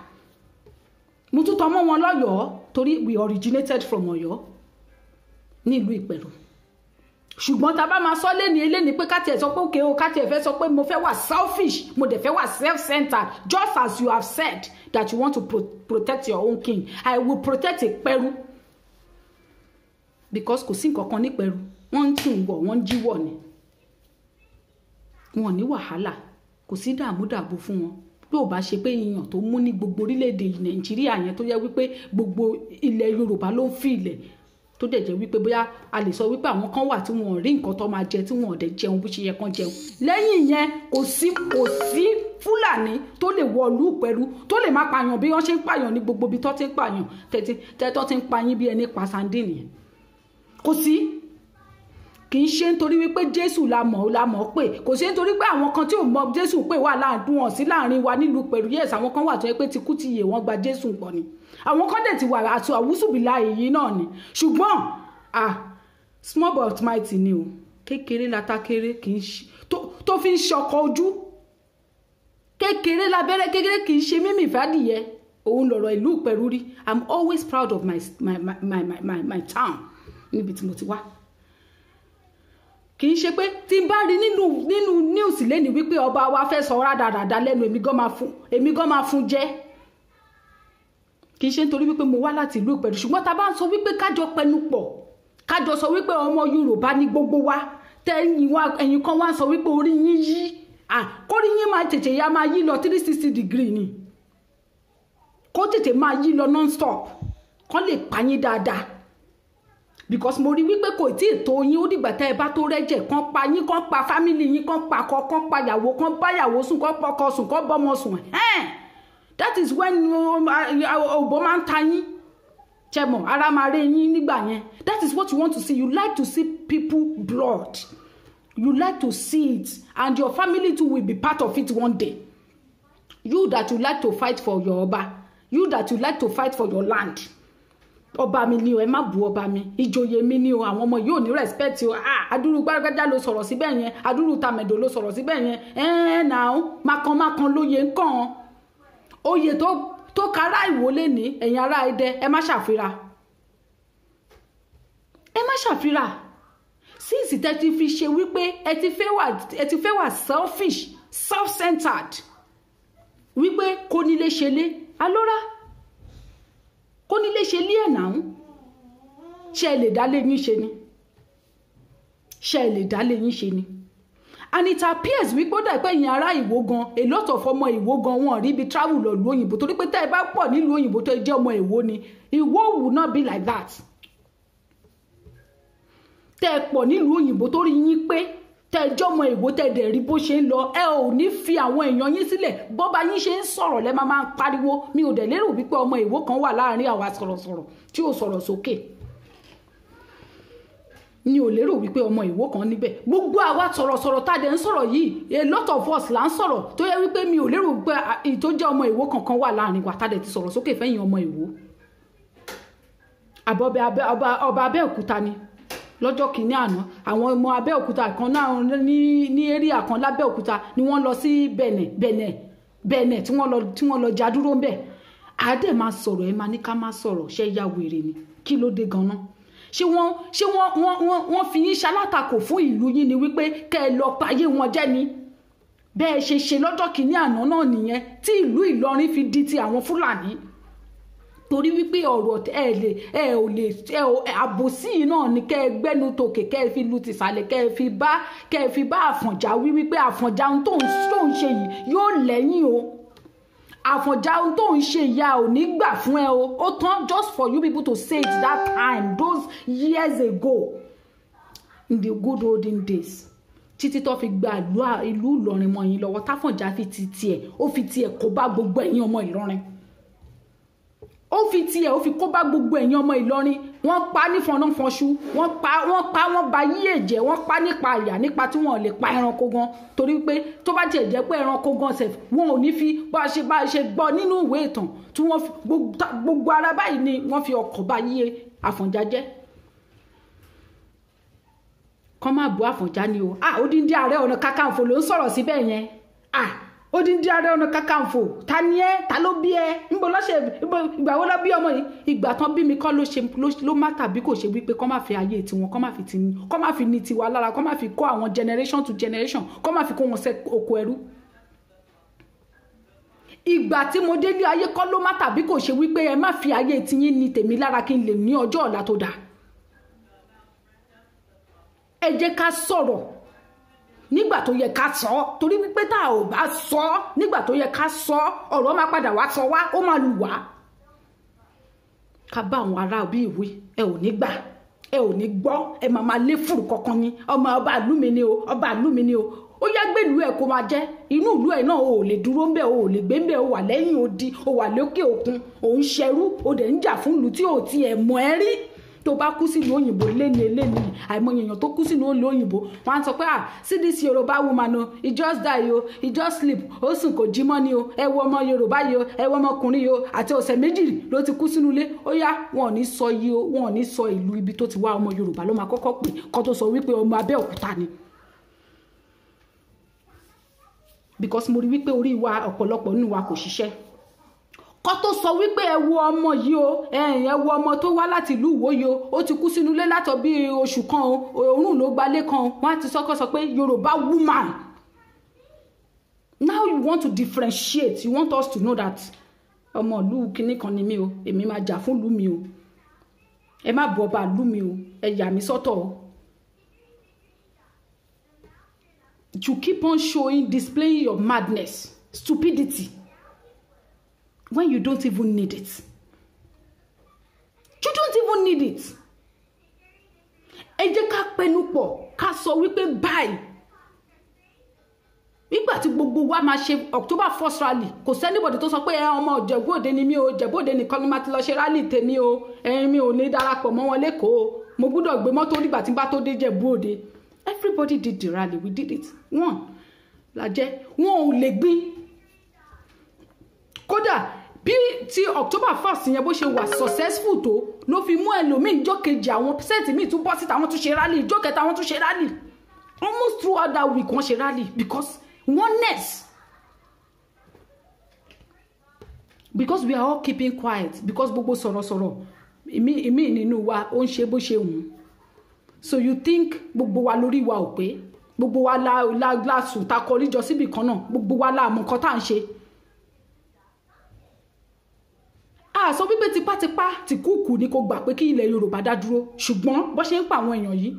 mo tún tán mọ́ wọn lọ́yọ̀ọ́ torí we originated from Ọ̀yọ́ nílùú Ìpẹ̀rù. Ṣùgbọ́n tá bá máa sọ lẹ́ni eléni pé ká tiẹ̀ sọ pé òkè o ká tiẹ̀ fẹ́ sọ pé mo fẹ́ wà selfish mo dẹ̀ fẹ́ wà self-centered just as you have said that you want to protect your own king I will protect Ìpẹ̀rù because kò sí nǹkan kan ní Ìpẹ̀rù wọ́n ń tún wọ̀ wọ́n ń jíwọ̀ ni wọn ní wàhálà kò sí dààmúdàbò fún wọn bí ò bá ṣe pé èèyàn tó mú ní gbogbo orílẹ̀-èdè Nàìjíríà yẹn tó yẹ wípé gbogbo ilẹ̀ Yorùbá ló ń fi ilẹ̀ tó dẹ̀ jẹ́ wípé bóyá a lè sọ wípé àwọn kan wà tí wọn ò rí nǹkan tó máa jẹ tí wọn ò dẹ̀ jẹun bó ṣe yẹ kán jẹun lẹ́yìn yẹn kò sí Fúlàní tó lè wọ̀lú Ìpẹ̀rù tó lè máa pààyàn bí wọ́n ṣe ń pààyàn ní gbogbo ibi tó ti ń pààyàn tẹ́tọ́ ti ń pa yín bí ẹni pa sandini yẹn kò sí kì í ṣe nítorí wípé Jésù la mọ̀ pé kò sí nítorí pé àwọn kan tí ò mọ Jésù pé wà láàdún wọn sí láàrin wa nílùú Ìpẹ̀rù yes àwọn kan wà tó yẹ pé ti kú ti yè wọ́n gba Jésù gbọ́ ni àwọn kan dẹ̀ ti wà àti àwùsùbìlà èyí náà ni ṣùgbọ́n small but mighty ni o kékeré lata kéré kì í ṣe tó fi ń ṣọkọ ojú kékeré lábẹ́rẹ́ kékeré kì í ṣe mímì fàdìyẹ òun lọ̀rọ̀ ìlú Ìpẹ̀rù rí I'm always proud of my town níbi tí mo ti wá kì í ṣe pé tí n bá rí nínú news lẹ́ni wípé ọba wa fẹ́ sọ rádaràda lẹ́nu èmi gan máa fún jẹ́ kì í ṣe nítorí wípé mo wá láti ìlú Ìpẹ̀rù ṣùgbọ́n tá bá ń sọ wípé kájọ pẹnu pọ̀ kájọ sọ wípé ọmọ Yorùbá ní gbogbo wa ẹ̀yin kan wá sọ wípé orí yín yí kórí yín máa tètè ya máa yí lọ 360 degree ni kó tètè máa yí lọ non-stop kán lè pa yín dáadáa because mo rí wípé kò tí ì tó yín ó dìgbà tẹ́ ẹ bá tó rẹ́jẹ̀ kán pa yín kán pa family yín kán pa ọkọ kán pa ìyàwó kán bá ìyàwó sùn kán pọkọ sùn kán bọ́mọ sùn that is when òbó máa ń ta yín chemo ara máa rẹ yín nígbà yẹn that is what you want to see you like to see people blood you like to see it and your family too will be part of it one day you that you like to fight for your ọba you that you like to fight for your land ọba mi ni o ẹ má bu ọba mi ìjòyè mi ni o àwọn ọmọ yóò ní respect o adúrú gbágájá ló sọ̀rọ̀ síbẹ̀ yẹn adúrú tàmẹ̀dò ló sọ̀rọ̀ síbẹ̀ yẹn now mákan lóye nǹkan oyè tó kára ìwọlé ní ẹ̀yin ará Ẹdẹ ẹ má ṣàfira since tẹ́ ti fi ṣe wípé ẹ ti fẹ́ wà selfish self-centered wípé kò ní lè ṣe lé alóra kò ní lè ṣe lé ẹ̀ náà ṣe lè dálé yín ṣe ni and it appears wípé ó dà pé ẹ̀yin ará Ìwó gan a lot of ọmọ Ìwó gan wọn rí bí travel lọ lu òyìnbó torí pé tẹ́ ẹ bá pọ̀ nílùú òyìnbó tó jẹ́ ọmọ Ìwó ni Ìwó will not be like that tẹ́ ẹ pọ̀ nílùú òyìnbó tó rí yín pé tẹ́ ẹ jẹ́ ọmọ Ìwó tẹ́ ẹ dẹ̀ rí bó ṣe ń lọ ẹ ò ní fi àwọn èèyàn yín sílẹ̀ bọ́ba yín ṣe ń sọ̀rọ̀ lẹ́ máa ń pariwo mi ò dẹ̀ lérò wípé ọmọ Ìwó kan wà láàrin àwa sọ̀rọ̀sọ̀rọ̀ tí ò sọ̀rọ̀ sókè ni ò lérò wípé ọmọ Ìwó kan níbẹ̀ gbogbo àwa sọ̀rọ̀sọ̀rọ̀ tá a dẹ̀ ń sọ̀rọ̀ yìí a lot of us là ń sọ̀rọ̀ tó yẹ wípé mi ò lérò wípé ìtó jẹ́ ọmọ Ìwó kankan wà láàrin wa tá a dẹ̀ ti sọ̀rọ̀ sókè fẹ́yìn ọmọ Ìwó ọba Abẹ́òkúta ni lọ́jọ́ kìíní àná àwọn ọmọ Abẹ́òkúta kan náà ní area kan lábẹ́òkúta ni wọ́n lọ sí Bẹ̀nẹ̀ tí wọ́n lọ jádúró ń bẹ̀ àádẹ́ máa sọ̀rọ̀ ẹ máa ní ká máa sọ̀rọ̀ ṣe ya wèrè ni kí ló dé gan-an ṣé wọ́n fi yín ṣalátakò fún ìlú yín ni wípé kẹ́ ẹ lọ payé wọn jẹ́ ni bẹ́ẹ̀ ṣe lọ́jọ́ kìíní àná náà nìyẹn tí ìlú Ìlọrin fi di ti àwọn Fúlàní torí wípé ọ̀rọ̀ ẹ ò lè àbòsí náà ni kẹ́ ẹ gbẹ́nu tòkè kẹ́ ẹ fi lu tìsàlẹ̀ kẹ́ ẹ fi bá Àfọ̀njá wí wípé Àfọ̀njá ohun tó ń ṣe yìí yóò lẹ́yìn o Àfọ̀njá ohun tó ń ṣe ìyá ò ní gbà fún ẹ o ó tán just for you people to say it that time those years ago in the good olden days títí tó fi gba ìlú Ìlọrin mọ́ yín lọ́wọ́ t'Áfọ̀njá fi ti tiẹ̀ ó fi tiẹ̀ kó bá gbogbo ẹ̀yin ọmọ Ìlọrin ó fi tiẹ̀ ó fi kó bá gbogbo ẹ̀yin ọmọ Ìlọrin wọ́n pa ní fọnáfọnṣu wọ́n ba yí ẹ̀jẹ̀ wọ́n pa nípa àyà nípa tí wọ́n lè pa ẹranko gan torí pé tó bá tiẹ̀ jẹ́ pé ẹranko gan sef wọn ò ní fi bá a ṣe gbọ́ nínú ìwé ìtàn tí wọ́n fi gbogbo ara báyìí ni wọ́n fi ọkọ̀ bá yí Àfọ̀njá jẹ́ kọ́ máa bu Àfọ̀njá ni o odindi Ààrẹ Ọ̀nà Kakanfò ló ń sọ̀rọ̀ síbẹ̀ yẹn odindi Ààrẹ Ọ̀nà Kakanfò ta ni ẹ ta ló bí ẹ níbo lọ́sẹ̀ ìgbà wo ló bí ọmọ yìí ìgbà tán bí mi kọ́ ló má tàbí kò ṣe wípé kọ́ máa fi ayé tiwọn kọ́ máa fi ní tiwa lára kọ́ máa fi kó àwọn generation to generation kọ́ máa fi kó wọn sẹ́ oko ẹrú ìgbà tí mo délé ayé kọ́ ló má tàbí kò ṣe wípé ẹ má fi ayé tiyín ní tèmi lára kí n lè ní ọjọ́ ọ̀la tó dáa ẹ jẹ́ ká sọ̀rọ̀ nígbà tó yẹ ká sọ torí wípé tá ò bá sọ nígbà tó yẹ ká sọ ọ̀rọ̀ máa padà wá sọ wá ó máa lù wá ká bá àwọn ará bí ìwé ẹ ò ní gbà ẹ ò ní gbọ́ ẹ máa lé fùrù kankan ni ọmọ ọba ìlú mi ni o ọba ìlú mi ni o ó yá gbèlú ẹ kó máa jẹ inú ìlú ẹ náà o ò lè dúró ń bẹ o ò lè gbé ń bẹ o wà lẹ́yìn odi o wà lókè òkun o ń ṣẹrú o dẹ̀ ń jà fún ìlú tí o ti ẹ̀ mọ̀ ẹ́ rí tó bá kú sílùú òyìnbó léni àìmọye èèyàn tó kú sílùú òyìnbó wọn á sọ pé see this Yorùbá woman o he just die o he just sleep ó sùn kò jí mọ́ ni o ẹ wo ọmọ Yorùbá yìí o ẹ wo ọmọkùnrin yìí o àti ọ̀sẹ̀ méjì ló ti kú sínú ilé ó yá wọn ò ní sọ yìí o wọn ò ní sọ ìlú ibi tó ti wá ọmọ Yorùbá ló máa kọ́kọ́ pè kó tó sọ wípé ọmọ Abẹ́òkúta ni because mo rí wípé orí wa ọ̀pọ̀lọpọ̀ nínú wa kò ṣiṣẹ́ kó tó sọ wípé ẹ wo ọmọ yìí o ẹ wo ọmọ tó wá láti ìlú Ìwó yìí o ó ti kú sínú ilé látọ̀ bí oṣù kan o òórùn ló gbalé kan o wọ́n á ti sọ pé Yorùbá woman now you want to differentiate you want us to know that ọmọ ìlú kinní kan ni mí o èmi máa jà fún ìlú mi o ẹ má bu ọba ìlú mi o ẹ yà mí sọ́tọ̀ o you keep on displaying your madness stupidity when you don't even need it. You don't even need it. Ẹ jẹ́ ká pẹnu pọ̀ ká sọ wípé báyìí. Nígbà tí gbogbo wa máa ṣe October 1st rally, kò sẹ́nibọ̀dì tó sọ pé ọmọ Ìjẹ̀bú Òde ni mí o, Ìjẹ̀bú Òde nìkan ni máa ti lọ ṣe rally tèmi o, mi ò ní darapọ̀ mọ́ wọn lẹ́kọ̀ọ́, mo gbọ́dọ̀ gbé mọ́tò nígbà tí n bá tó dé Ìjẹ̀bú Òde. Everybody did the rally, we did it. One, lajẹ́, wọn ò lè gbin. Kódà bí tí October 1st yẹn bó ṣe wà successful tó ló fi mú ẹlòmíì ìjọ kejì àwọn sẹ́ẹ̀tì míì tún bọ́ síta àwọn tún ṣe rally ìjọ kẹta àwọn tún ṣe rally almost throughout that week wọ́n ṣe rally because oneness because we are all keeping quiet because gbogbo sọ̀rọ̀sọ̀rọ̀ ìmí nínú wa ó ń ṣe bó ṣe wù ú so you think gbogbo wa lórí wa ò pé gbogbo wa la sùn ta kọrí jọ síbì kan náà gbogbo wa la mọ̀ nǹkan tá à ń ṣe. Sọ wípé tipátipá tí kúkú ni kò gbà pé kí ilẹ̀ Yorùbá dá dúró ṣùgbọ́n bó ṣe ń pa àwọn èèyàn yìí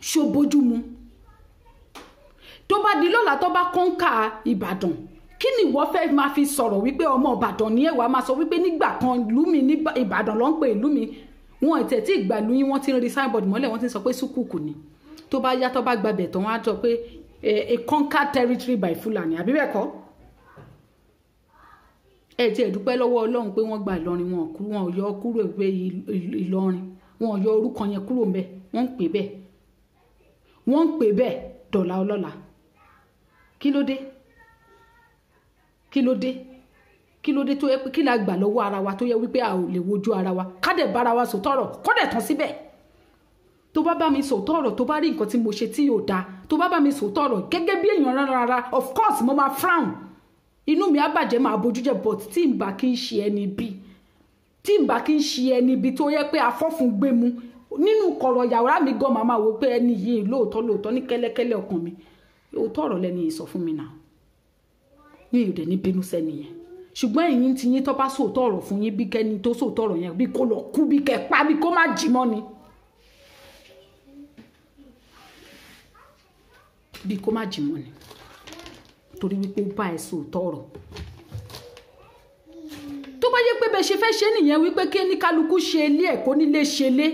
ṣó bójú mu tó bá di lọ́la tó bá kọ́ńkà Ìbàdàn kí ni ìwọ fẹ́ máa fi sọ̀rọ̀ wípé ọmọ Ìbàdàn ni ẹ̀wà máa sọ wípé nígbà kan ìlú mi ní Ìbàdàn ló ń pè ìlú mi wọn ìtẹ̀ tí ìgbà ìlú yín wọ́n ti ń rí signboard mọ́lẹ̀ wọ́n ti ń sọ pé Súkùkù ni tó bá yá tó bá gbàbẹ̀ tán wọ́n á sọ pé a conquered territory by Fulani àbí bẹ́ẹ̀ kọ́ ẹ ti ẹ̀dúpẹ́ lọ́wọ́ Ọlọ́run pé wọ́n gba Ìlọrin wọn ò yọ kúrò ìwé Ìlọrin wọn ò yọ orúkọ yẹn kúrò ńbẹ̀ wọ́n ń pè bẹ́ẹ̀ dọ̀là ọlọ́la kí ló dé tó yẹ pé kí la gbà lọ́wọ́ ara wa tó yẹ wípé a ò lè wojú ara wa ká dẹ̀ bára wa sòtọ́rọ̀ kọ́ dẹ̀ tán síbẹ̀ tó bá bá mi sòótọ́ ọ̀rọ̀ tó bá rí nǹkan tí mo ṣe tí yóò dáa tó bá bá mi sòótọ́ ọ̀rọ̀ gẹ́gẹ́ bí èèyàn rárá of course mo máa frown inú mi á bàjẹ́ máa bójú jẹ́ but tí n bá kí n ṣe ẹni bí tó yẹ pé afọ́fun gbé mu nínú kọ̀rọ̀ yàrá mi gan màmá wo pé ẹni yìí lóòótọ́ ní kẹ́lẹ́kẹ́lẹ́ ọkàn mi òótọ́ ọ̀rọ̀ lẹ́ni yìí sọ fún mi náà yín ò dẹ̀ ní bínú sẹ́ni yẹn ṣùgbọ́n ẹ̀yin ti yín tó bá sòótọ́ ọ̀rọ̀ fún yín bí kẹ́ni tó sòótọ́ ọ̀rọ̀ yẹn bí kò lọ kú bí kẹ́ pa bí kó má jí mọ́ ni bí kó má jí mọ́ ni torí wípé ó bá ẹ sòótọ́ ọ̀rọ̀ tó bá yẹ pé bẹ́ẹ̀ ṣe fẹ́ ṣe nìyẹn wípé kí ní kálukú ṣe ilé ẹ̀ kó nílé ṣe lé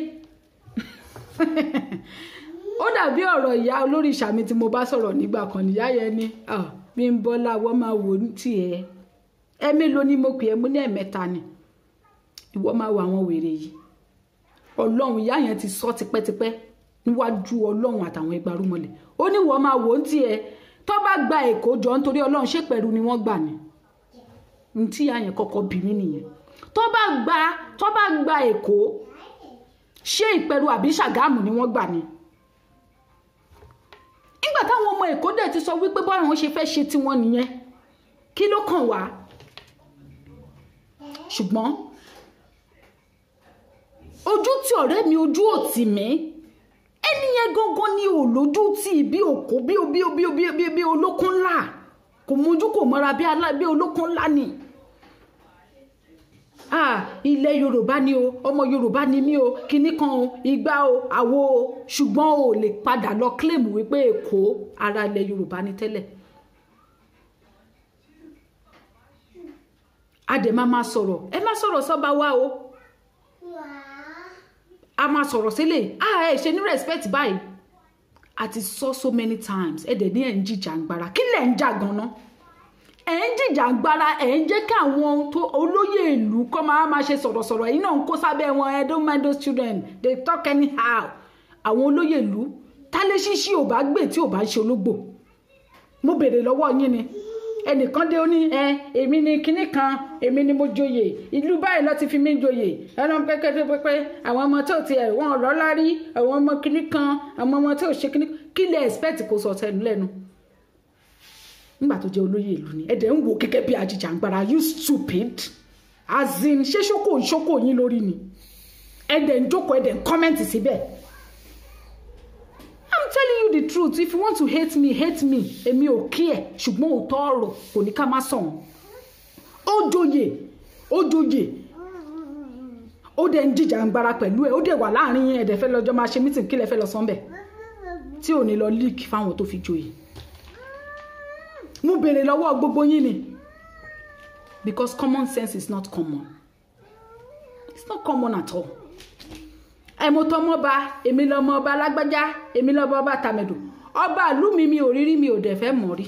ó dàbí ọ̀rọ̀ ìyá olórí ìṣàmì tí mo bá sọ̀rọ̀ nígbà kan níyá yẹn ni bí ń bọ́ láwọ́ máa wò ní tiẹ̀ mélòó ni mo pè é mú ní ẹ̀mẹ́ta ni ìwọ máa wo àwọn wèrè yìí ọlọ́run ìyá yẹn ti sọ tipẹ́tipẹ́ níwájú ọlọ́run àtàwọn ẹgbàrúmọlẹ̀ ó ní ìwọ máa wò ní tiẹ̀ tó bá gba èkó jọ nítorí ọlọ́run ṣé pẹ̀lú ni wọ́n gbà ní ní tí ìyá yẹn kọ́kọ́ bí mí nìyẹn tó bá gba èkó ṣé ìpẹ̀rù àbí ṣàgámù ni wọ́n gbà ní nígbà táwọn ọmọ èkó dẹ̀ ti sọ wípé bọ́ọ̀rùn wọn ṣe fẹ́ ṣe tiwọn nìyẹn kí ló kàn wá ṣùgbọ́n ojú tí ọ̀rẹ́ mi ojú òtì mi ẹni yẹn gangan ni ò lójú tí bí òkú bí olókun ńlá kò mójú kò mọ́ra bí olókun ńlá ni ilẹ̀ yorùbá ni o ọmọ yorùbá ni mí o kinní kan o igbá o àwo o ṣùgbọ́n o lè padà lọ claim wípé èkó ara ilẹ̀ yorùbá ni tẹ́lẹ̀ adẹ̀ máa sọ̀rọ̀ ẹ má sọ̀rọ̀ sọ́ba wa o a máa sọ̀rọ̀ sílẹ̀ ẹ ṣe ní respect báyìí àti so many times ẹ dẹ̀ ní ẹ̀ ń jìjàngbara kí lẹ̀ ń jà gan-an ẹ̀ ń jìjàngbara ẹ̀ ń jẹ́ kí àwọn olóyè ìlú kọ́ máa ṣe sọ̀rọ̀sọ̀rọ̀ yìí náà ń kó sábẹ́ wọn I don't mind those children they talk anyhow àwọn olóyè ìlú tálẹ́ ṣíṣí ò bá gbé tí ò bá ṣe ológbò mo béèrè lọ́wọ́ yín ni ẹnìkan dé ó ní èmi ni kinní kan èmi ni mo joyè ìlú báyìí ló ti fi mí joyè ẹran pẹ́pẹ́pẹ́pẹ́ àwọn ọmọ tó ti ẹ̀ wọ́n rọ́ lárí àwọn ọmọ kinní kan àwọn ọmọ tó ṣe kinní kí lè expect kó sọ tẹnu lẹ́nu nígbà tó jẹ́ olóyè ìlú ni ẹ̀dẹ̀ ń wò gẹ́gẹ́ bí ajìjàngbara you stupid as in ṣé ṣókò yín lórí ni ẹ̀dẹ̀ ń jókòó ẹ̀dẹ̀ ń comment síbẹ̀ I'm telling you the truth if you want to hate me èmi ò care ṣùgbọ́n òótọ́ ọ̀rọ̀ kò ní ká má sọ̀hún ó joyè ó dẹ̀ ń jìjàngbara pẹ̀lú ẹ̀ ó dẹ̀ wà láàrin yẹn ẹ̀dẹ̀ fẹ́ lọ́jọ́ máa ṣe meeting kí lẹ fẹ́ lọ sọ́nbẹ̀ tí ò ní lọ leak fáwọn tó fi joyè mo béèrè lọ́wọ́ gbogbo yín ni because common sense is not common it's not common at all mo tọ́ mọ́ba èmi lọ́mọ ọba lágbájá èmi lọ́mọ ọba tàmẹ̀dò ọba ìlú mi ò rírí mi ò dẹ̀ fẹ́ mọ̀ rí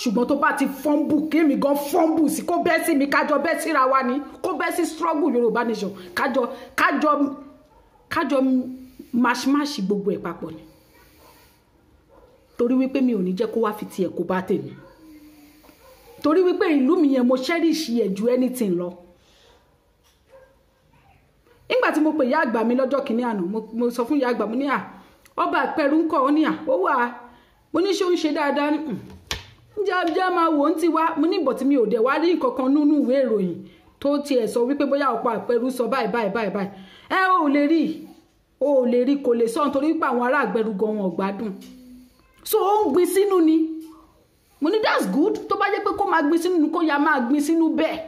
ṣùgbọ́n tó bá ti fọ́nbù kémi gan fọ́nbù sí kó bẹ́ sí mi kájọ bẹ́ síra wa ni kó bẹ́ sí struggle Yorùbá nation kájọ máṣímáṣí gbogbo ẹ̀ papọ̀ ni torí wípé mi ò ní jẹ́ kó wá fi tiẹ̀ kó bá tèmi torí wípé ìlú mi yẹn mo cherish ẹ̀ ju anything lọ nígbà tí mo pè ìyá àgbà mi lọ́jọ́ kìíní àná mo sọ fún ìyá àgbà mo ní ọba àpẹrù ń kọ́ ọ ní ó wà mo ní ṣé ó ń ṣe dáadáa ní já máa wò ń ti wá mo ní ìbọ̀ tí mi ò dẹ̀ wá rí nǹkan kan nínú ìwé ìròyìn tó tiẹ̀ sọ wípé bóyá ọ̀pọ̀ àpẹrù sọ báyìí ò lè rí kò lè sọ nítorí pé àwọn ará àgbẹ̀rù gan wọn ò gbádùn so ó ń gbin sínú ni mo ní that's good tó bá jẹ́ pé kó máa gbin sínú ni kó ya máa gbin sínú bẹ́ẹ̀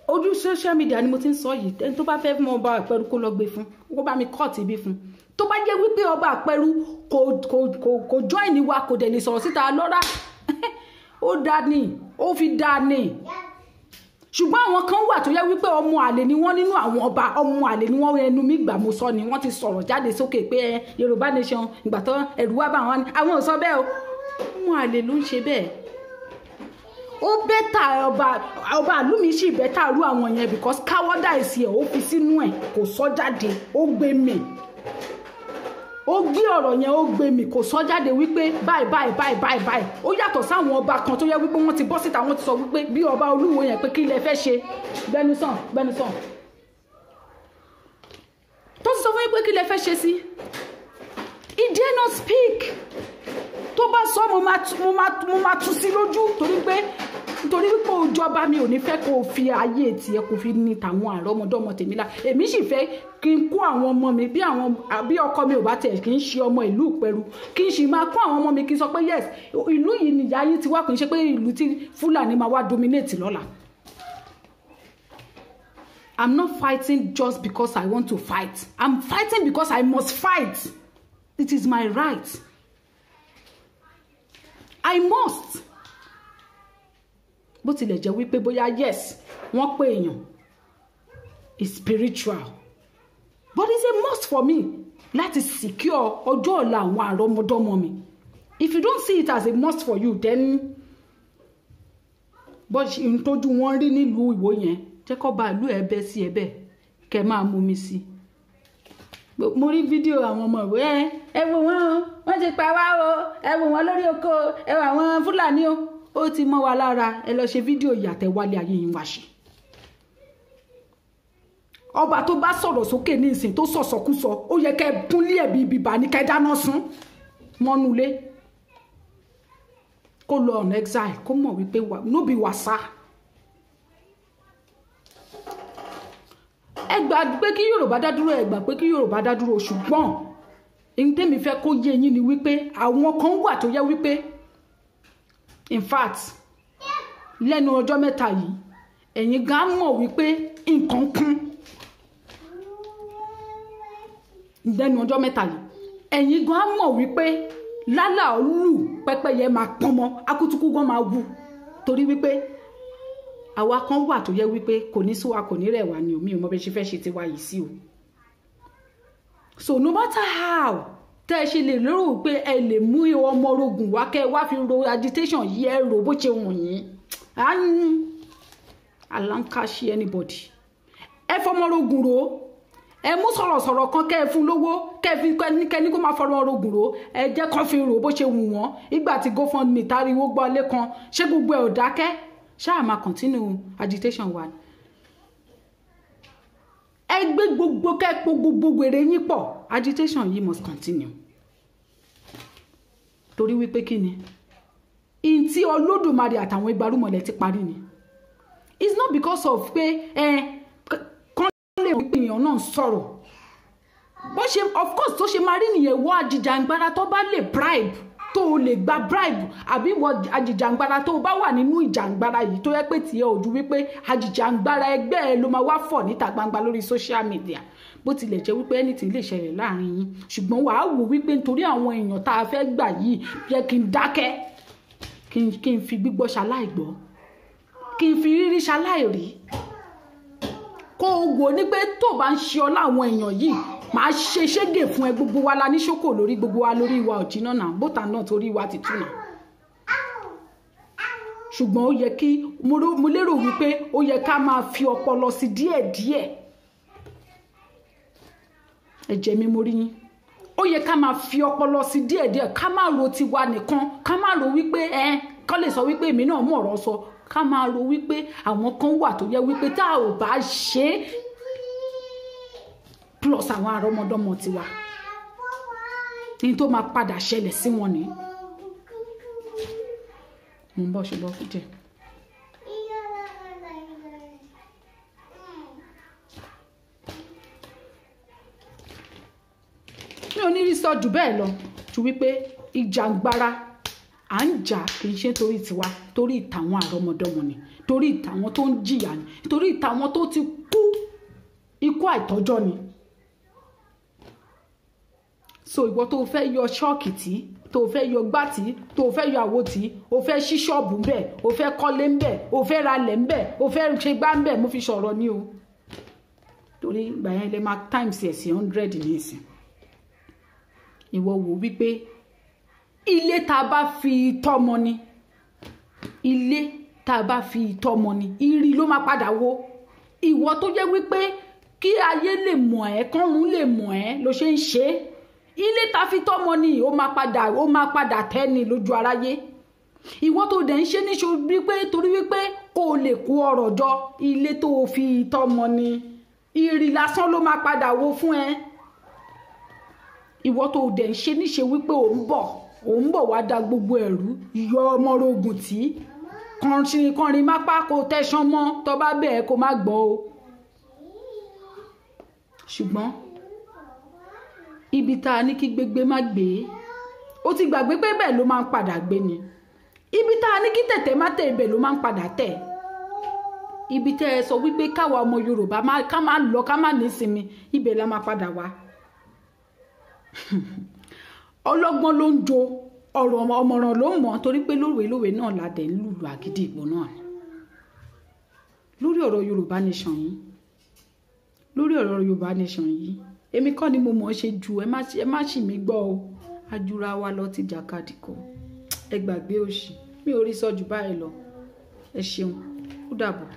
ojú social media ni mo ti ń sọ yìí ẹni tó bá fẹ́ mọ ọba àpẹrù kó lọ gbé fún kó bá mi kọ́ọ̀tì ibi fún tó bá jẹ́ wípé ọba àpẹrù kò join wa kò dẹ̀ lè sọ̀rọ̀ síta lọ́ra ó dá ní ó fi dá ní ṣùgbọ́n àwọn kan wà tó yẹ wípé ọmọ àlè ni wọ́n nínú àwọn ọba ọmọ àlè ni wọ́n ẹnu mi gbà mo sọ ni wọ́n ti sọ̀rọ̀ jáde sókè pé Yorùbá nation ìgbà tó ẹ̀rù wá bá àwọn ò sọ bẹ́ẹ̀ o ọmọ àlè ló ń ṣe bẹ́ẹ̀ ó bẹ́tà ọba ìlú mi sì bẹ́tà rú àwọn yẹn because cowardice ẹ̀ ó fi sínú ẹ̀ kò sọ jáde ó gbé mi ó gbé ọ̀rọ̀ yẹn ó gbé mi kò sọ jáde wípé báyìí ó yàtọ̀ sáwọn ọba kan tó yẹ wípé wọ́n ti bọ́ síta wọ́n ti sọ wípé bí ọba Olúwo yẹn pé kí lẹ fẹ́ ṣe gbẹnusàn tó ti sọ fún yín pé kí lẹ fẹ́ ṣe sí he dare not speak tó bá sọ mo máa tú sí lójú torí pé nítorí wípé òjọba mi ò ní fẹ́ kó fi ayé tiẹ̀ kó fi ní tàwọn àrọ́mọdọ́mọ tèmi lá èmi sì fẹ́ kí n kó àwọn ọmọ mi bí ọkọ mi ò bá tẹ̀ kí n ṣe ọmọ ìlú Ìpẹ̀rù kí n sì máa kó àwọn ọmọ mi kí n sọ pé yes ìlú yìí nìyá yín ti wá kì í ṣe pé ìlú tí Fúlàní máa wá dominate lọ́la. I'm not fighting just because I want to fight. I'm fighting because I must fight. It is my right. I must. Bó tilẹ̀ jẹ́ wípé bóyá yes wọ́n pè èèyàn is spiritual but it's a must for me láti secure ọjọ́ ọ̀la àwọn àrọ́mọdọ́mọ mi. If you don't see it as a must for you then bó ṣe ń tójú wọn rí nílùú Ìwó yẹn jẹ́ kó bá ìlú ẹ̀bẹ̀ sí ẹ̀bẹ̀ kẹ́ máa mú mi sí. Mo rí fídíò àwọn ọmọ ìwé ẹ wò wọ́n ti pa wá o ẹ wò wọ́n lórí oko ẹ wò àwọn Fúlàní o ó ti mọ́ wa lára ẹ lọ ṣe fídíò ìyàtẹ̀ wálé ayé yín wá ṣe. Ọba tó bá sọ̀rọ̀ sókè ní ìsìn tó sọ̀sọ̀kúsọ ó yẹ kẹ́ kúnlé ẹ̀bí bíbá ní kẹ́ dáná sun mọ́nulé kó lọ on exile kó mọ̀ wípé no be wàsá. Ẹ gbà pé kí Yorùbá dá dúró ẹ gbà pé kí Yorùbá dá dúró ṣùgbọ́n ohun tẹ́mi fẹ́ kó yé yín ni wípé àwọn kan wà tó yẹ wípé in fact lẹ́nu ọjọ́ mẹ́ta yìí ẹ̀yin gan mọ̀ wípé nǹkan kún lẹ́nu ọjọ́ mẹ́ta yìí ẹ̀yin gan mọ̀ wípé lálà olú pẹ́pẹ́yẹ máa pọ́nmọ́ akutuku gan máa wù torí wípé àwa kan wà tó yẹ wípé kò ní súwa kò ní rẹ̀wà ni omi ò mọ bí ṣe fẹ́ ṣe ti wá yìí sí o. So no matter how tẹ́ ẹ ṣe lè lérò pé ẹ lè mú ọmọ orogun wá kẹ́ wá fi ro agitation yìí ẹ rò bó ṣe wọ̀n yín alankashi anybody ẹ fọmọ orogun ro ẹ mú sọ̀rọ̀sọ̀rọ̀ kan kẹ́ ẹ fún lówó kẹ́ ẹ fi kẹ́ni kó máa fọmọ orogun ro ẹ jẹ́ kán fi rò bó ṣe wù wọ́n ìgbà tí GoFundMe tariwo gbọ́ lé kan ṣé gbogbo ẹ̀ ò dákẹ́ ṣáà máa continue agitation wa ẹ gbé gbogbo kẹ́pọ̀ gbogbo wèrè yín pọ̀ agitation yìí must continue torí wípé kí ni in tí Olódùmarè àtàwọn ìgbárùmọ̀lẹ̀ ti parí ni it's not because of pé kán lè rí pé èèyàn náà sọ̀rọ̀ bó ṣe of course tó ṣe máa rí nìyẹn wọ àjìjàngbara tó bá lè bribe tó o lè gba bribe àbí wọ àjìjàngbara tó o bá wà nínú ìjàngbara yìí tó yẹ pé tiẹ̀ ojú wípé àjìjàngbara ẹgbẹ́ ẹ ló máa wá fọ̀ níta gbangba lórí social media bó tilẹ̀ jẹ́ wípé anything lè ṣẹlẹ̀ láàrin yín ṣùgbọ́n wàá wò wípé nítorí àwọn èèyàn tá a fẹ́ gbà yìí yẹ kí n dákẹ́ kí n fi gbígbọ́ ṣaláìgbọ́ kí n fi rírí ṣaláìrí kó o wò ní pé tó bá ń ṣe ọlá àwọn èèyàn yìí máa ṣe ṣégè fún ẹ gbogbo wa la ní ṣókò lórí gbogbo wa lórí wa òjìnà náà bóta náà torí wa ti túnà ṣùgbọ́n ó yẹ kí mo lérò wípé ó yẹ ká máa fi ọpọlọ sí díẹ̀díẹ̀ ẹ̀jẹ̀ mi mo rí yín ó yẹ ká máa fi ọpọlọ sí díẹ̀díẹ̀ ká má ro tiwa nìkan ká má ro wípé kán lè sọ wípé èmi náà mọ̀ ọ̀rọ̀ sọ ká máa ro wípé àwọn kan wà tó yẹ wípé tá ò bá ṣe é plus àwọn àrọ́mọdọ́mọ tiwa ní tó máa padà ṣẹlẹ̀ sí wọn ni mo ń bọ̀ ṣùgbọ́n fún jẹ́ mi ò ní rí sọ jù bẹ́ẹ̀ lọ ju wípé ìjàngbara à ń jà kì í ṣe torí tiwa torí ìtàwọn àrọ́mọdọ́mọ ni torí ìtàwọn tó ń jìyà ni torí ìtàwọn tó ti kú ikú àìtọ́jọ́ ni. So ìwọ tó fẹ́ yọ ṣọ́ọ̀kì tí tó fẹ́ yọ gbá tí tó fẹ́ yọ àwo tí o fẹ́ ṣí ṣọ́ọ̀bù ń bẹ̀ o fẹ́ kọ́lé ń bẹ̀ o fẹ́ ralẹ̀ ń bẹ̀ o fẹ́ ṣe gbá ń bẹ̀ mo fi sọ̀rọ̀ ní o torí ìgbà yẹn lè máa times ẹ̀ sí 100 ní ìsìn ìwọ wò wípé ilé tá a bá fi tọ́mọ ni ilé tá a bá fi tọ́mọ ni ìrì ló máa padà wo ìwọ tó jẹ́ wípé kí ayé lè mọ̀ ẹ́ kọ́run lè mọ̀ ẹ́ ló ṣe ń ṣe é ilé ta fi tọ́mọ ni ó máa padà tẹ́ni lójú aráyé ìwọ tó dẹ̀ ń ṣe níṣó wípé torí wípé kó o lè kó ọrọ̀ jọ ilé tó fi tọ́mọ ni ìrì lásán ló máa padà wo fún ẹ ìwọ tó dẹ̀ ń ṣe níṣe wípé ò ń bọ̀ wá da gbogbo ẹ̀rú yọ ọmọ orogun tí kọrin mápá kó tẹ́sán mọ́ tó bá bẹ́ẹ̀ kó má gbọ́ o ṣùgbọ́n ibi tá a ní kí gbégbé má gbé ó ti gbàgbé pé bẹ́ẹ̀ ló máa ń padà gbé ni ibi tá a ní kí tẹ̀tẹ̀ má tẹ̀ ibẹ̀ ló máa ń padà tẹ̀ ibi tẹ́ ẹ sọ wípé káwa ọmọ Yorùbá ká má lọ ká má nísinmi ibẹ̀ la máa padà wá ọlọ́gbọ́n ló ń jo ọ̀rọ̀ ọmọràn ló mọ̀ torí pé lóòwé náà la dẹ̀ ń lùlù àgídìgbò náà lórí ọ̀rọ̀ Yorùbá nation yìí èmi kọ́ ni mo mọ̀ ṣe jù ẹ má ṣì mí gbọ́ o ajura wa lọ ti jàkadì kọ ẹ gbàgbé òṣì mi ò rí sọ jù báyìí lọ ẹ ṣeun ó dàbọ̀.